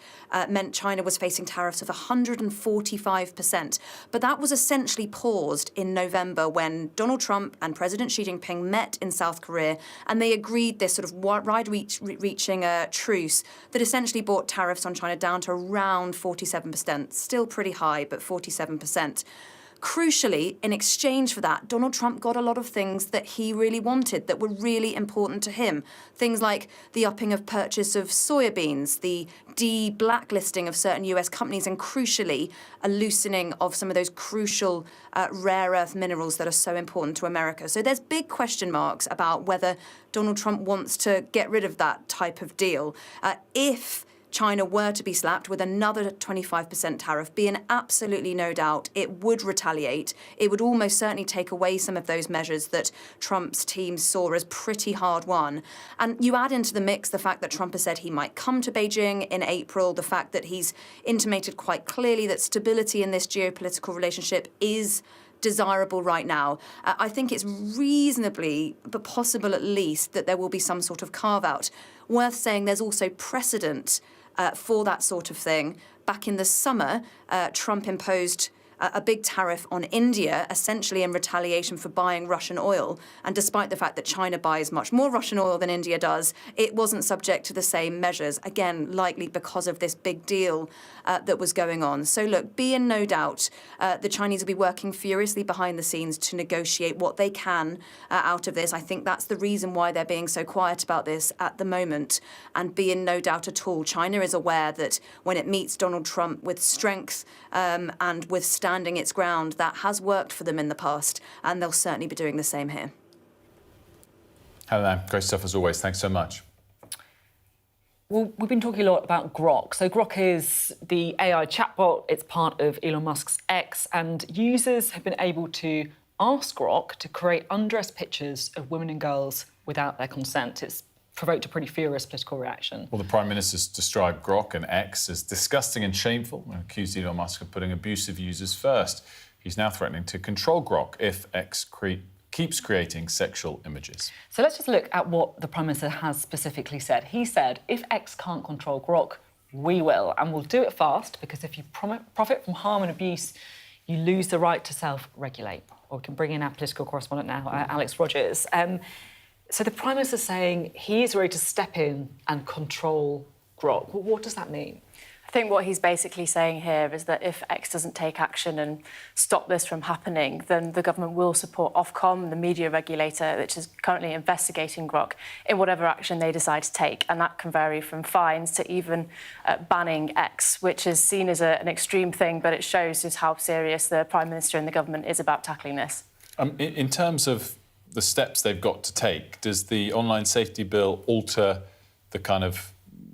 meant China was facing tariffs of 145%. But that was essentially paused in November when Donald Trump and President Xi Jinping met in South Korea, and they agreed this sort of wide-reaching truce that essentially brought tariffs on China down to around 47%. Still pretty high, but 47%. Crucially, in exchange for that, Donald Trump got a lot of things that he really wanted that were really important to him. Things like the upping of purchase of soybeans, the de-blacklisting of certain US companies, and crucially, a loosening of some of those crucial rare earth minerals that are so important to America. So there's big question marks about whether Donald Trump wants to get rid of that type of deal. If China were to be slapped with another 25% tariff, be in absolutely no doubt it would retaliate. It would almost certainly take away some of those measures that Trump's team saw as pretty hard won. And you add into the mix the fact that Trump has said he might come to Beijing in April, the fact that he's intimated quite clearly that stability in this geopolitical relationship is desirable right now. I think it's reasonably, but possible at least, that there will be some sort of carve-out. Worth saying there's also precedent for that sort of thing. Back in the summer, Trump imposed a big tariff on India, essentially in retaliation for buying Russian oil. And despite the fact that China buys much more Russian oil than India does, it wasn't subject to the same measures, again, likely because of this big deal that was going on. So look, be in no doubt, the Chinese will be working furiously behind the scenes to negotiate what they can out of this. I think that's the reason why they're being so quiet about this at the moment. And be in no doubt at all, China is aware that when it meets Donald Trump with strength and with standing its ground, that has worked for them in the past, and they'll certainly be doing the same here. Hello, great stuff as always. Thanks so much. Well, we've been talking a lot about Grok. So Grok is the AI chatbot. It's part of Elon Musk's X, and users have been able to ask Grok to create undressed pictures of women and girls without their consent. It's provoked a pretty furious political reaction. Well, the Prime Minister's described Grok and X as disgusting and shameful and accused Elon Musk of putting abusive users first. He's now threatening to control Grok if X keeps creating sexual images. So let's just look at what the Prime Minister has specifically said. He said, if X can't control Grok, we will, and we'll do it fast, because if you profit from harm and abuse, you lose the right to self-regulate. Or we can bring in our political correspondent now, Alex Rogers. So the Prime Minister's saying he is ready to step in and control Grok. What does that mean? I think what he's basically saying here is that if X doesn't take action and stop this from happening, then the government will support Ofcom, the media regulator, which is currently investigating Grok, in whatever action they decide to take. And that can vary from fines to even banning X, which is seen as an extreme thing, but it shows just how serious the Prime Minister and the government is about tackling this. In terms of the steps they've got to take, does the online safety bill alter the kind of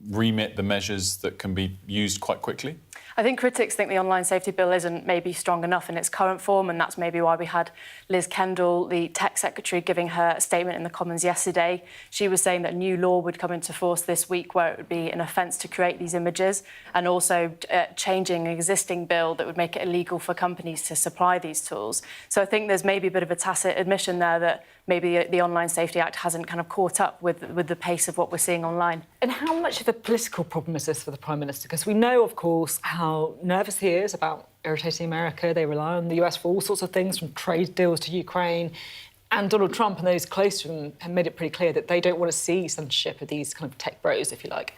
remit, the measures that can be used quite quickly? I think critics think the online safety bill isn't maybe strong enough in its current form, and that's maybe why we had Liz Kendall, the tech secretary, giving her statement in the Commons yesterday. She was saying that new law would come into force this week where it would be an offence to create these images, and also changing an existing bill that would make it illegal for companies to supply these tools. So I think there's maybe a bit of a tacit admission there that maybe the Online Safety Act hasn't kind of caught up with the pace of what we're seeing online. And how much of a political problem is this for the Prime Minister? Because we know, of course, how nervous he is about irritating America. They rely on the US for all sorts of things, from trade deals to Ukraine. And Donald Trump and those close to him have made it pretty clear that they don't want to see censorship of these kind of tech bros, if you like.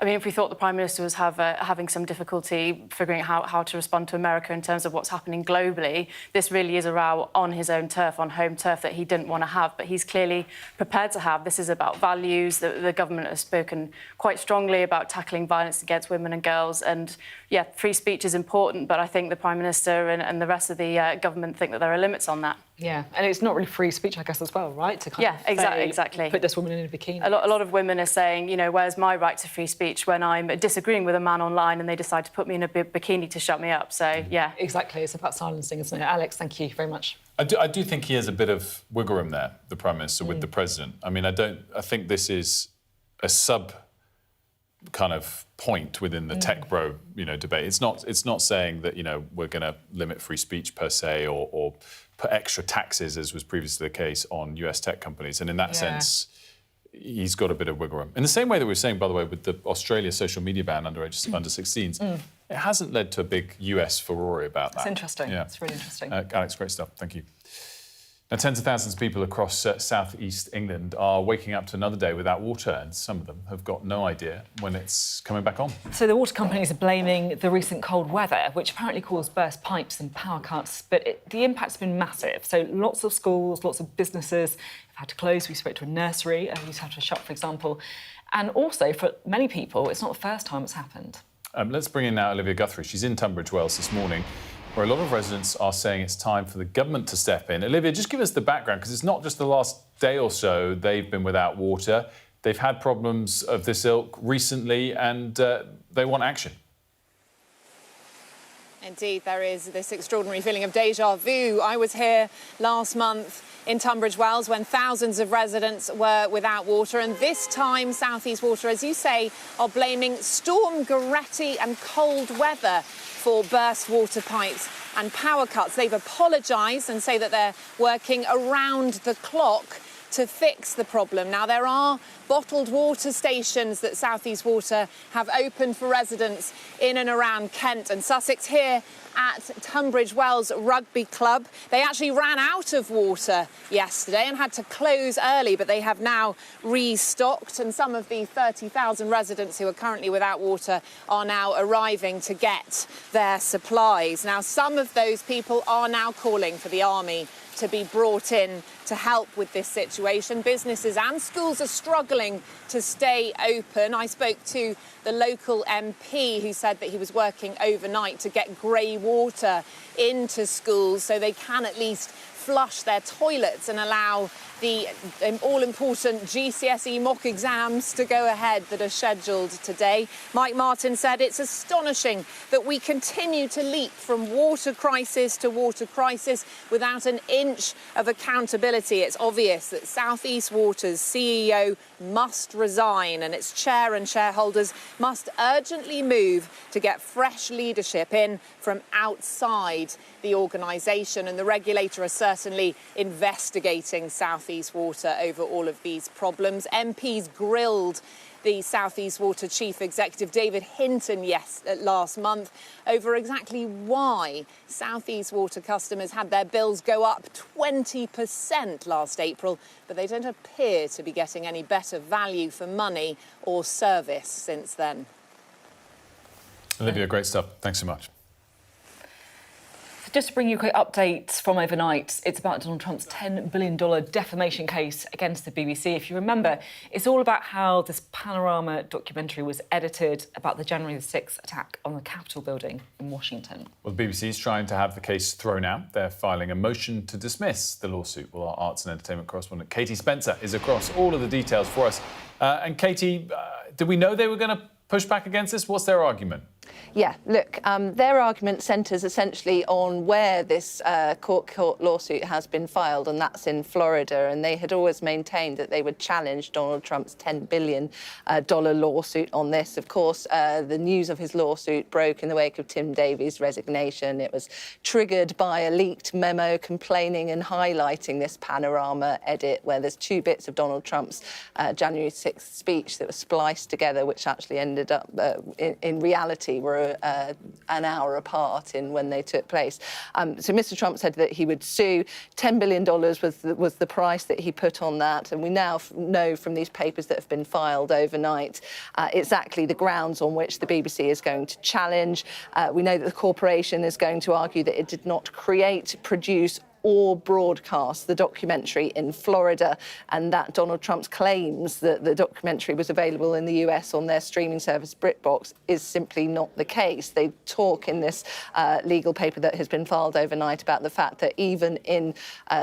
I mean, if we thought the Prime Minister was having some difficulty figuring out how to respond to America in terms of what's happening globally, this really is a row on his own turf, on home turf, that he didn't want to have, but he's clearly prepared to have. This is about values. The government has spoken quite strongly about tackling violence against women and girls. And, yeah, free speech is important, but I think the Prime Minister and the rest of the government think that there are limits on that. Yeah, and it's not really free speech, I guess, as well, right? To kind of exactly. Put this woman in a bikini. A lot of women are saying, you know, where's my right to free speech when I'm disagreeing with a man online and they decide to put me in a bikini to shut me up? So, yeah. Exactly, it's about silencing, isn't it? Alex, thank you very much. I do think he has a bit of wiggle room there, the Prime Minister, with the President. I mean, I think this is a sub kind of point within the tech bro, debate. It's not saying that, we're going to limit free speech per se or put extra taxes, as was previously the case, on US tech companies. And in that sense, he's got a bit of wiggle room. In the same way that we were saying, by the way, with the Australia social media ban under 16s, it hasn't led to a big US furore about that. It's interesting. Yeah. It's really interesting. Alex, great stuff. Thank you. Now, tens of thousands of people across south-east England are waking up to another day without water, and some of them have got no idea when it's coming back on. So the water companies are blaming the recent cold weather, which apparently caused burst pipes and power cuts, but the impact's been massive. So lots of schools, lots of businesses have had to close. We spoke to a nursery who's had to shut, for example. And also, for many people, it's not the first time it's happened. Let's bring in now Olivia Guthrie. She's in Tunbridge Wells this morning, where a lot of residents are saying it's time for the government to step in. Olivia, just give us the background, because it's not just the last day or so they've been without water. They've had problems of this ilk recently, and they want action. Indeed, there is this extraordinary feeling of déjà vu. I was here last month in Tunbridge Wells when thousands of residents were without water, and this time South East Water, as you say, are blaming Storm Goretti and cold weather for burst water pipes and power cuts. They've apologised and say that they're working around the clock to fix the problem. Now, there are bottled water stations that South East Water have opened for residents in and around Kent and Sussex. Here at Tunbridge Wells Rugby Club, they actually ran out of water yesterday and had to close early, but they have now restocked, and some of the 30,000 residents who are currently without water are now arriving to get their supplies. Now, some of those people are now calling for the army to be brought in to help with this situation. Businesses and schools are struggling to stay open. I spoke to the local MP who said that he was working overnight to get grey water into schools so they can at least flush their toilets and allow the all-important GCSE mock exams to go ahead that are scheduled today. Mike Martin said it's astonishing that we continue to leap from water crisis to water crisis without an inch of accountability. It's obvious that South East Water's CEO must resign, and its chair and shareholders must urgently move to get fresh leadership in from outside the organisation, and the regulator are certainly investigating South East Water over all of these problems. MPs grilled the South East Water Chief Executive David Hinton last month over exactly why South East Water customers had their bills go up 20% last April, but they don't appear to be getting any better value for money or service since then. Olivia, great stuff. Thanks so much. Just to bring you a quick update from overnight, it's about Donald Trump's $10 billion defamation case against the BBC. If you remember, it's all about how this Panorama documentary was edited about the January 6th attack on the Capitol building in Washington. Well, the BBC is trying to have the case thrown out. They're filing a motion to dismiss the lawsuit. Well, our arts and entertainment correspondent Katie Spencer is across all of the details for us. And Katie, did we know they were going to push back against this? What's their argument? Yeah, look, their argument centres essentially on where this court lawsuit has been filed, and that's in Florida. And they had always maintained that they would challenge Donald Trump's $10 billion lawsuit on this. Of course, the news of his lawsuit broke in the wake of Tim Davies' resignation. It was triggered by a leaked memo complaining and highlighting this Panorama edit, where there's two bits of Donald Trump's January 6th speech that were spliced together, which actually ended up, in reality, were an hour apart in when they took place. So Mr. Trump said that he would sue. $10 billion was the price that he put on that. And we now know from these papers that have been filed overnight exactly the grounds on which the BBC is going to challenge. We know that the corporation is going to argue that it did not create, produce, or broadcast the documentary in Florida, and that Donald Trump's claims that the documentary was available in the US on their streaming service BritBox is simply not the case. They talk in this legal paper that has been filed overnight about the fact that even in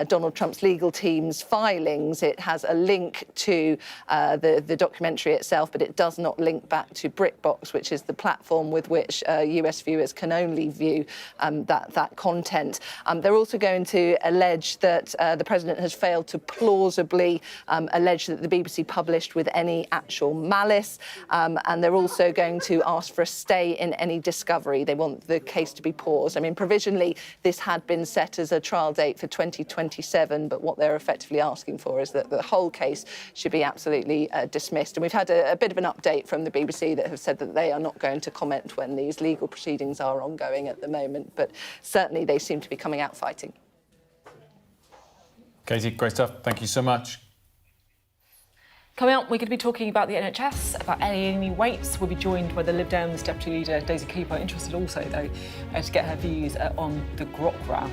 Donald Trump's legal team's filings, it has a link to the documentary itself, but it does not link back to BritBox, which is the platform with which US viewers can only view that content. They're also going to allege that the president has failed to plausibly allege that the BBC published with any actual malice, and they're also going to ask for a stay in any discovery. They want the case to be paused. I mean, provisionally, this had been set as a trial date for 2027, but what they're effectively asking for is that the whole case should be absolutely dismissed. And we've had a bit of an update from the BBC that have said that they are not going to comment when these legal proceedings are ongoing at the moment, but certainly they seem to be coming out fighting. Katie, great stuff. Thank you so much. Coming up, we're going to be talking about the NHS, about Amy Waits. We'll be joined by the Lib Dems Deputy Leader, Daisy Cooper. Interested also, though, to get her views on the Grok row.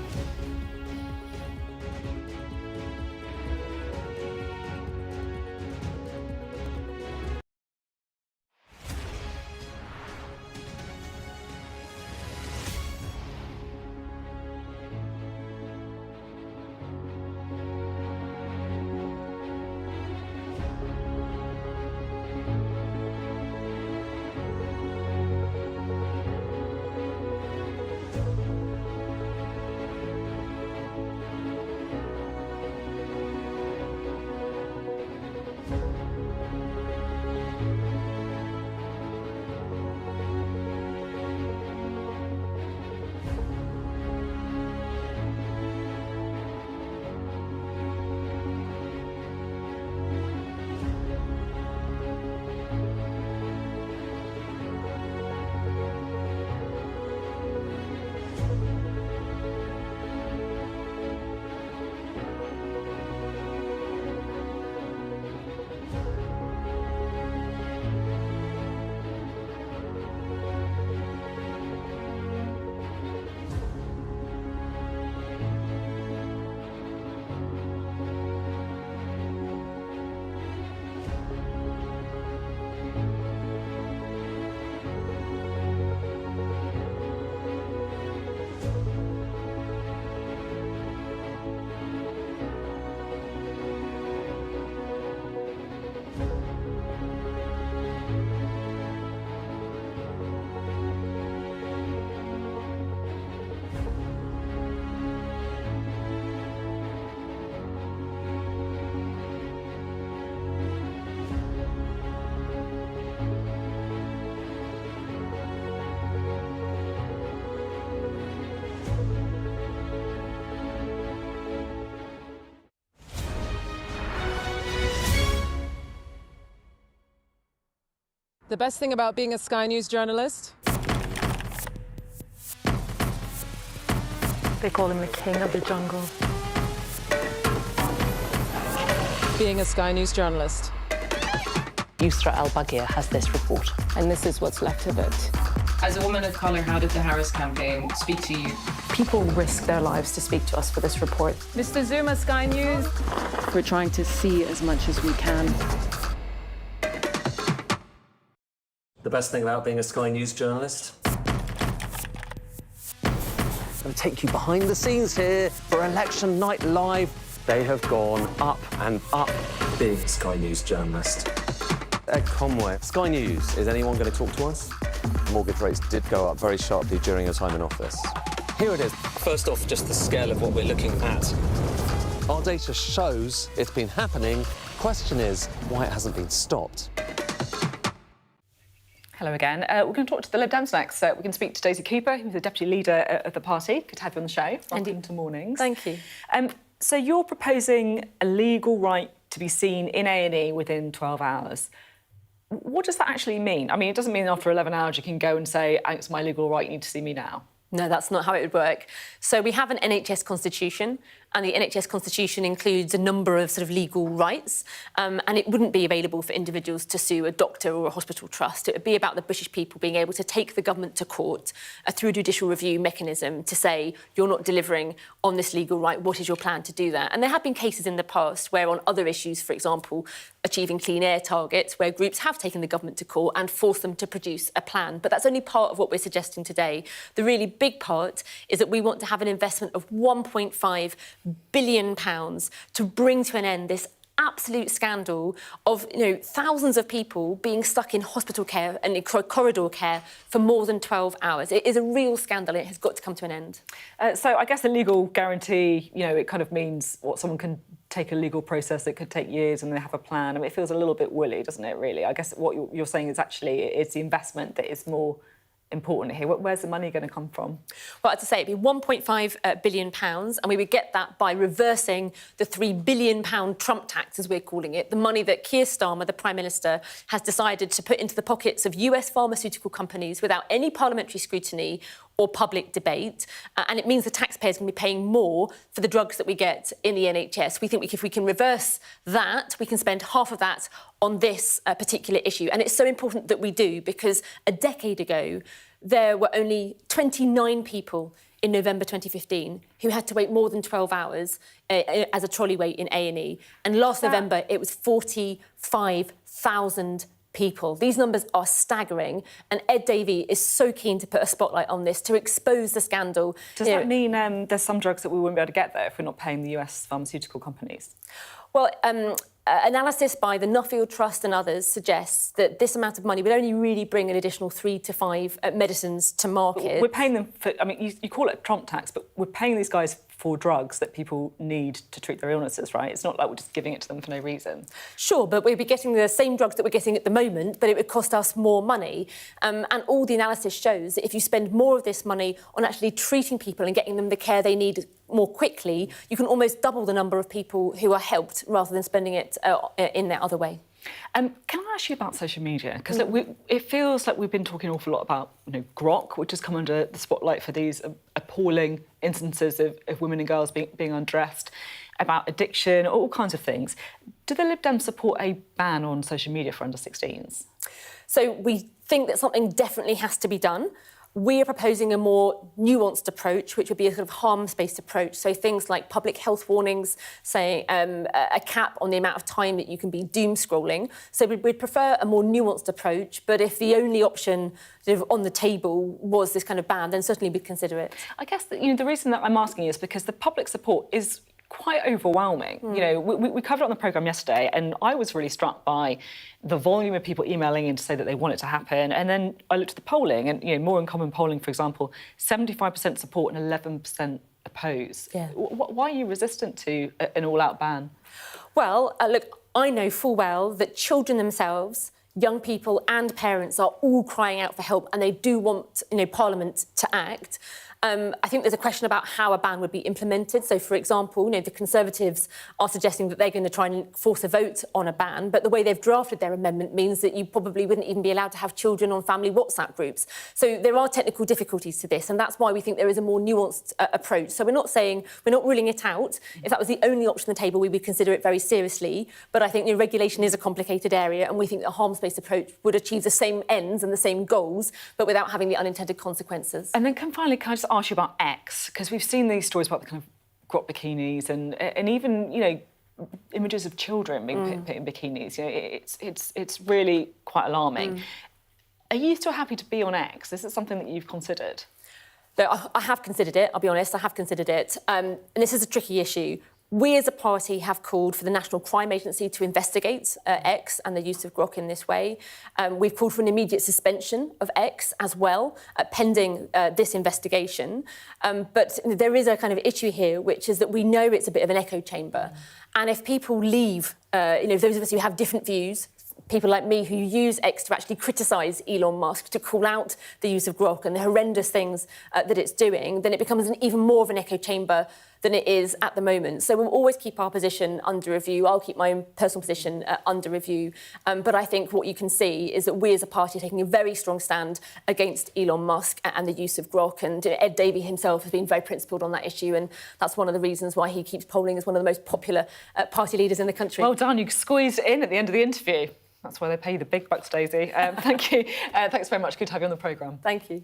The best thing about being a Sky News journalist? They call him the king of the jungle. Being a Sky News journalist. Yusra Al-Baghir has this report. And this is what's left of it. As a woman of colour, how did the Harris campaign speak to you? People risk their lives to speak to us for this report. Mr. Zuma, Sky News. We're trying to see as much as we can. The best thing about being a Sky News journalist? I'm going to take you behind the scenes here for Election Night Live. They have gone up and up. Being a Sky News journalist. Ed Conway, Sky News, is anyone going to talk to us? Mortgage rates did go up very sharply during your time in office. Here it is. First off, just the scale of what we're looking at. Our data shows it's been happening. Question is, why it hasn't been stopped. Hello again. We're going to talk to the Lib Dems next. We can speak to Daisy Cooper, who's the deputy leader of the party. Good to have you on the show. Welcome to Mornings. Thank you. So you're proposing a legal right to be seen in A&E within 12 hours. What does that actually mean? I mean, it doesn't mean after 11 hours you can go and say, it's my legal right, you need to see me now. No, that's not how it would work. So we have an NHS constitution, and the NHS constitution includes a number of sort of legal rights, and it wouldn't be available for individuals to sue a doctor or a hospital trust. It would be about the British people being able to take the government to court through a judicial review mechanism to say, you're not delivering on this legal right, what is your plan to do that? And there have been cases in the past where on other issues, for example, achieving clean air targets, where groups have taken the government to court and forced them to produce a plan. But that's only part of what we're suggesting today. The really big part is that we want to have an investment of £1.5 billion to bring to an end this absolute scandal of thousands of people being stuck in hospital care and in corridor care for more than 12 hours. It is a real scandal. It has got to come to an end. So I guess a legal guarantee, it kind of means what someone can take a legal process that could take years and they have a plan. I mean, it feels a little bit woolly, doesn't it, really? I guess what you're saying is actually it's the investment that is more important here. Where's the money going to come from? Well, as I say, it'd be £1.5 billion, and we would get that by reversing the £3 billion Trump tax, as we're calling it, the money that Keir Starmer, the Prime Minister, has decided to put into the pockets of US pharmaceutical companies without any parliamentary scrutiny or public debate, and it means the taxpayers can be paying more for the drugs that we get in the NHS. We think if we can reverse that, we can spend half of that on this particular issue. And it's so important that we do, because a decade ago, there were only 29 people in November 2015 who had to wait more than 12 hours as a trolley wait in A&E. And last November, it was 45,000 people. These numbers are staggering, and Ed Davey is so keen to put a spotlight on this, to expose the scandal. Does that mean there's some drugs that we won't be able to get there if we're not paying the US pharmaceutical companies? Well, analysis by the Nuffield Trust and others suggests that this amount of money would only really bring an additional 3 to 5 medicines to market. We're paying them for, you call it Trump tax, but we're paying these guys for drugs that people need to treat their illnesses, right? It's not like we're just giving it to them for no reason. Sure, but we'd be getting the same drugs that we're getting at the moment, but it would cost us more money. And all the analysis shows that if you spend more of this money on actually treating people and getting them the care they need more quickly, you can almost double the number of people who are helped rather than spending it in that other way. Can I ask you about social media? Because it feels like we've been talking an awful lot about Grok, which has come under the spotlight for these appalling instances of women and girls being undressed, about addiction, all kinds of things. Do the Lib Dems support a ban on social media for under-16s? So we think that something definitely has to be done. We are proposing a more nuanced approach, which would be a sort of harms-based approach. So things like public health warnings, saying a cap on the amount of time that you can be doom scrolling. So we'd prefer a more nuanced approach. But if the only option sort of on the table was this kind of ban, then certainly we'd consider it. I guess that, the reason that I'm asking is because the public support is quite overwhelming. We covered it on the programme yesterday, and I was really struck by the volume of people emailing in to say that they want it to happen. And then I looked at the polling, and More in Common polling, for example, 75% support and 11% oppose. Yeah. Why are you resistant to an all-out ban? Well, look, I know full well that children themselves, young people and parents are all crying out for help, and they do want Parliament to act. I think there's a question about how a ban would be implemented. So, for example, the Conservatives are suggesting that they're going to try and force a vote on a ban, but the way they've drafted their amendment means that you probably wouldn't even be allowed to have children on family WhatsApp groups. So there are technical difficulties to this, and that's why we think there is a more nuanced approach. So we're not ruling it out. If that was the only option on the table, we would consider it very seriously. But I think regulation is a complicated area, and we think that a harms-based approach would achieve the same ends and the same goals, but without having the unintended consequences. And then finally, can I just ask you about X? Because we've seen these stories about the kind of Grok bikinis and even, images of children being put in bikinis. It's really quite alarming. Are you still happy to be on X? Is it something that you've considered? I have considered it, I'll be honest, I have considered it. And this is a tricky issue. We as a party have called for the National Crime Agency to investigate X and the use of Grok in this way. We've called for an immediate suspension of X as well, pending this investigation. But there is a kind of issue here, which is that we know it's a bit of an echo chamber. And if people leave, those of us who have different views, people like me who use X to actually criticise Elon Musk, to call out the use of Grok and the horrendous things that it's doing, then it becomes even more of an echo chamber than it is at the moment. So we'll always keep our position under review. I'll keep my own personal position under review. But I think what you can see is that we as a party are taking a very strong stand against Elon Musk and the use of Grok. And Ed Davey himself has been very principled on that issue. And that's one of the reasons why he keeps polling as one of the most popular party leaders in the country. Well done. You squeezed it in at the end of the interview. That's why they pay you the big bucks, Daisy. Thank you. Thanks very much. Good to have you on the programme. Thank you.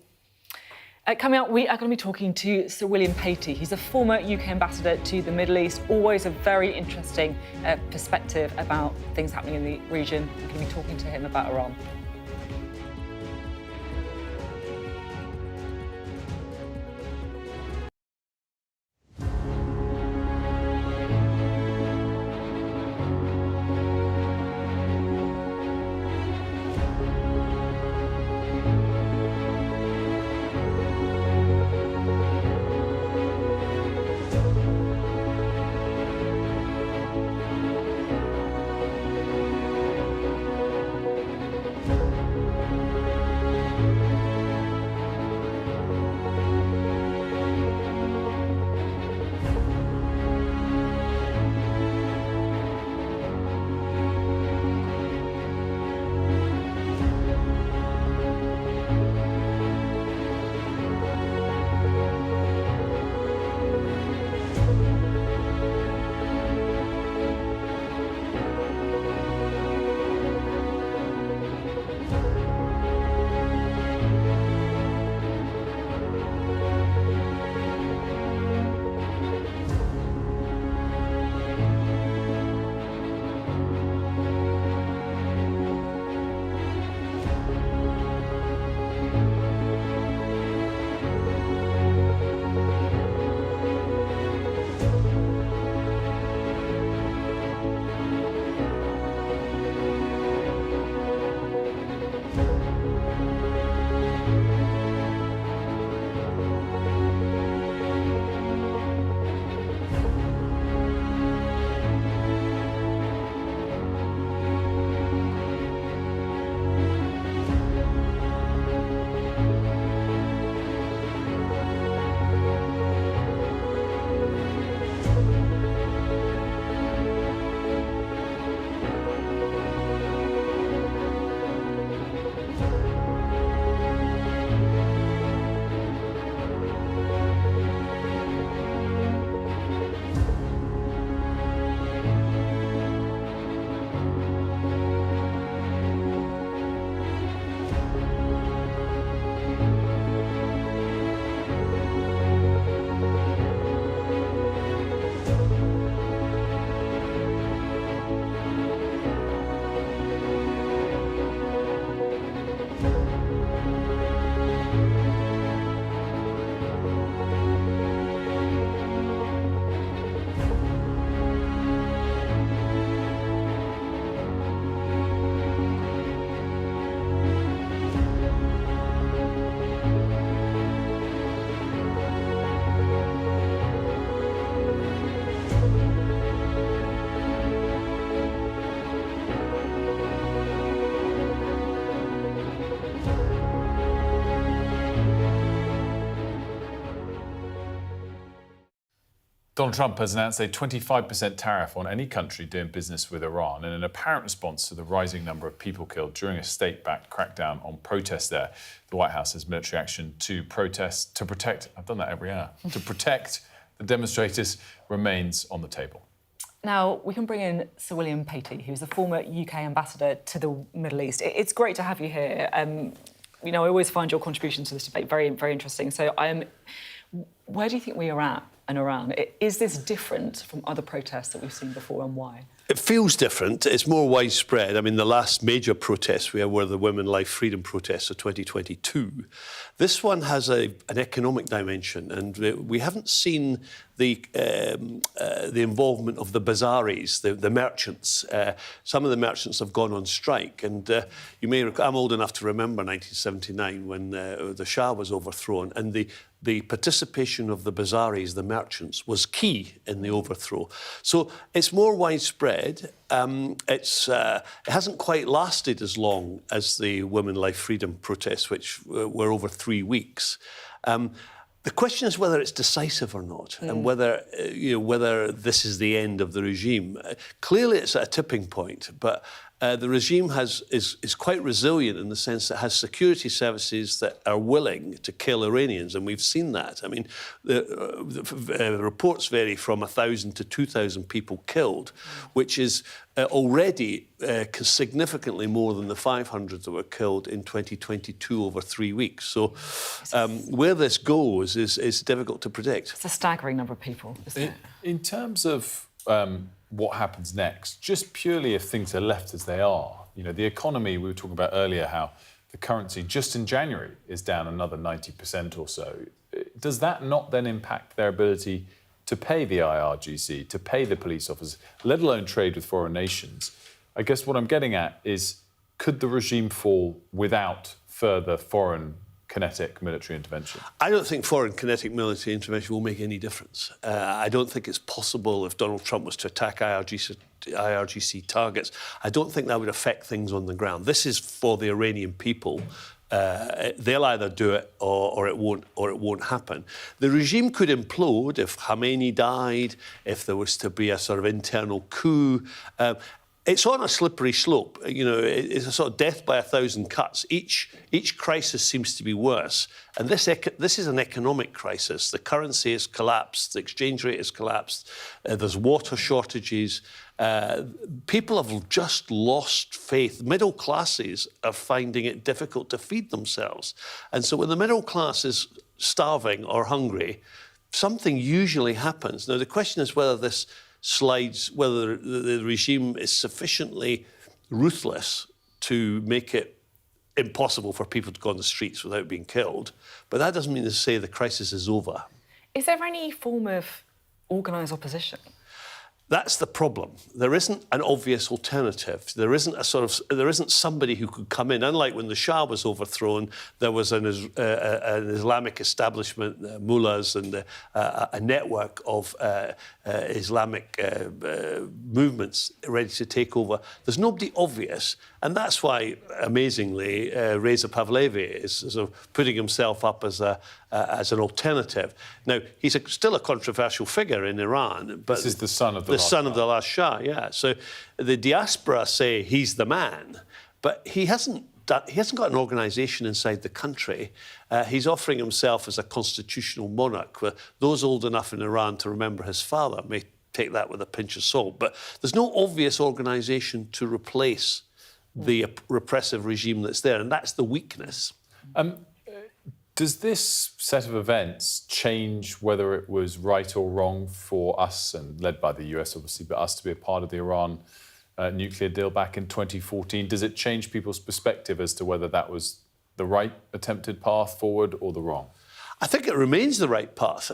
Coming up, we are going to be talking to Sir William Patey. He's a former UK ambassador to the Middle East. Always a very interesting perspective about things happening in the region. We're going to be talking to him about Iran. Donald Trump has announced a 25% tariff on any country doing business with Iran in an apparent response to the rising number of people killed during a state-backed crackdown on protests there. The White House says military action to protect, I've done that every hour, to protect the demonstrators remains on the table. Now, we can bring in Sir William Patey, who's the former UK ambassador to the Middle East. It's great to have you here. I always find your contribution to this debate very, very interesting. So where do you think we are at in Iran? Is this different from other protests that we've seen before, and why? It feels different. It's more widespread. I mean, the last major protests were the Women, Life, Freedom protests of 2022. This one has an economic dimension, and we haven't seen the involvement of the bazaris, the merchants. Some of the merchants have gone on strike, and I'm old enough to remember 1979 when the Shah was overthrown, and the participation of the bazaris, the merchants, was key in the overthrow. So it's more widespread. It hasn't quite lasted as long as the Women, Life, Freedom protests, which were over 3 weeks. The question is whether it's decisive or not, and whether this is the end of the regime. Clearly, it's at a tipping point, but the regime is quite resilient in the sense that it has security services that are willing to kill Iranians, and we've seen that. I mean, the reports vary from 1,000 to 2,000 people killed, which is already significantly more than the 500 that were killed in 2022 over 3 weeks. So where this goes is difficult to predict. It's a staggering number of people, isn't it? In terms of what happens next, just purely if things are left as they are, the economy, we were talking about earlier how the currency just in January is down another 90% or so. Does that not then impact their ability to pay the IRGC, to pay the police officers, let alone trade with foreign nations? I guess what I'm getting at is, could the regime fall without further foreign kinetic military intervention? I don't think foreign kinetic military intervention will make any difference. I don't think it's possible if Donald Trump was to attack IRGC targets. I don't think that would affect things on the ground. This is for the Iranian people. They'll either do it or it won't happen. The regime could implode if Khamenei died, if there was to be a sort of internal coup. It's on a slippery slope. It's a sort of death by 1,000 cuts. Each crisis seems to be worse. And this is an economic crisis. The currency has collapsed. The exchange rate has collapsed. There's water shortages. People have just lost faith. Middle classes are finding it difficult to feed themselves. And so when the middle class is starving or hungry, something usually happens. Now, the question is whether this whether the regime is sufficiently ruthless to make it impossible for people to go on the streets without being killed. But that doesn't mean to say the crisis is over. Is there any form of organised opposition? That's the problem. There isn't an obvious alternative. There isn't somebody who could come in. Unlike when the Shah was overthrown, there was an Islamic establishment, mullahs, and a network of Islamic movements ready to take over. There's nobody obvious, and that's why, amazingly, Reza Pahlavi is sort of putting himself up as an alternative. Now, he's still a controversial figure in Iran, but this is the son of the last Shah, yeah. So the diaspora say he's the man, but he hasn't got an organisation inside the country. He's offering himself as a constitutional monarch. Those old enough in Iran to remember his father may take that with a pinch of salt, but there's no obvious organisation to replace the repressive regime that's there, and that's the weakness. Does this set of events change whether it was right or wrong for us, and led by the US obviously, but us to be a part of the Iran nuclear deal back in 2014? Does it change people's perspective as to whether that was the right attempted path forward or the wrong? I think it remains the right path.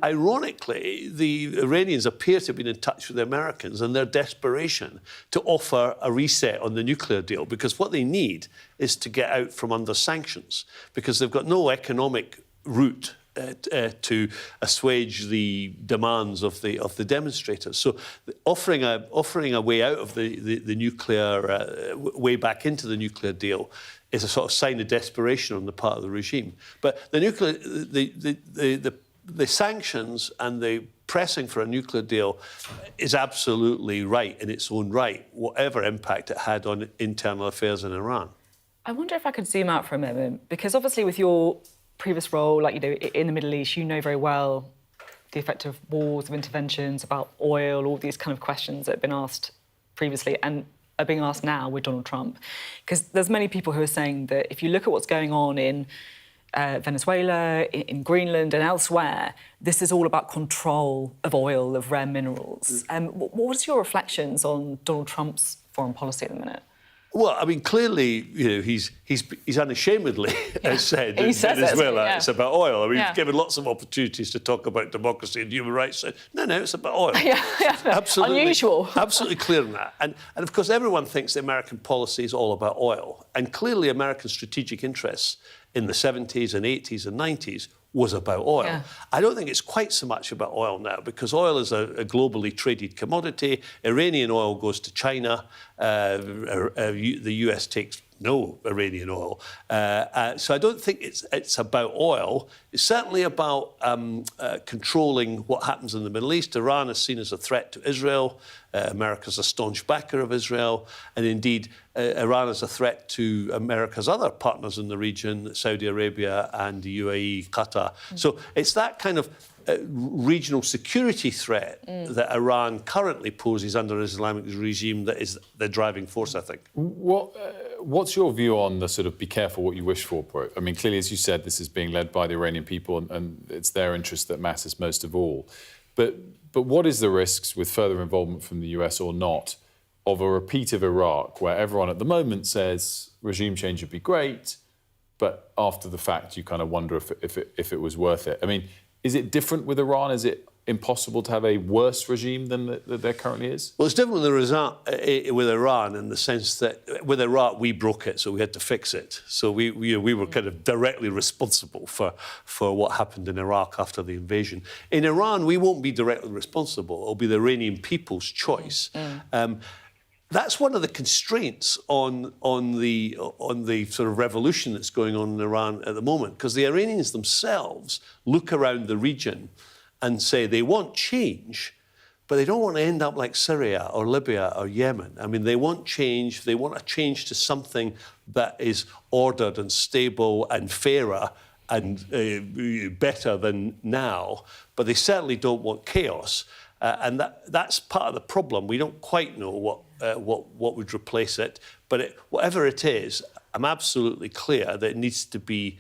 Ironically, the Iranians appear to have been in touch with the Americans and their desperation to offer a reset on the nuclear deal, because what they need is to get out from under sanctions, because they've got no economic route to assuage the demands of the demonstrators. So offering a way out of the nuclear, way back into the nuclear deal is a sort of sign of desperation on the part of the regime. But the sanctions and the pressing for a nuclear deal is absolutely right in its own right, whatever impact it had on internal affairs in Iran. I wonder if I could zoom out for a moment, because obviously with your previous role, like, in the Middle East, you know very well the effect of wars, of interventions, about oil, all these kind of questions that have been asked previously and are being asked now with Donald Trump. Because there's many people who are saying that if you look at what's going on in Venezuela, in Greenland and elsewhere, this is all about control of oil, of rare minerals. What's your reflections on Donald Trump's foreign policy at the minute? Well, I mean, clearly, he's unashamedly said in Venezuela it's about oil. I mean, he's given lots of opportunities to talk about democracy and human rights. So, no, it's about oil. Absolutely, unusual. Absolutely clear on that. And of course, everyone thinks the American policy is all about oil. And clearly, American strategic interests in the 70s and 80s and 90s was about oil. Yeah. I don't think it's quite so much about oil now, because oil is a globally traded commodity. Iranian oil goes to China. The US takes no Iranian oil. So I don't think it's about oil. It's certainly about controlling what happens in the Middle East. Iran is seen as a threat to Israel. America's a staunch backer of Israel. And indeed, Iran is a threat to America's other partners in the region, Saudi Arabia and the UAE, Qatar. So it's that kind of regional security threat that Iran currently poses under an Islamic regime that is the driving force, I think. What's your view on the sort of be careful what you wish for approach? I mean, clearly, as you said, this is being led by the Iranian people and it's their interest that matters most of all. But what is the risks with further involvement from the US or not of a repeat of Iraq, where everyone at the moment says regime change would be great, but after the fact you kind of wonder if it was worth it? I mean, is it different with Iran? Is it impossible to have a worse regime than there currently is? Well, it's different with Iran in the sense that with Iraq, we broke it, so we had to fix it. So we were kind of directly responsible for what happened in Iraq after the invasion. In Iran, we won't be directly responsible. It'll be the Iranian people's choice. That's one of the constraints on the sort of revolution that's going on in Iran at the moment, because the Iranians themselves look around the region and say they want change, but they don't want to end up like Syria or Libya or Yemen. I mean, they want change. They want a change to something that is ordered and stable and fairer and better than now, but they certainly don't want chaos. And that's part of the problem. We don't quite know what would replace it, but whatever it is, I'm absolutely clear that it needs to be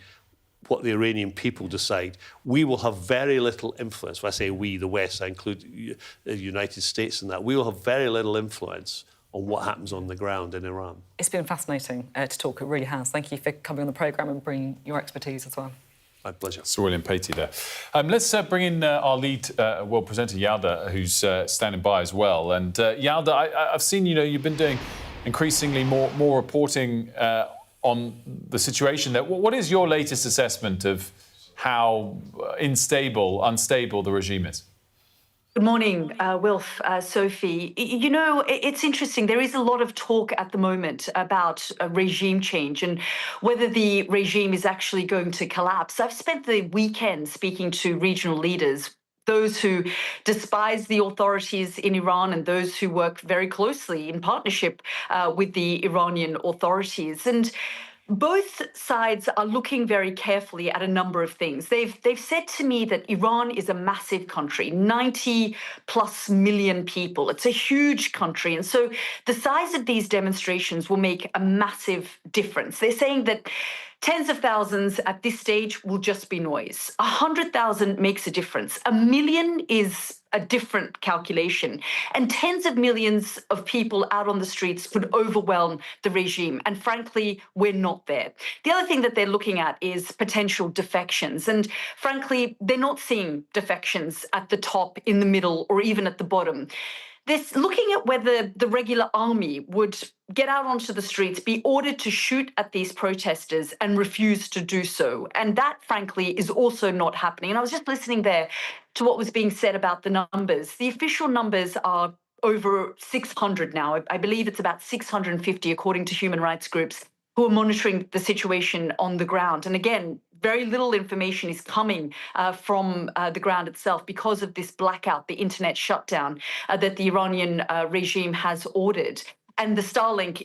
what the Iranian people decide. We will have very little influence. When I say we, the West, I include the United States in that. We will have very little influence on what happens on the ground in Iran. It's been fascinating to talk. It really has. Thank you for coming on the programme and bringing your expertise as well. My pleasure. Sir William Patey there. Let's bring in our lead world presenter, Yalda, who's standing by as well. And Yalda, I've seen, you've been doing increasingly more reporting on the situation there. What is your latest assessment of how unstable the regime is? Good morning, Wilf, Sophie. It's interesting. There is a lot of talk at the moment about regime change and whether the regime is actually going to collapse. I've spent the weekend speaking to regional leaders, those who despise the authorities in Iran and those who work very closely in partnership with the Iranian authorities. And both sides are looking very carefully at a number of things. They've said to me that Iran is a massive country, 90+ million people. It's a huge country. And so the size of these demonstrations will make a massive difference. They're saying that tens of thousands at this stage will just be noise. 100,000 makes a difference. 1 million is a different calculation. And tens of millions of people out on the streets could overwhelm the regime. And frankly, we're not there. The other thing that they're looking at is potential defections. And frankly, they're not seeing defections at the top, in the middle, or even at the bottom. They're looking at whether the regular army would get out onto the streets, be ordered to shoot at these protesters and refuse to do so. And that, frankly, is also not happening. And I was just listening there to what was being said about the numbers. The official numbers are over 600 now. I believe it's about 650, according to human rights groups, who are monitoring the situation on the ground. And again, very little information is coming from the ground itself because of this blackout, the internet shutdown that the Iranian regime has ordered. And the Starlink,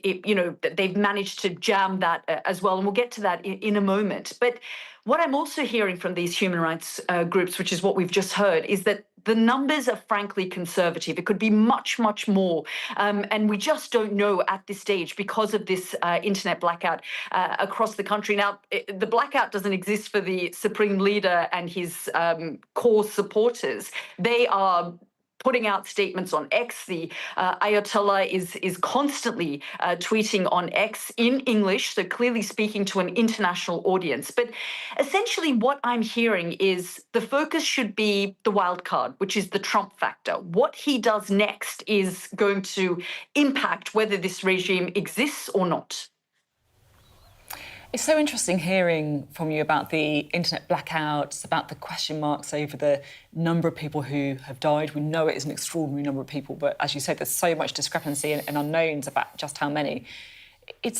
they've managed to jam that as well. And we'll get to that in a moment. But what I'm also hearing from these human rights groups, which is what we've just heard, is that the numbers are frankly conservative. It could be much, much more. And we just don't know at this stage because of this internet blackout across the country. Now, the blackout doesn't exist for the Supreme Leader and his core supporters. They are putting out statements on X. The Ayatollah is constantly tweeting on X in English, so clearly speaking to an international audience. But essentially what I'm hearing is the focus should be the wild card, which is the Trump factor. What he does next is going to impact whether this regime exists or not. It's so interesting hearing from you about the internet blackouts, about the question marks over the number of people who have died. We know it is an extraordinary number of people, but as you said, there's so much discrepancy and unknowns about just how many. It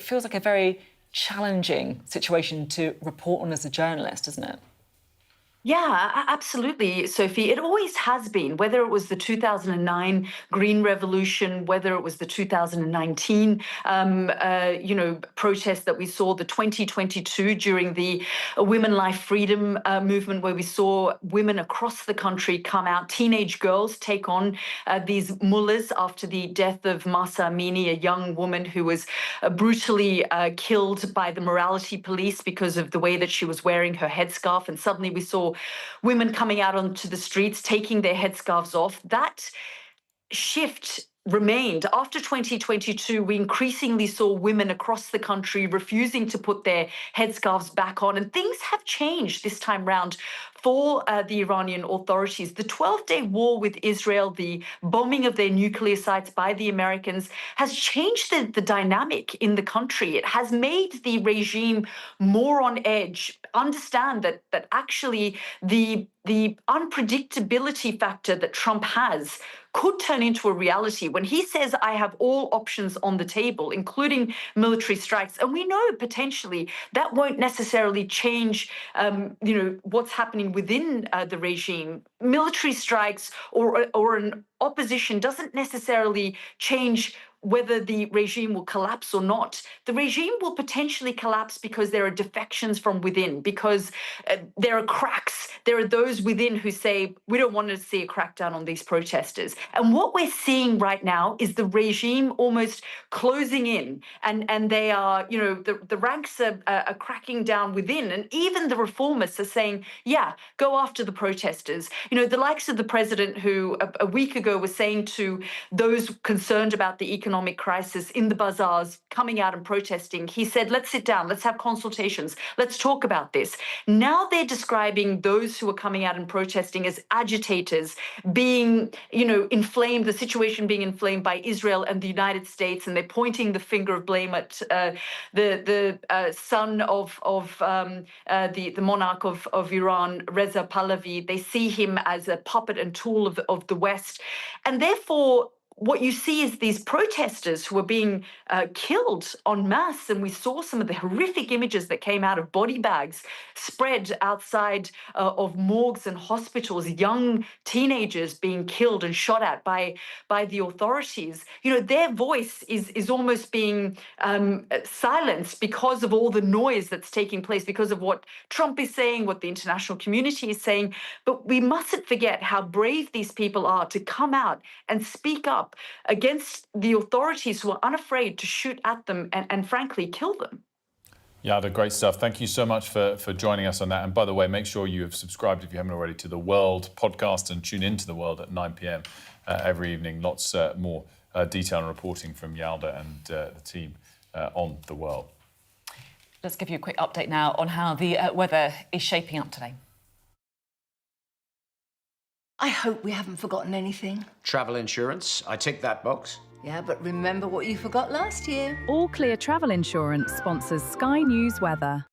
feels like a very challenging situation to report on as a journalist, isn't it? Yeah, absolutely, Sophie. It always has been, whether it was the 2009 Green Revolution, whether it was the 2019, protest that we saw, the 2022 during the Women Life Freedom movement, where we saw women across the country come out, teenage girls take on these mullahs after the death of Mahsa Amini, a young woman who was brutally killed by the morality police because of the way that she was wearing her headscarf. And suddenly we saw women coming out onto the streets, taking their headscarves off. That shift remained. After 2022, we increasingly saw women across the country refusing to put their headscarves back on. And things have changed this time round for the Iranian authorities. The 12-day war with Israel, the bombing of their nuclear sites by the Americans, has changed the dynamic in the country. It has made the regime more on edge. Understand that actually the unpredictability factor that Trump has could turn into a reality when he says, I have all options on the table, including military strikes. And we know potentially that won't necessarily change, what's happening within the regime. Military strikes or an opposition doesn't necessarily change whether the regime will collapse or not. The regime will potentially collapse because there are defections from within, because there are cracks. There are those within who say, we don't want to see a crackdown on these protesters. And what we're seeing right now is the regime almost closing in, and they are, the ranks are cracking down within. And even the reformists are saying, yeah, go after the protesters. The likes of the president who a week ago was saying to those concerned about the economic crisis in the bazaars coming out and protesting, he said, let's sit down, let's have consultations, let's talk about this. Now they're describing those who are coming out and protesting as agitators, being, inflamed, the situation being inflamed by Israel and the United States, and they're pointing the finger of blame at the son of the monarch of Iran, Reza Pahlavi. They see him as a puppet and tool of the West. And therefore, what you see is these protesters who are being killed en masse, and we saw some of the horrific images that came out of body bags spread outside of morgues and hospitals, young teenagers being killed and shot at by the authorities. Their voice is almost being silenced because of all the noise that's taking place, because of what Trump is saying, what the international community is saying. But we mustn't forget how brave these people are to come out and speak up against the authorities who are unafraid to shoot at them and frankly, kill them. Yada, great stuff. Thank you so much for joining us on that. And by the way, make sure you have subscribed, if you haven't already, to The World podcast and tune into The World at 9 p.m. Every evening. Lots more detail and reporting from Yalda and the team on The World. Let's give you a quick update now on how the weather is shaping up today. I hope we haven't forgotten anything. Travel insurance, I tick that box. Yeah, but remember what you forgot last year. All Clear Travel Insurance sponsors Sky News Weather.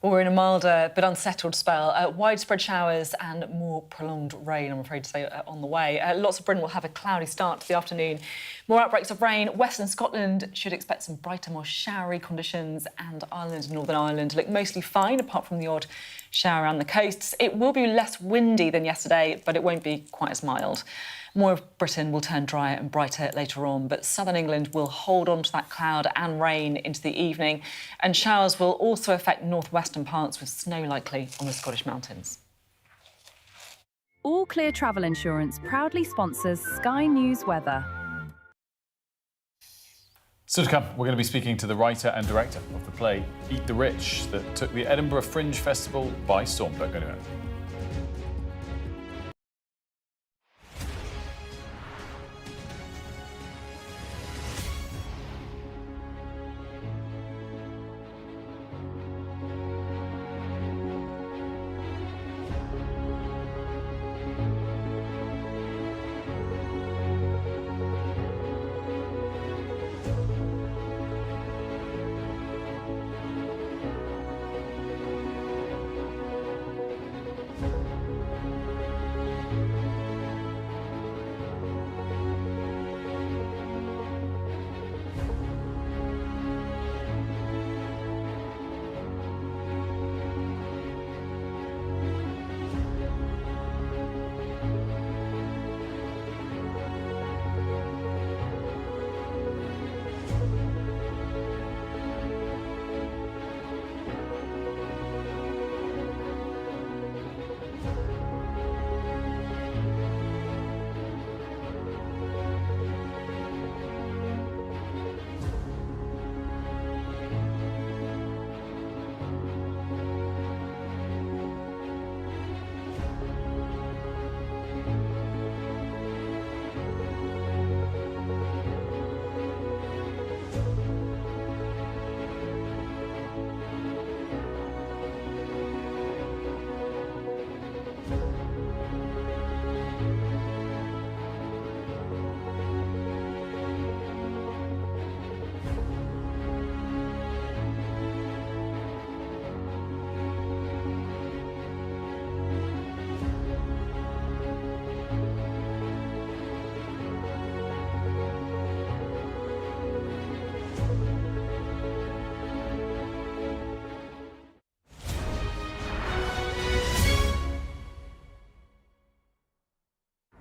Well, we're in a milder but unsettled spell. Widespread showers and more prolonged rain, I'm afraid to say, on the way. Lots of Britain will have a cloudy start to the afternoon. More outbreaks of rain. Western Scotland should expect some brighter, more showery conditions, and Ireland and Northern Ireland look mostly fine, apart from the odd shower around the coasts. It will be less windy than yesterday, but it won't be quite as mild. More of Britain will turn drier and brighter later on, but southern England will hold on to that cloud and rain into the evening, and showers will also affect northwestern parts with snow likely on the Scottish mountains. All Clear Travel Insurance proudly sponsors Sky News Weather. So to come, we're going to be speaking to the writer and director of the play Eat the Rich that took the Edinburgh Fringe Festival by storm. Don't go anywhere.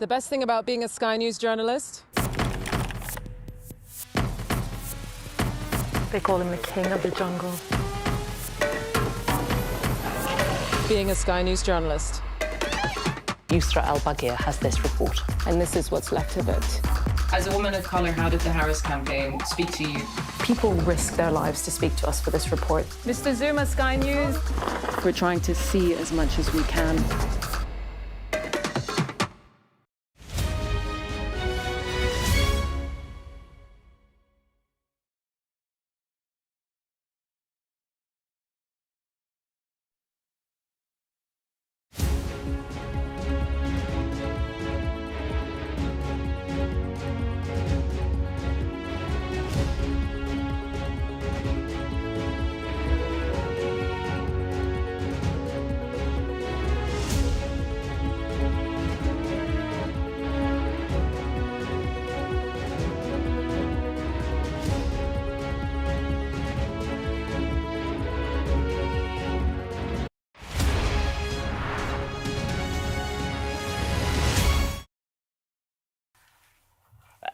The best thing about being a Sky News journalist? They call him the king of the jungle. Being a Sky News journalist. Yusra Al-Baghir has this report. And this is what's left of it. As a woman of colour, how did the Harris campaign speak to you? People risk their lives to speak to us for this report. Mr. Zuma, Sky News. We're trying to see as much as we can.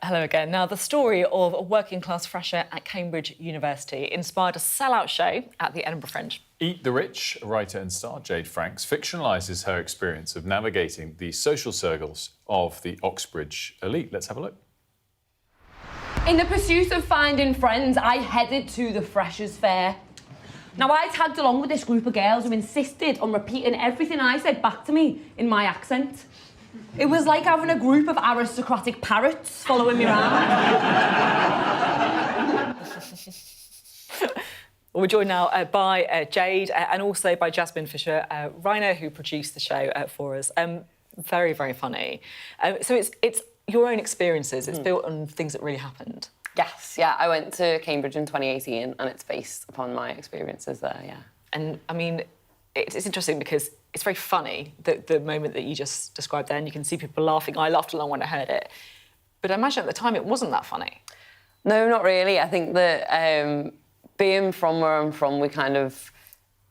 Hello again. Now, the story of a working-class fresher at Cambridge University inspired a sell-out show at the Edinburgh Fringe. Eat the Rich, writer and star Jade Franks fictionalises her experience of navigating the social circles of the Oxbridge elite. Let's have a look. In the pursuit of finding friends, I headed to the Freshers' Fair. Now, I tagged along with this group of girls who insisted on repeating everything I said back to me in my accent. It was like having a group of aristocratic parrots following me around. Well, we're joined now by Jade and also by Jasmine Fisher, Rhino, who produced the show for us. Very, very funny. So it's your own experiences. It's built on things that really happened. Yes, yeah. I went to Cambridge in 2018 and it's based upon my experiences there, yeah. And I mean, it's interesting because it's very funny, the moment that you just described there, and you can see people laughing. I laughed along when I heard it. But I imagine at the time it wasn't that funny. No, not really. I think that being from where I'm from, we kind of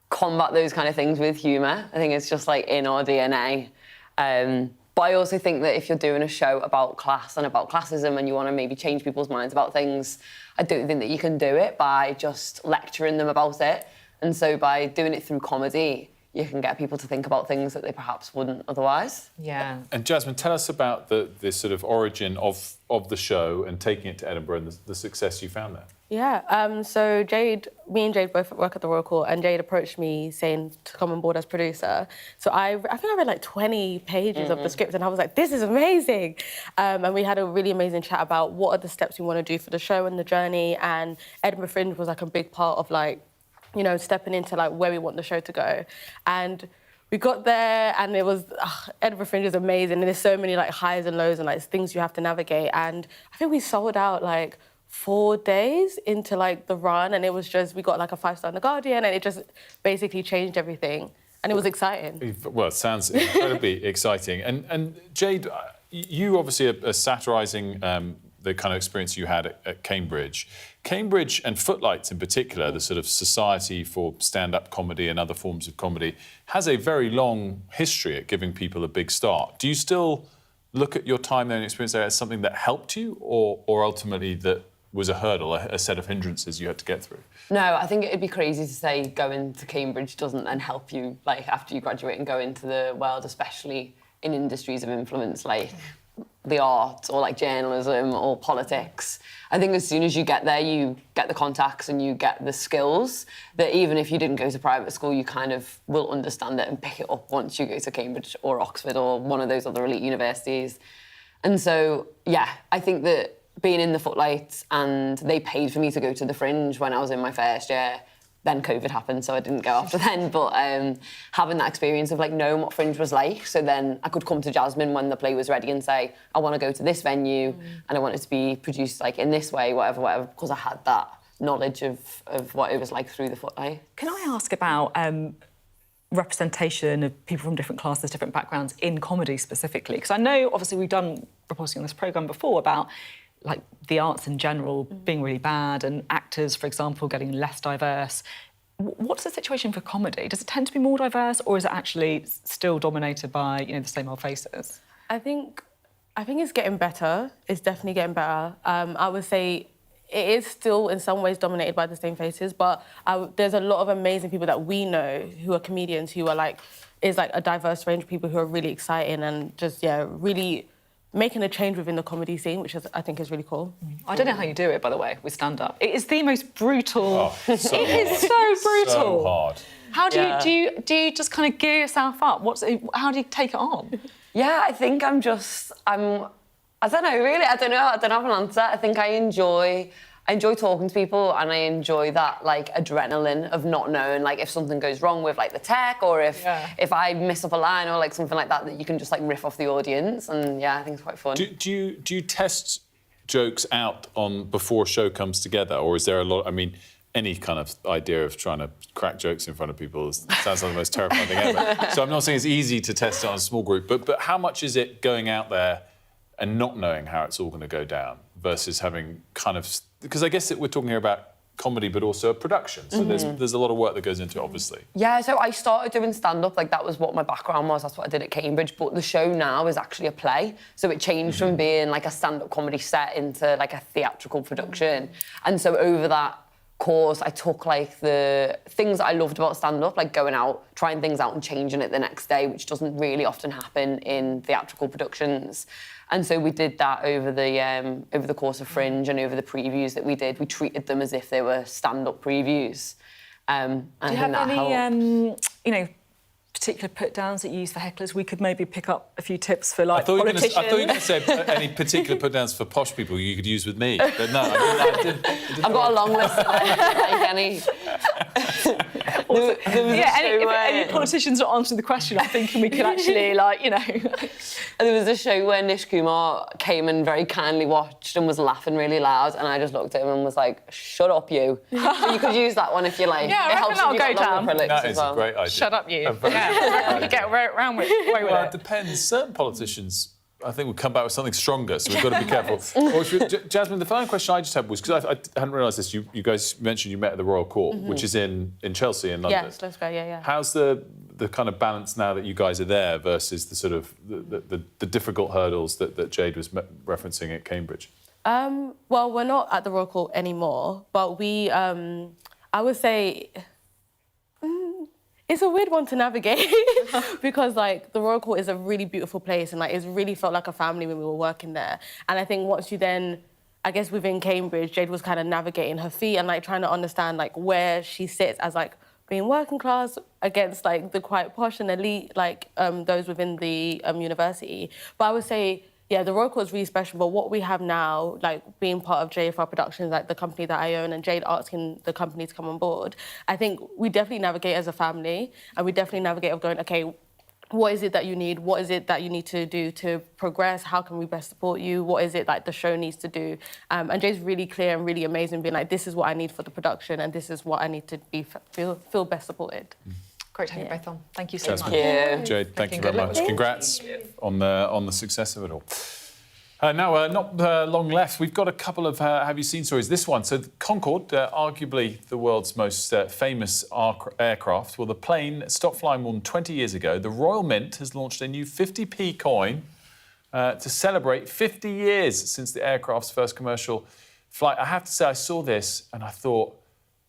combat those kind of things with humour. I think it's just like in our DNA. But I also think that if you're doing a show about class and about classism and you want to maybe change people's minds about things, I don't think that you can do it by just lecturing them about it. And so by doing it through comedy, you can get people to think about things that they perhaps wouldn't otherwise. Yeah. And Jasmine, tell us about the sort of origin of the show and taking it to Edinburgh and the success you found there. Yeah, so me and Jade both work at the Royal Court, and Jade approached me saying to come on board as producer. So I think I read like 20 pages of the script, and I was like, this is amazing. And we had a really amazing chat about what are the steps we want to do for the show and the journey, and Edinburgh Fringe was like a big part of like, you know, stepping into like where we want the show to go. And we got there and it was, Edinburgh Fringe is amazing, and there's so many like highs and lows and like things you have to navigate. And I think we sold out like 4 days into like the run, and it was just, we got like a 5-star in The Guardian, and it just basically changed everything. And it was exciting. Well, it sounds incredibly exciting. And Jade, you obviously are satirising the kind of experience you had at Cambridge. Cambridge and Footlights in particular, the sort of Society for Stand-Up Comedy and other forms of comedy, has a very long history at giving people a big start. Do you still look at your time there and experience there as something that helped you, or ultimately that was a hurdle, a set of hindrances you had to get through? No, I think it'd be crazy to say going to Cambridge doesn't then help you, like, after you graduate and go into the world, especially in industries of influence, like the arts or like journalism or politics. I think as soon as you get there, you get the contacts and you get the skills that even if you didn't go to private school, you kind of will understand it and pick it up once you go to Cambridge or Oxford or one of those other elite universities. And so, yeah, I think that being in the Footlights, and they paid for me to go to the Fringe when I was in my first year. Then COVID happened, so I didn't go after then. But having that experience of like knowing what Fringe was like, so then I could come to Jasmine when the play was ready and say, I want to go to this venue and I want it to be produced like in this way, whatever, because I had that knowledge of what it was like through the Footlight. Can I ask about representation of people from different classes, different backgrounds in comedy specifically? Because I know, obviously, we've done reporting on this programme before about like the arts in general being really bad and actors, for example, getting less diverse. What's the situation for comedy? Does it tend to be more diverse, or is it actually still dominated by, you know, the same old faces? I think it's getting better. It's definitely getting better. I would say it is still in some ways dominated by the same faces, but there's a lot of amazing people that we know who are comedians who are like, is like a diverse range of people who are really exciting and just, yeah, really making a change within the comedy scene, which I think is really cool. I don't know how you do it, by the way, with stand-up. It is the most brutal. Oh, so it is so brutal. So hard. How do you just kind of gear yourself up? How do you take it on? Yeah, I think I don't know, really. I don't have an answer. I think I enjoy talking to people, and I enjoy that like adrenaline of not knowing like if something goes wrong with like the tech, or if I miss up a line or like something like that you can just like riff off the audience. And yeah, I think it's quite fun. Do you test jokes out on before a show comes together, or is there a lot? I mean, any kind of idea of trying to crack jokes in front of people sounds like the most terrifying thing ever. So I'm not saying it's easy to test it on a small group, but how much is it going out there and not knowing how it's all going to go down versus having kind of... Because I guess we're talking here about comedy, but also a production. So there's a lot of work that goes into it, obviously. Yeah, so I started doing stand-up, like that was what my background was, that's what I did at Cambridge, but the show now is actually a play. So it changed from being like a stand-up comedy set into like a theatrical production. And so over that course, I took like the things that I loved about stand-up, like going out, trying things out and changing it the next day, which doesn't really often happen in theatrical productions. And so we did that over the course of Fringe, and over the previews that we did. We treated them as if they were stand-up previews. Do you have any, particular put-downs that you use for hecklers? We could maybe pick up a few tips for like politicians. I thought you were going to say any particular put-downs for posh people you could use with me. But no, I didn't. I've got a long list of like any. Any politicians not answering the question, I'm thinking we could actually, There was a show where Nish Kumar came and very kindly watched and was laughing really loud, and I just looked at him and was like, "Shut up, you." So you could use that one if you like. Yeah, it helps that'll if you've go got longer down. prolix That as is well. a great idea. Shut up, you. A very You get around with Well, it. it depends. Certain politicians, I think, will come back with something stronger, so we've got to be careful. Jasmine, the final question I just had was, because I hadn't realised this, you guys mentioned you met at the Royal Court, which is in Chelsea in London. Yes, let's go, yeah. How's the kind of balance now that you guys are there versus the sort of the difficult hurdles that Jade was referencing at Cambridge? Well, we're not at the Royal Court anymore, but we, I would say, it's a weird one to navigate because, the Royal Court is a really beautiful place and, it's really felt like a family when we were working there. And I think once you then, I guess within Cambridge, Jade was kind of navigating her feet and, trying to understand, where she sits as, being working class against, the quite posh and elite, those within the university. But I would say, yeah, the Royal Court is really special, but what we have now, being part of JFR Productions, the company that I own, and Jade asking the company to come on board, I think we definitely navigate as a family, and we definitely navigate of going, okay, what is it that you need? What is it that you need to do to progress? How can we best support you? What is it the show needs to do? And Jade's really clear and really amazing, being this is what I need for the production, and this is what I need to feel best supported. Great to have you both on. Thank you so much. Thank you. Jade, thank you very much. Congrats on the success of it all. Now, not long left. We've got a couple of have you seen stories. This one, so Concorde, arguably the world's most famous aircraft. Well, the plane stopped flying more than 20 years ago. The Royal Mint has launched a new 50p coin to celebrate 50 years since the aircraft's first commercial flight. I have to say, I saw this and I thought,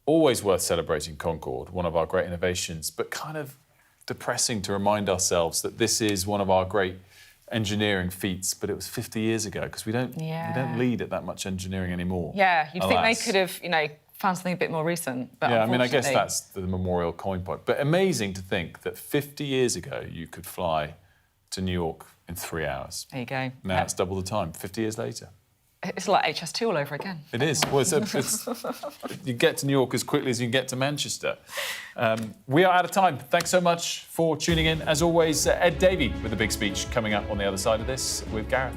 always worth celebrating Concorde, one of our great innovations, but kind of depressing to remind ourselves that this is one of our great engineering feats, but it was 50 years ago, because we don't lead at that much engineering anymore. Yeah, you'd think they alas. could have, found something a bit more recent. But yeah, I mean, I guess that's the memorial coin point. But amazing to think that 50 years ago you could fly to New York in 3 hours. There you go. Now it's double the time, 50 years later. It's like HS2 all over again. It is. Well, you get to New York as quickly as you can get to Manchester. We are out of time. Thanks so much for tuning in. As always, Ed Davey with a big speech coming up on the other side of this with Gareth.